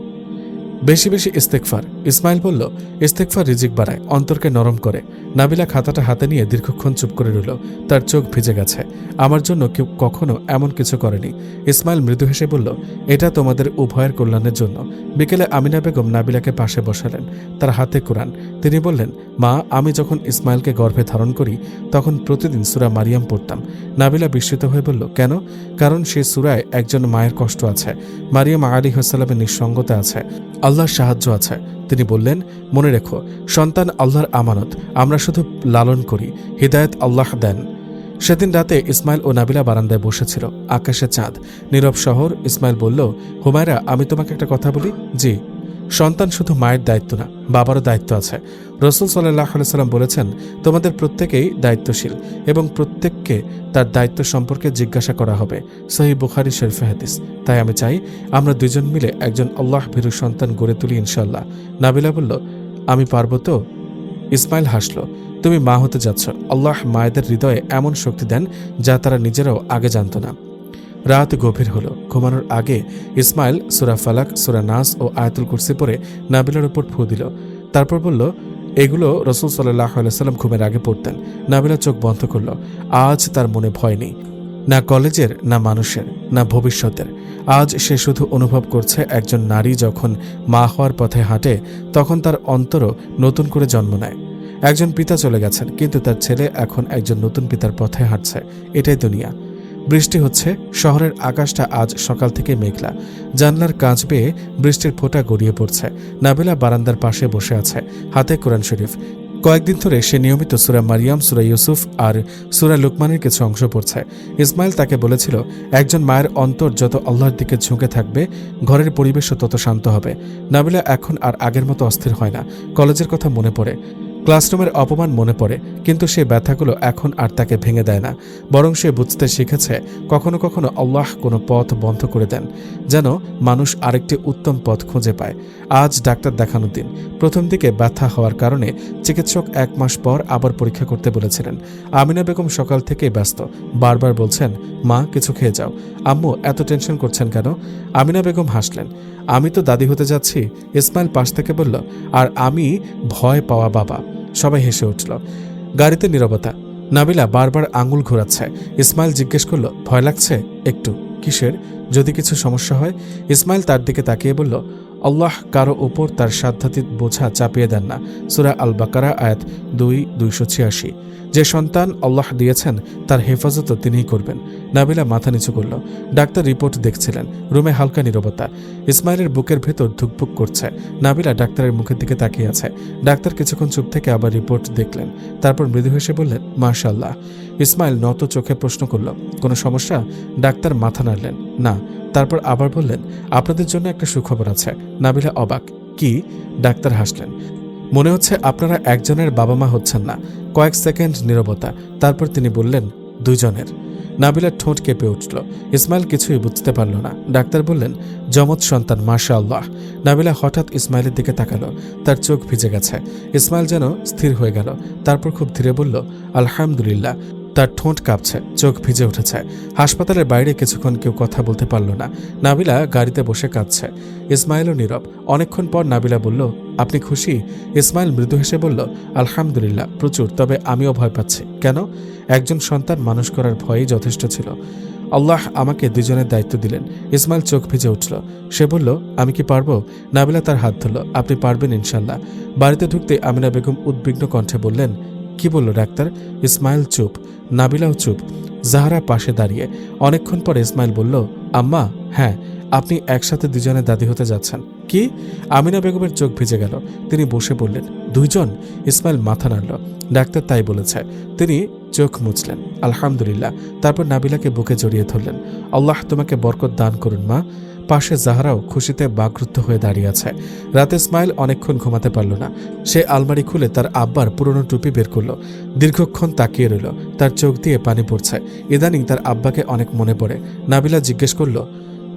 বেশি বেশি ইস্তেগফার। ইসমাইল বলল, ইস্তেগফার রিজিক বাড়ায়, অন্তরকে নরম করে। নাবিলা খাতাটা হাতে নিয়ে দীর্ঘক্ষণ চুপ করে রইল। তার চোখ ভিজে গেছে। আমার জন্য কেউ কখনো এমন কিছু করেনি। ইসমাইল মৃদু হেসে বলল, এটা তোমাদের উভয়ের কল্যাণের জন্য। বিকেলে আমিনা বেগম নাবিলাকে পাশে বসালেন, তার হাতে কোরআন। তিনি বললেন, মা, আমি যখন ইসমাইলকে গর্ভে ধারণ করি তখন প্রতিদিন সূরা মারিয়াম পড়তাম। নাবিলা বিস্মিত হয়ে বলল, কেন? কারণ সেই সূরায় একজন মায়ের কষ্ট আছে, মারিয়াম আলাইহিসসালামের নিঃসঙ্গতা আছে, আল্লাহর সাহায্য আছে। তিনি বললেন, মনে রেখো, সন্তান আল্লাহর আমানত, আমরা শুধু লালন করি, হিদায়াত আল্লাহ দেন। সেদিন রাতে ইসমাইল ও নাবিলা বারান্দায় বসেছিল। আকাশে চাঁদ, নীরব শহর। ইসমাইল বলল, হুমায়রা, আমি তোমাকে একটা কথা বলি। জি। সন্তান শুধু মায়ের দায়িত্ব না, বাবারও দায়িত্ব আছে। রাসূল সাল্লাল্লাহু আলাইহি সাল্লাম বলেছেন, তোমাদের প্রত্যেকেই দায়িত্বশীল এবং প্রত্যেককে তার দায়িত্ব সম্পর্কে জিজ্ঞাসা করা হবে। সহিহ বুখারী শরীফে হাদিস। তাই আমি চাই আমরা দুজন মিলে একজন আল্লাহ ভীরু সন্তান গড়ে তুলি ইনশাআল্লাহ। নাবিলা বলল, আমি পারব তো? ইসমাইল হাসল। তুমি মা হতে যাচ্ছ। আল্লাহ মায়েদের হৃদয়ে এমন শক্তি দেন যা তারা নিজেরাও আগে জানত না। রাত গভীর হলো। ঘুমানোর আগে ইসমাইল সূরা ফালাক, সূরা নাস ও আয়াতুল কুরসি পড়ে নাবিলার উপর ফু দিল। তারপর বলল, এগুলো রাসূল সাল্লাল্লাহু আলাইহি ওয়াসাল্লাম ঘুমের আগে পড়তেন। নাবিলা চোখ বন্ধ করল। আজ তার মনে ভয় নেই, না কলেজের, না মানুষের, না ভবিষ্যতের। আজ সে শুধু অনুভব করছে, একজন নারী যখন মা হওয়ার পথে হাঁটে তখন তার অন্তরও নতুন করে জন্ম নেয়। একজন পিতা চলে গেছেন, কিন্তু তার ছেলে এখন একজন নতুন পিতার পথে হাঁটছে। এটাই দুনিয়া। বৃষ্টি হচ্ছে। শহরের আকাশটা আজ সকাল থেকে মেঘলা। জানলার কাঁচ বেয়ে বৃষ্টির ফোঁটা গড়িয়ে পড়ছে। নাবিলা বারান্দার পাশে বসে আছে, হাতে কোরআন শরীফ। কয়েকদিন ধরে সে নিয়মিত সূরা মারিয়াম, সূরা ইউসুফ আর সূরা লুকমানের কিছু অংশ পড়ছে। ইসমাইল তাকে বলেছিল, একজন মায়ের অন্তর যত আল্লাহর দিকে ঝুঁকে থাকবে, ঘরের পরিবেশও তত শান্ত হবে। নাবিলা এখন আর আগের মতো অস্থির হয় না। কলেজের কথা মনে পড়ে, ক্লাসরুমের অপমান মনে পড়ে, কিন্তু সেই ব্যথাগুলো এখন আর তাকে ভেঙে দেয় না। বরং সে বুঝতে শিখেছে, কখনো কখনো আল্লাহ কোনো পথ বন্ধ করে দেন যেন মানুষ আরেকটি উত্তম পথ খুঁজে পায়। আজ ডাক্তার দেখানোর দিন। প্রথম দিকে ব্যথা হওয়ার কারণে চিকিৎসক 1 মাস পর আবার পরীক্ষা করতে বলেছিলেন। আমিনা বেগম সকাল থেকেই ব্যস্ত, বারবার বলছেন, মা, কিছু খেয়ে যাও। আম্মু, এত টেনশন করছেন কেন? আমিনা বেগম হাসলেন। আমি তো দাদি হতে যাচ্ছি। ইসমাইল পাশ থেকে বলল, আর আমি ভয় পাওয়া বাবা। সবাই হেসে উঠল। গাড়িতে নীরবতা। নাবিলা বারবার আঙুল ঘোরাচ্ছে। ইসমাইল জিজ্ঞেস করল, ভয় লাগছে? একটু। কিসের? যদি কিছু সমস্যা হয়? ইসমাইল তার দিকে তাকিয়ে বলল, আল্লাহ কারো উপর তার সাধ্যাতীত বোঝা চাপিয়ে দেন না। সূরা আল বাকারা আয়াত 2:286। যে সন্তান আল্লাহ দিয়েছেন তার হেফাজতও তিনিই করবেন। নাবিলা মাথা নিচু করল। ডাক্তার রিপোর্ট দেখছিলেন। রুমে হালকা নীরবতা। ইসমাইলের বুকের ভেতর ধুকপুক করছে। নাবিলা ডাক্তারের মুখের দিকে তাকিয়ে আছে। ডাক্তার কিছুক্ষণ চুপ থেকে আবার রিপোর্ট দেখলেন। তারপর মৃদু হেসে বললেন, মাশাআল্লাহ। ইসমাইল নত চোখে প্রশ্ন করল, কোনো সমস্যা? ডাক্তার মাথা নাড়লেন, না। তারপর আবার বললেন, আপনাদের জন্য একটা সুখবর আছে। নাবিলা অবাক, কি? ডাক্তার হাসলেন। মনে হচ্ছে আপনারা একজনের বাবা মা হচ্ছেন না। কয়েক সেকেন্ড নীরবতা, তারপর তিনি বললেন, দুইজনের। নাবিলার ঠোঁট কেঁপে উঠল। ইসমাইল কিছুই বুঝতে পারল না। ডাক্তার বললেন, যমজ সন্তান, মাশাআল্লাহ। নাবিলা হঠাৎ ইসমাইলের দিকে তাকালো। তার চোখ ভিজে গেছে। ইসমাইল যেন স্থির হয়ে গেল। তারপর খুব ধীরে বলল, আলহামদুলিল্লাহ। তার ঠোঁট কাঁপছে, চোখ ভিজে উঠেছে। হাসপাতালের বাইরে কিছুক্ষণ কেউ কথা বলতে পারল না। নাবিলা গাড়িতে বসে কাঁদছে। ইসমাইলও নীরব। অনেকক্ষণ পর নাবিলা বলল, আপনি খুশি? ইসমাইল মৃদু হেসে বলল, আলহামদুলিল্লাহ, প্রচুর। তবে আমিও ভয় পাচ্ছি। কেন? একজন সন্তান মানুষ করার ভয়ই যথেষ্ট ছিল। আল্লাহ আমাকে দুজনের দায়িত্ব দিলেন। ইসমাইল চোখ ভিজে উঠল। সে বলল, আমি কি পারবো? নাবিলা তার হাত ধরল। আপনি পারবেন ইনশাল্লাহ। বাড়িতে ঢুকতে আমিনা বেগম উদ্বিগ্ন কণ্ঠে বললেন, কি বলল ডাক্তার? ইসমাইল চুপ, নাবিলাও চুপ। জাহারা পাশে দাঁড়িয়ে। অনেকক্ষণ পরে ইসমাইল বলল, আম্মা, হ্যাঁ, আপনি একসাথে দুজনের দাদি হতে যাচ্ছেন। কি? আমিনা বেগমের চোখ ভিজে গেল। তিনি বসে বললেন, দুইজন? ইসমাইল মাথা নাড়ল। ডাক্তার তাই বলেছে। তিনি চোখ মুছলেন। আলহামদুলিল্লাহ। তারপর নাবিলাকে বুকে জড়িয়ে ধরলেন। আল্লাহ তোমাকে বরকত দান করুন মা। পাশে জাহরাও খুশিতে বাকরুদ্ধ হয়ে দাঁড়িয়ে আছে। রাতে ইসমাইল অনেকক্ষণ ঘুমাতে পারল না। সে আলমারি খুলে তার আব্বার পুরনো টুপি বের করল। দীর্ঘক্ষণ তাকিয়ে রইল। তার চোখ দিয়ে পানি পড়ছে। ইদানিং তার আব্বাকে অনেক মনে পড়ে। নাবিলা জিজ্ঞেস করল,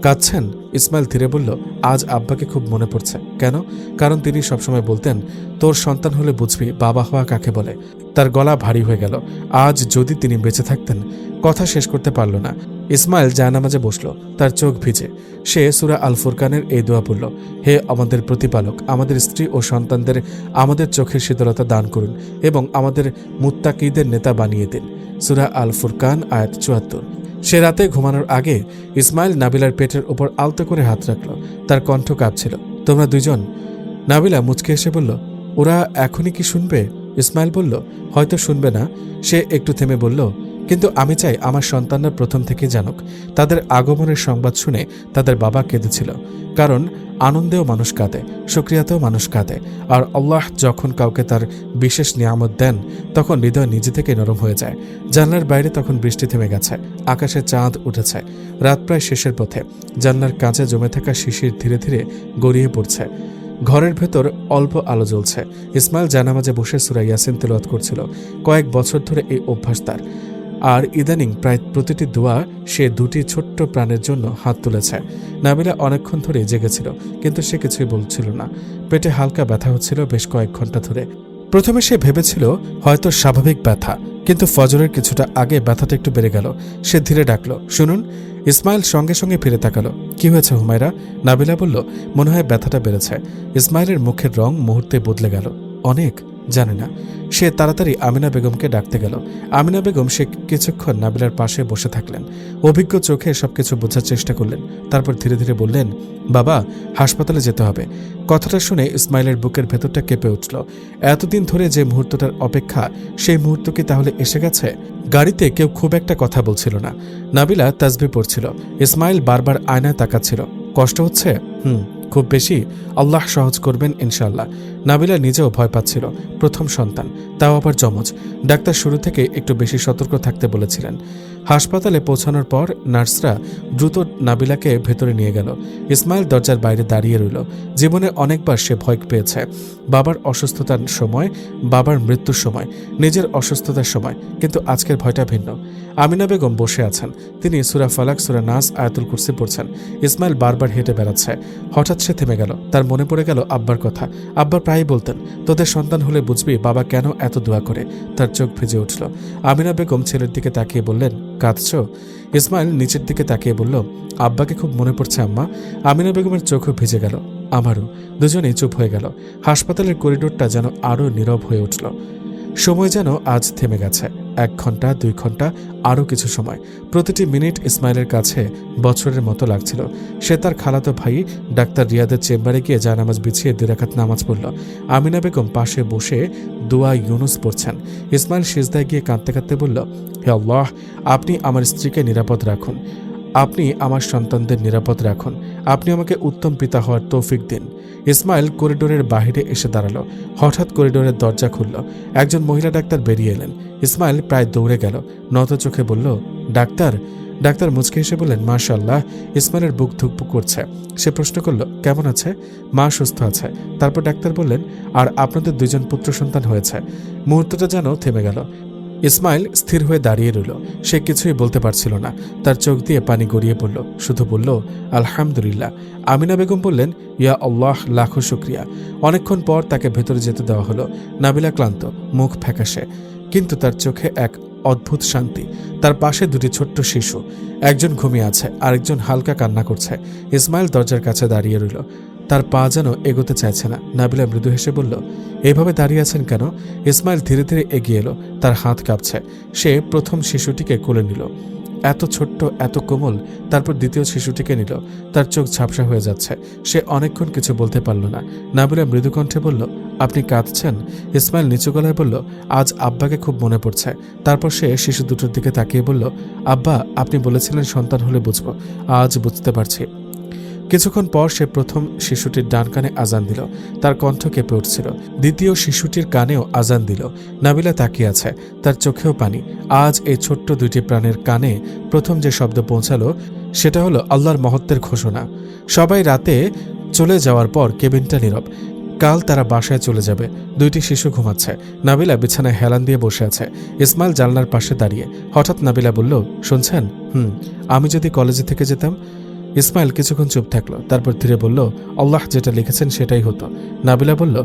কাঁদছেন? ইসমাইল ধীরে বলল, আজ আব্বাকে খুব মনে পড়ছে। কেন? কারণ তিনি সবসময় বলতেন, তোর সন্তান হলে বুঝবি বাবা হওয়া কাকে বলে। তার গলা ভারী হয়ে গেল। আজ যদি তিনি বেঁচে থাকতেন। কথা শেষ করতে পারল না। ইসমাইল জায়নামাজে বসল। তার চোখ ভিজে। সে সূরা আল ফুরকানের এই দোয়া পড়ল, হে আমাদের প্রতিপালক, আমাদের স্ত্রী ও সন্তানদের আমাদের চোখের শীতলতা দান করুন এবং আমাদের মুত্তাকিদের নেতা বানিয়ে দিন। সূরা আল ফুরকান, আয়াত ৭৪। সে রাতে ঘুমানোর আগে ইসমাইল নাবিলার পেটের ওপর আলতো করে হাত রাখল। তার কণ্ঠ কাঁপছিল। তোমরা দুইজন? নাবিলা মুচকে এসে বলল, ওরা এখনই কি শুনবে? ইসমাইল বলল, হয়তো শুনবে না। সে একটু থেমে বলল, কিন্তু আমি চাই আমার সন্তানরা প্রথম থেকে জানুক। তাদের আগমনের সংবাদ শুনে তাদের বাবা কেঁদেছিল। কারণ আনন্দেও মানুষ কাঁদে, শুকরিয়াতেও মানুষ কাঁদে। আর আল্লাহ যখন কাউকে তার বিশেষ নিয়ামত দেন, তখন হৃদয় নিজে থেকে নরম হয়ে যায়। জানলার বাইরে তখন বৃষ্টি থেমে গেছে। আকাশে চাঁদ উঠেছে। রাত প্রায় শেষের পথে। জানলার কাঁচে জমে থাকা শিশির ধীরে ধীরে গড়িয়ে পড়ছে। ঘরের ভেতর অল্প আলো জ্বলছে। ইসমাইল জানামাজে বসে সূরা ইয়াসিন তেলাওয়াত করছিল। কয়েক বছর ধরে এই অভ্যাস তার। আর ইদানিং প্রায় প্রতিটি দোয়া সে দুটি ছোট্ট প্রাণের জন্য হাত তুলেছে। নাবিলা অনেকক্ষণ ধরে জেগেছিল, কিন্তু সে কিছুই বলছিল না। পেটে হালকা ব্যথা হচ্ছিল বেশ কয়েক ঘন্টা ধরে। প্রথমে সে ভেবেছিল হয়তো স্বাভাবিক ব্যথা, কিন্তু ফজরের কিছুটা আগে ব্যথাটা একটু বেড়ে গেল। সে ধীরে ডাকল, শুনুন। ইসমাইল সঙ্গে সঙ্গে ফিরে তাকালো। কি হয়েছে হুমায়রা? নাবিলা বলল, মনে হয় ব্যথাটা বেড়েছে। ইসমাইলের মুখের রং মুহূর্তে বদলে গেল। অনেক? জানে না। সে তাড়াতাড়ি আমিনা বেগমকে ডাকতে গেল। আমিনা বেগম সে কিছুক্ষণ নাবিলার পাশে বসে থাকলেন। অভিজ্ঞ চোখে সবকিছু বোঝার চেষ্টা করলেন। তারপর ধীরে ধীরে বললেন, বাবা, হাসপাতালে যেতে হবে। কথাটা শুনে ইসমাইলের বুকের ভেতরটা কেঁপে উঠল। এতদিন ধরে যে মুহূর্তটার অপেক্ষা, সেই মুহূর্ত কি তাহলে এসে গেছে? গাড়িতে কেউ খুব একটা কথা বলছিল না। নাবিলা তাসবিহ পড়ছিল। ইসমাইল বারবার আয়নায় তাকাচ্ছিল। কষ্ট হচ্ছে? খুব বেশি? আল্লাহ সহজ করবেন ইনশাল্লাহ। নাবিলা নিজেও ভয় পাচ্ছিল। প্রথম সন্তান, তাও আবার যমজ। ডাক্তার শুরু থেকে একটু বেশি সতর্ক থাকতে বলেছিলেন। হাসপাতালে পৌঁছানোর পর নার্সরা দ্রুত নাবিলাকে ভেতরে নিয়ে গেল। ইসমাইল দরজার বাইরে দাঁড়িয়ে রইল। জীবনে অনেকবার সে ভয় পেয়েছে। বাবার অসুস্থতার সময়, বাবার মৃত্যুর সময়, নিজের অসুস্থতার সময়, কিন্তু আজকের ভয়টা ভিন্ন। আমিনা বেগম বসে আছেন। তিনি সূরা ফালাক, সূরা নাস, আয়াতুল কুরসি পড়ছেন। ইসমাইল বারবার হেঁটে বেড়াচ্ছে। হঠাৎ সে থেমে গেল। তার মনে পড়ে গেল আব্বার কথা। আব্বা প্রায়ই বলতেন, তোদের সন্তান হলে বুঝবি বাবা কেন এত দোয়া করে। তার চোখ ভিজে উঠল। আমিনা বেগম ছেলের দিকে তাকিয়ে বললেন, কাঁদছ? ইসমাইল নিচের দিকে তাকিয়ে বলল, আব্বাকে খুব মনে পড়ছে আম্মা। আমিনা বেগমের চোখও ভিজে গেল। আমারও। দুজনেই চুপ হয়ে গেল। হাসপাতালের করিডোরটা যেন আরও নীরব হয়ে উঠল। সময় যেন আজ থেমে গেছে। 1 ঘন্টা, 2 ঘন্টা, আরও কিছু সময়। প্রতিটি মিনিট ইসমাইলের কাছে বছরের মতো লাগছিল। সে তার খালাতো ভাই ডাক্তার রিয়াদের চেম্বারে গিয়ে জায়নামাজ বিছিয়ে 2 রাকাত নামাজ পড়ল। আমিনা বেগম পাশে বসে দোয়া ইউনুস পড়ছেন। ইসমাইল সিজদায় গিয়ে কাঁদতে কাঁদতে বলল, হে আল্লাহ, আপনি আমার স্ত্রীকে নিরাপদ রাখুন। আপনি আমার সন্তানদের নিরাপদ রাখুন। আপনি আমাকে উত্তম পিতা হওয়ার তৌফিক দিন। ইসমাইল করিডোরের বাহিরে এসে দাঁড়ালো। হঠাৎ করিডোরের দরজা খুলল। একজন মহিলা ডাক্তার বেরিয়ে এলেন। ইসমাইল প্রায় দৌড়ে গেল। নত চোখে বলল, ডাক্তার। ডাক্তার মুচকে হেসে বললেন, মাশাআল্লাহ। ইসমাইলের বুক ধুকপুক করছে। সে প্রশ্ন করল, কেমন আছে? মা সুস্থ আছে। তারপর ডাক্তার বললেন, আর আপনাদের 2 জন পুত্র সন্তান হয়েছে। মুহূর্তটা যেন থেমে গেল। ইসমাইল স্থির হয়ে দাঁড়িয়ে রইল। সে কিছুই বলতে পারছিল না। তার চোখ দিয়ে পানি গড়িয়ে পড়ল। শুধু বলল, আলহামদুলিল্লাহ। আমিনা বেগম বললেন, ইয়া আল্লাহ, লাখো শুকরিয়া। অনেকক্ষণ পর তাকে ভেতরে যেতে দেওয়া হলো। নাবিলা ক্লান্ত, মুখ ফ্যাকাশে, কিন্তু তার চোখে এক অদ্ভুত শান্তি। তার পাশে 2টি ছোট্ট শিশু, একজন ঘুমিয়ে আছে, আরেকজন হালকা কান্না করছে। ইসমাইল দরজার কাছে দাঁড়িয়ে রইল। তার পা যেন এগোতে চাইছে না। নাবিলা মৃদু হেসে বলল, এইভাবে দাঁড়িয়ে আছেন কেন? ইসমাইল ধীরে ধীরে এগিয়ে এলো। তার হাত কাঁপছে। সে প্রথম শিশুটিকে কোলে নিল। এত ছোট্ট, এত কোমল। তারপর দ্বিতীয় শিশুটিকে নিল। তার চোখ ঝাপসা হয়ে যাচ্ছে। সে অনেকক্ষণ কিছু বলতে পারল না। নাবিলা মৃদু কণ্ঠে বলল, আপনি কাঁদছেন? ইসমাইল নিচু গলায় বলল, আজ আব্বাকে খুব মনে পড়ছে। তারপর সে শিশু দুটোর দিকে তাকিয়ে বলল, আব্বা, আপনি বলেছিলেন সন্তান হলে বুঝব। আজ বুঝতে পারছি। কিছুক্ষণ পর সে প্রথম শিশুটির ডান কানে আজান দিল। তার কণ্ঠ কেঁপে উঠছিল। দ্বিতীয় শিশুটির কানেও আজান দিল। নাবিলা তাকিয়ে আছে, তার চোখেও পানি। আজ এই ছোট্ট 2টি প্রাণের কানে প্রথম যে শব্দ পৌঁছালো সেটা হলো আল্লাহর মহত্বের ঘোষণা। সবাই রাতে চলে যাওয়ার পর কেবিনটা নীরব। কাল তারা বাসায় চলে যাবে। 2টি শিশু ঘুমাচ্ছে। নাবিলা বিছানায় হেলান দিয়ে বসে আছে। ইসমাইল জানলার পাশে দাঁড়িয়ে। হঠাৎ নাবিলা বলল, শুনছেন? আমি যদি কলেজে থেকে যেতাম। ইসমাইল কিছুক্ষণ চুপ থাকলো। তারপর ধীরে বলল, আল্লাহ যেটা লিখেছেন সেটাই হতো। নাবিলা বলল,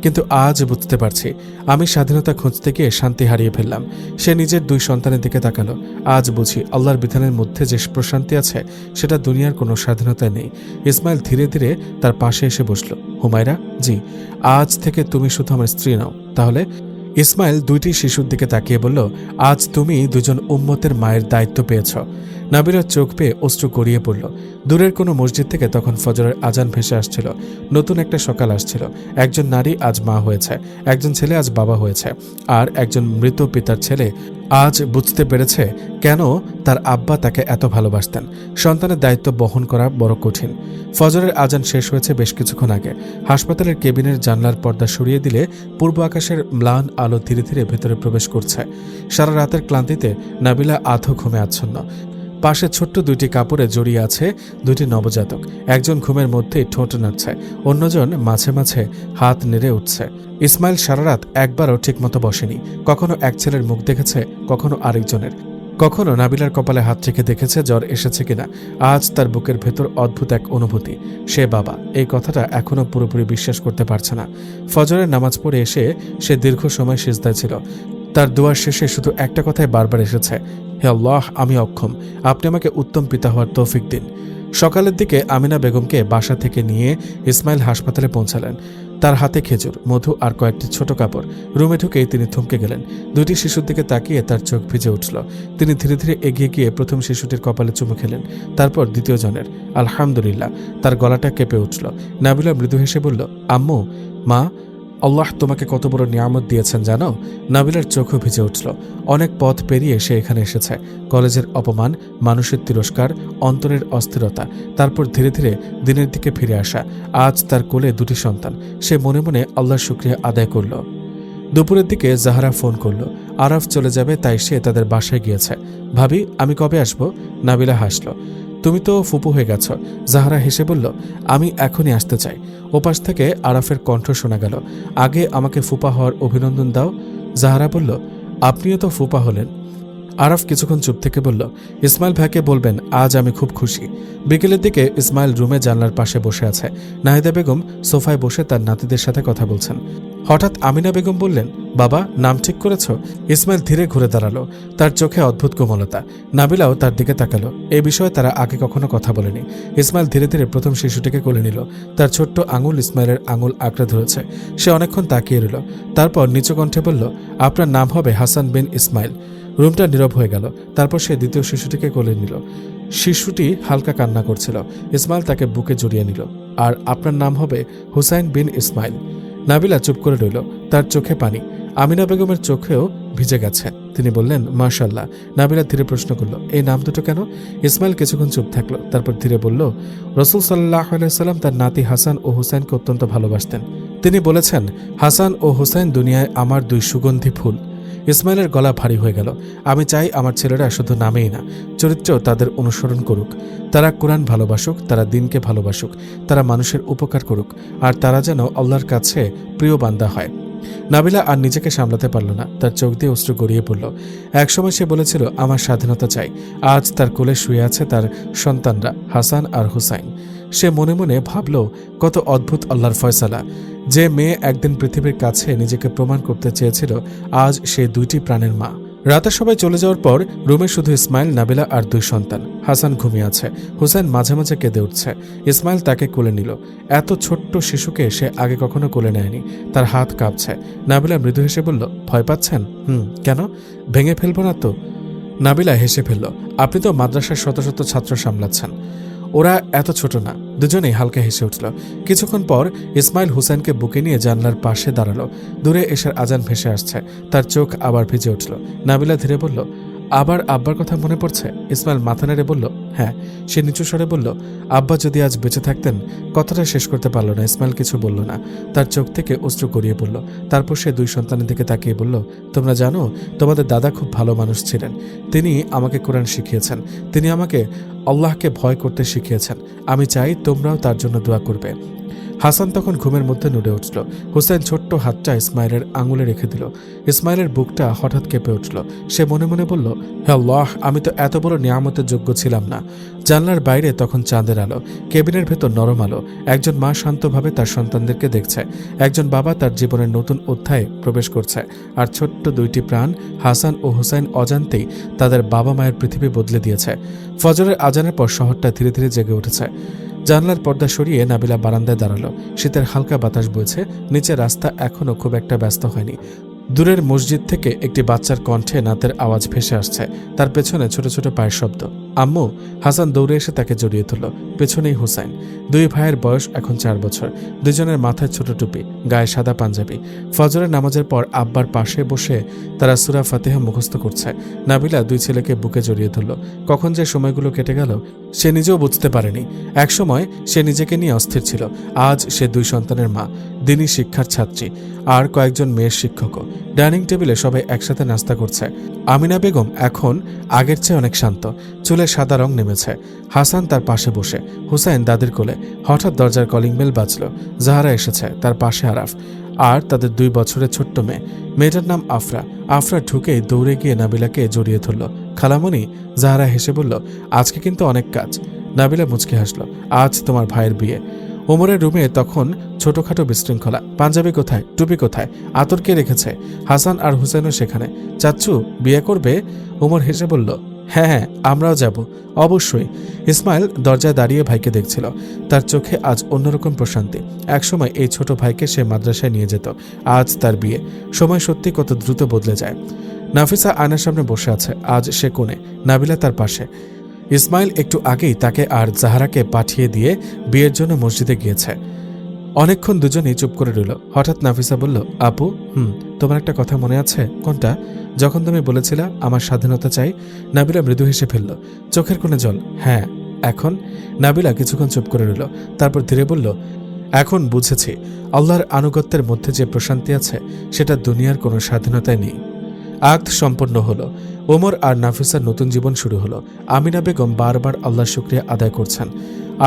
কিন্তু আজ বুঝতে পারছি আমি স্বাধীনতা খুঁজতে গিয়ে শান্তি হারিয়ে ফেললাম। সে নিজের 2 সন্তানের দিকে তাকালো। আজ বুঝি আল্লাহর বিধানের মধ্যে যে প্রশান্তি আছে সেটা দুনিয়ার কোনো স্বাধীনতায় নেই। ইসমাইল ধীরে ধীরে তার পাশে এসে বসল। হুমায়রা, জি, আজ থেকে তুমি শুধু আমার স্ত্রী নাও। তাহলে? ইসমাইল 2টি শিশুর দিকে তাকিয়ে বলল, আজ তুমি 2 জন উম্মতের মায়ের দায়িত্ব পেয়েছ। নাবিলার চোখ পেয়ে অশ্রু গড়িয়ে পড়ল। দূরের কোনো মসজিদ থেকে তখন ফজরের আজান ভেসে আসছিল। নতুন একটা সকাল আসছিল। একজন নারী আজ মা হয়েছে, একজন ছেলে আজ বাবা হয়েছে, আর একজন মৃত পিতার ছেলে আজ বুঝতে পেরেছে কেন তার আব্বা তাকে এত ভালোবাসতেন। সন্তানের দায়িত্ব বহন করা বড় কঠিন। ফজরের আজান শেষ হয়েছে বেশ কিছুক্ষণ আগে। হাসপাতালের কেবিনের জানলার পর্দা সরিয়ে দিলে পূর্ব আকাশের ম্লান আলো ধীরে ধীরে ভেতরে প্রবেশ করছে। সারা রাতের ক্লান্তিতে নাবিলা আধো ঘুমে আচ্ছন্ন। পাশে ছোট্ট 2টি কাপড়ে জড়িয়ে আছে 2টি নবজাতক। একজন ঘুমের মধ্যেই ঠোঁট নাড়ছে, অন্যজন মাঝে মাঝে হাত নেড়ে উঠছে। ইসমাইল সারা রাত একবারও ঠিকমতো বসেনি। কখনো এক ছেলের মুখ দেখেছে, কখনো আরেকজনের। কখনো নাবিলার কপালে হাত রেখে দেখেছে জ্বর এসেছে কিনা। আজ তার বুকের ভেতর অদ্ভুত এক অনুভূতি। সে বাবা, এই কথাটা এখনও পুরোপুরি বিশ্বাস করতে পারছে না। ফজরের নামাজ পড়ে এসে সে দীর্ঘ সময় সিজদায় ছিল। তার দোয়ার শেষে শুধু একটা কথাই বারবার এসেছে, হে আল্লাহ, আমি অক্ষম, আপনি আমাকে উত্তম পিতা হওয়ার তৌফিক দিন। সকালের দিকে আমিনা বেগমকে বাসা থেকে নিয়ে ইসমাইল হাসপাতালে পৌঁছালেন। তার হাতে খেজুর, মধু আর কয়েকটি ছোট কাপড়। রুমে ঢুকেই তিনি থমকে গেলেন। 2টি শিশুর দিকে তাকিয়ে তার চোখ ভিজে উঠল। তিনি ধীরে ধীরে এগিয়ে গিয়ে প্রথম শিশুটির কপালে চুমু খেলেন, তারপর দ্বিতীয় জনের। আলহামদুলিল্লাহ। তার গলাটা কেঁপে উঠল। নাবিলা মৃদু হেসে বলল, আম্মু, মা, আল্লাহ তোমাকে কত বড় নিয়ামত দিয়েছেন জানো? নাবিলার চোখও ভিজে উঠল। অনেক পথ পেরিয়ে সে এখানে এসেছে। কলেজের অপমান, মানুষের তিরস্কার, অন্তরের অস্থিরতা, তারপর ধীরে ধীরে দিনের দিকে ফিরে আসা। আজ তার কোলে 2টি সন্তান। সে মনে মনে আল্লাহর শুকরিয়া আদায় করল। দুপুরের দিকে জাহারা ফোন করল। আরাফ চলে যাবে তাই সে তাদের বাসায় গিয়েছে। ভাবি, আমি কবে আসব? নাবিলা হাসল। তুমি তো ফুপু হয়ে গেছ। জাহারা হেসে বলল, আমি এখনই আসতে চাই। ওপাশ থেকে আরাফের কণ্ঠ শোনা গেল, আগে আমাকে ফুপা হওয়ার অভিনন্দন দাও। জাহারা বলল, আপনিও তো ফুপা হলেন। আরাফ কিছুক্ষণ চুপ থেকে বলল, ইসমাইল ভাইকে বলবেন আজ আমি খুব খুশি। বিকেলের দিকে ইসমাইল রুমে জানলার পাশে বসে আছে। নাহিদা বেগম সোফায় বসে তার নাতিদের সাথে কথা বলছেন। হঠাৎ আমিনা বেগম বললেন, বাবা, নাম ঠিক করেছ? ইসমাইল ধীরে ঘুরে দাঁড়ালো। তার চোখে অদ্ভুত কোমলতা। নাবিলাও তার দিকে তাকালো। এ বিষয়ে তারা আগে কখনো কথা বলেনি। ইসমাইল ধীরে ধীরে প্রথম শিশুটিকে কোলে নিল। তার ছোট্ট আঙুল ইসমাইলের আঙুল আঁকড়ে ধরেছে। সে অনেকক্ষণ তাকিয়ে রইল। তারপর নিচু কণ্ঠে বলল, আপনার নাম হবে হাসান বিন ইসমাইল। রুমটা নীরব হয়ে গেল। তারপর সে দ্বিতীয় শিশুটিকে কোলে নিল। শিশুটি হালকা কান্না করছিল। ইসমাইল তাকে বুকে জড়িয়ে নিল। আর আপনার নাম হবে হুসাইন বিন ইসমাইল। নাবিলা চুপ করে রইল। তার চোখে পানি। আমিনা বেগমের চোখেও ভিজে গেছে। তিনি বললেন, মাশাআল্লাহ। নাবিলা ধীরে প্রশ্ন করল, এই নাম দুটো কেন? ইসমাইল কিছুক্ষণ চুপ থাকলো। তারপর ধীরে বলল, রাসূল সাল্লাল্লাহু আলাইহি ওয়াসাল্লাম তার নাতি হাসান ও হুসাইনকে অত্যন্ত ভালোবাসতেন। তিনি বলেছেন, হাসান ও হুসাইন দুনিয়ায় আমার 2 সুগন্ধি ফুল। ইসমাইলের গলা ভারী হয়ে গেল। আমি চাই আমার ছেলেরা শুধু নামেই না, চরিত্রেও তাদের অনুসরণ করুক। তারা কোরআন ভালোবাসুক, তারা দিনকে ভালোবাসুক, তারা মানুষের উপকার করুক, আর তারা যেন আল্লাহর কাছে প্রিয় বান্দা হয়। নাবিলা আর নিজেকে সামলাতে পারল না, তার চোখ দিয়ে অশ্রু গড়িয়ে পড়ল। একসময় সে বলেছিল আমার স্বাধীনতা চাই। আজ তার কোলে শুয়ে আছে তার সন্তানরা, হাসান আর হুসাইন। সে মনে মনে ভাবল, কত অদ্ভুত আল্লাহর ফয়সালা। যে মেয়ে একদিন পৃথিবীর কাছে নিজেকে প্রমাণ করতে চেয়েছিল, আজ সে দুইটি প্রাণের মা। রাতে সবাই চলে যাওয়ার পর রুমে শুধু ইসমাইল, নাবিলা আর দুই সন্তান। হাসান ঘুমিয়ে আছে, হুসাইন মাঝে মাঝে কেঁদে উঠছে। ইসমাইল তাকে কোলে নিল। এত ছোট্ট শিশুকে সে আগে কখনো কোলে নেয়নি। তার হাত কাঁপছে। নাবিলা মৃদু হেসে বলল, ভয় পাচ্ছেন? কেন? ভেঙে ফেলবো না তো? নাবিলা হেসে ফেলল। আপনি তো মাদ্রাসার শত শত ছাত্র সামলাচ্ছেন, ওরা এত ছোট না। দুজনেই হালকা হেসে উঠল। কিছুক্ষণ পর ইসমাইল হুসেনকে বুকে নিয়ে জানলার পাশে দাঁড়ালো। দূরে এশার আজান ভেসে আসছে, তার চোখ আবার ভিজে উঠল। নাবিলা ধীরে বলল, আবার আব্বার কথা মনে পড়ছে? ইসমাইল মাথা নেড়ে বলল, হ্যাঁ। সে নিচু স্বরে বলল, আব্বা যদি আজ বেঁচে থাকতেন। কথাটা শেষ করতে পারল না। ইসমাইল কিছু বলল না, তার চোখ থেকে অশ্রু গড়িয়ে পড়ল। তারপর সে দুই সন্তানের দিকে তাকিয়ে বলল, তোমরা জানো তোমাদের দাদা খুব ভালো মানুষ ছিলেন। তিনি আমাকে কোরআন শিখিয়েছেন, তিনি আমাকে আল্লাহকে ভয় করতে শিখিয়েছেন। আমি চাই তোমরাও তার জন্য দোয়া করবে। হাসান তখন ঘুমের মধ্যে নুড়ে উঠল। হুসেন ছোট্ট হাতটা ইসমাইলের আঙুলে রেখে দিল। ইসমাইলের বুকটা হঠাৎ কেঁপে উঠল। সে মনে মনে বলল, হে আল্লাহ, আমি তো এত বড় নিয়ামতের যোগ্য ছিলাম না। জানলার বাইরে তখন চাঁদের আলো, কেবিনের ভেতর নরম আলো। একজন মা শান্তভাবে তার সন্তানদেরকে দেখছে, একজন বাবা তার জীবনের নতুন অধ্যায়ে প্রবেশ করছে। আর ছোট্ট দুইটি প্রাণ, হাসান ও হুসাইন, অজান্তেই তাদের বাবা মায়ের পৃথিবী বদলে দিয়েছে। ফজরের আজানের পর শহরটা ধীরে ধীরে জেগে উঠেছে। জানলার পর্দা সরিয়ে নাবিলা বারান্দায় দাঁড়ালো। শীতের হালকা বাতাস বইছে। নিচে রাস্তা এখনও খুব একটা ব্যস্ত হয়নি। দূরের মসজিদ থেকে একটি বাচ্চার কণ্ঠে নাতের আওয়াজ ভেসে আসছে, তার পেছনে ছোট ছোট পায়ের শব্দ। আম্মু! হাসান দৌড়ে এসে তাকে জড়িয়ে ধরল। পেছনেই হুসাইন। দুই ভাইয়ের বয়স এখন 4 বছর। দুজনের মাথায় ছোট টুপি, গায়ে সাদা পাঞ্জাবি। ফজরের নামাজের পর আব্বার পাশে বসে তারা সূরা ফাতিহা মুখস্থ করছে। নাবিলা দুই ছেলেকে বুকে জড়িয়ে ধরল। কখন যে সময়গুলো কেটে গেল সে নিজেও বুঝতে পারেনি। একসময় সে নিজেকে নিয়ে অস্থির ছিল, আজ সে দুই সন্তানের মা, দিনী শিক্ষার ছাত্রী, আর কয়েকজন মেয়ের শিক্ষকও। ডাইনিং টেবিলে সবাই একসাথে নাস্তা করছে। আমিনা বেগম এখন আগের চেয়ে অনেক শান্ত, চুলে সাদা রং নেমেছে। হাসান তার পাশে বসে, হুসাইন দাদির কোলে। হঠাৎ দরজার কলিং বেল বাজল। জাহারা এসেছে, তার পাশে আরাফ, আর তাদের 2 বছরের ছোট্ট মেয়ে। মেয়েটার নাম আফরা। আফরা ঢুকেই দৌড়ে গিয়ে নাবিলাকে জড়িয়ে ধরল। খালামণি! জাহারা হেসে বলল, আজকে কিন্তু অনেক কাজ। নাবিলা মুচকে হাসল, আজ তোমার ভাইয়ের বিয়ে। ওমরের রুমে তখন ছোটখাটো বিশৃঙ্খলা। পাঞ্জাবি কোথায়? টুপি কোথায়? আতর কে রেখেছে? হাসান আর হুসেনও সেখানে। চাচ্চু বিয়ে করবে? ওমর হেসে বলল, হ্যাঁ হ্যাঁ, আমরাও যাব, অবশ্যই। ইসমাইল দরজায় দাঁড়িয়ে ভাইকে দেখছিল। তার চোখে আজ অন্যরকম প্রশান্তি। একসময় এই ছোট ভাইকে সে মাদ্রাসায় নিয়ে যেত, আজ তার বিয়ে। সময় সত্যি কত দ্রুত বদলে যায়। নাফিসা আয়নার সামনে বসে আছে, আজ সে কোণে, নাবিলা তার পাশে। ইসমাইল একটু আগেই তাকে আর জাহারাকে পাঠিয়ে দিয়ে বিয়ের জন্য মসজিদে গিয়েছে। অনেকক্ষণ দুজনেই চুপ করে রইল। হঠাৎ নাফিসা বলল, আপু, তোমার একটা কথা মনে আছে? কোনটা? যখন তুমি বলেছিলা আমার স্বাধীনতা চাই। নাবিলা মৃদু হেসে ফেলল, চোখের কোণে জল। হ্যাঁ, এখন? নাবিলা কিছুক্ষণ চুপ করে রইল, তারপর ধীরে বলল, এখন বুঝেছি আল্লাহর আনুগত্যের মধ্যে যে প্রশান্তি আছে সেটা দুনিয়ার কোনো স্বাধীনতায় নেই। আক্ত সম্পন্ন হলো। ওমর আর নাফিসার নতুন জীবন শুরু হলো। আমিনা বেগম বারবার আল্লাহর শুকরিয়া আদায় করছেন।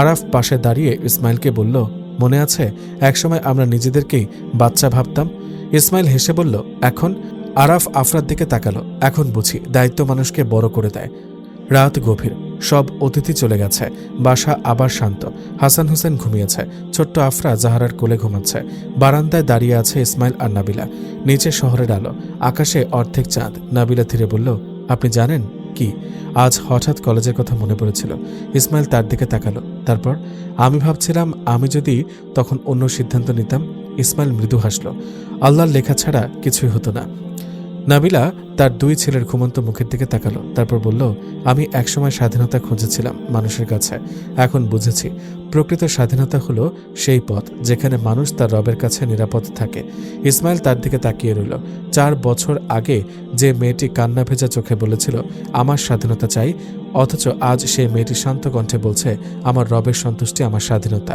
আরাফ পাশে দাঁড়িয়ে ইসমাইলকে বলল, মনে আছে একসময় আমরা নিজেদেরকেই বাচ্চা ভাবতাম? ইসমাইল হেসে বলল, এখন? আরাফ আফরার দিকে তাকালো। এখন বুঝি দায়িত্ব মানুষকে বড় করে দেয়। রাত গভীর, সব অতিথি চলে গেছে। বাসা আবার শান্ত। হাসান হুসেন ঘুমিয়েছে। ছোট্ট আফরা জাহারার কোলে ঘুমাচ্ছে। বারান্দায় দাঁড়িয়ে আছে ইসমাইল আর নাবিলা। নিচে শহরের আলো, আকাশে অর্ধেক চাঁদ। নাবিলা ধীরে বলল, আপনি জানেন কি, আজ হঠাৎ কলেজের কথা মনে পড়েছিল। ইসমাইল তার দিকে তাকালো। তারপর, আমি ভাবছিলাম আমি যদি তখন অন্য সিদ্ধান্ত নিতাম। ইসমাইল মৃদু হাসল। আল্লাহর লেখা ছাড়া কিছুই হতো না। নাবিলা তার 2 ছেলের ঘুমন্ত মুখের দিকে তাকালো। তারপর বলল, আমি একসময় স্বাধীনতা খুঁজেছিলাম মানুষের কাছে। এখন বুঝেছি প্রকৃত স্বাধীনতা হলো সেই পথ যেখানে মানুষ তার রবের কাছে নিরাপদ থাকে। ইসমাইল তার দিকে তাকিয়ে রইল। 4 বছর আগে যে মেয়েটি কান্না ভেজা চোখে বলেছিল আমার স্বাধীনতা চাই, অথচ আজ সেই মেয়েটি শান্ত কণ্ঠে বলছে আমার রবের সন্তুষ্টি আমার স্বাধীনতা।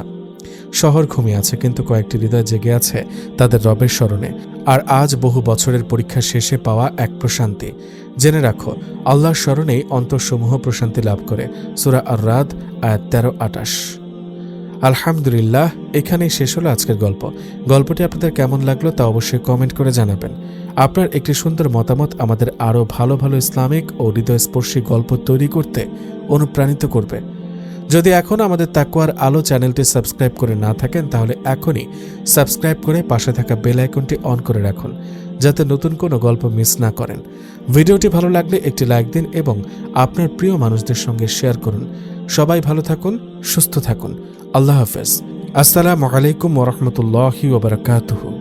শহর ঘুমিয়ে আছে, কিন্তু কয়েকটি হৃদয় জেগে আছে তাদের রবের স্মরণে। আর আজ বহু বছরের পরীক্ষা শেষে পাওয়া এক প্রশান্তি। জেনে রাখো, আল্লাহর স্মরণেই অন্তরসমূহ প্রশান্তি লাভ করে। সূরা আর-রাদ আয়াত 13-28। আলহামদুলিল্লাহ, এখানেই শেষ হলো আজকের গল্প। গল্পটি আপনাদের কেমন লাগলো তা অবশ্যই কমেন্ট করে জানাবেন। আপনার একটি সুন্দর মতামত আমাদের আরও ভালো ভালো ইসলামিক ও হৃদয়স্পর্শী গল্প তৈরি করতে অনুপ্রাণিত করবে। যদি এখনও আমাদের তাকওয়ার আলো চ্যানেলটি সাবস্ক্রাইব করে না থাকেন, তাহলে এখনই সাবস্ক্রাইব করে পাশে থাকা বেল আইকনটি অন করে রাখুন, যাতে নতুন কোনো গল্প মিস না করেন। ভিডিওটি ভালো লাগলে একটি লাইক দিন এবং আপনার প্রিয় মানুষদের সঙ্গে শেয়ার করুন। সবাই ভালো থাকুন, সুস্থ থাকুন। আল্লাহ হাফেজ। আসসালামু আলাইকুম ওয়া রাহমাতুল্লাহি ওয়া বারাকাতুহু।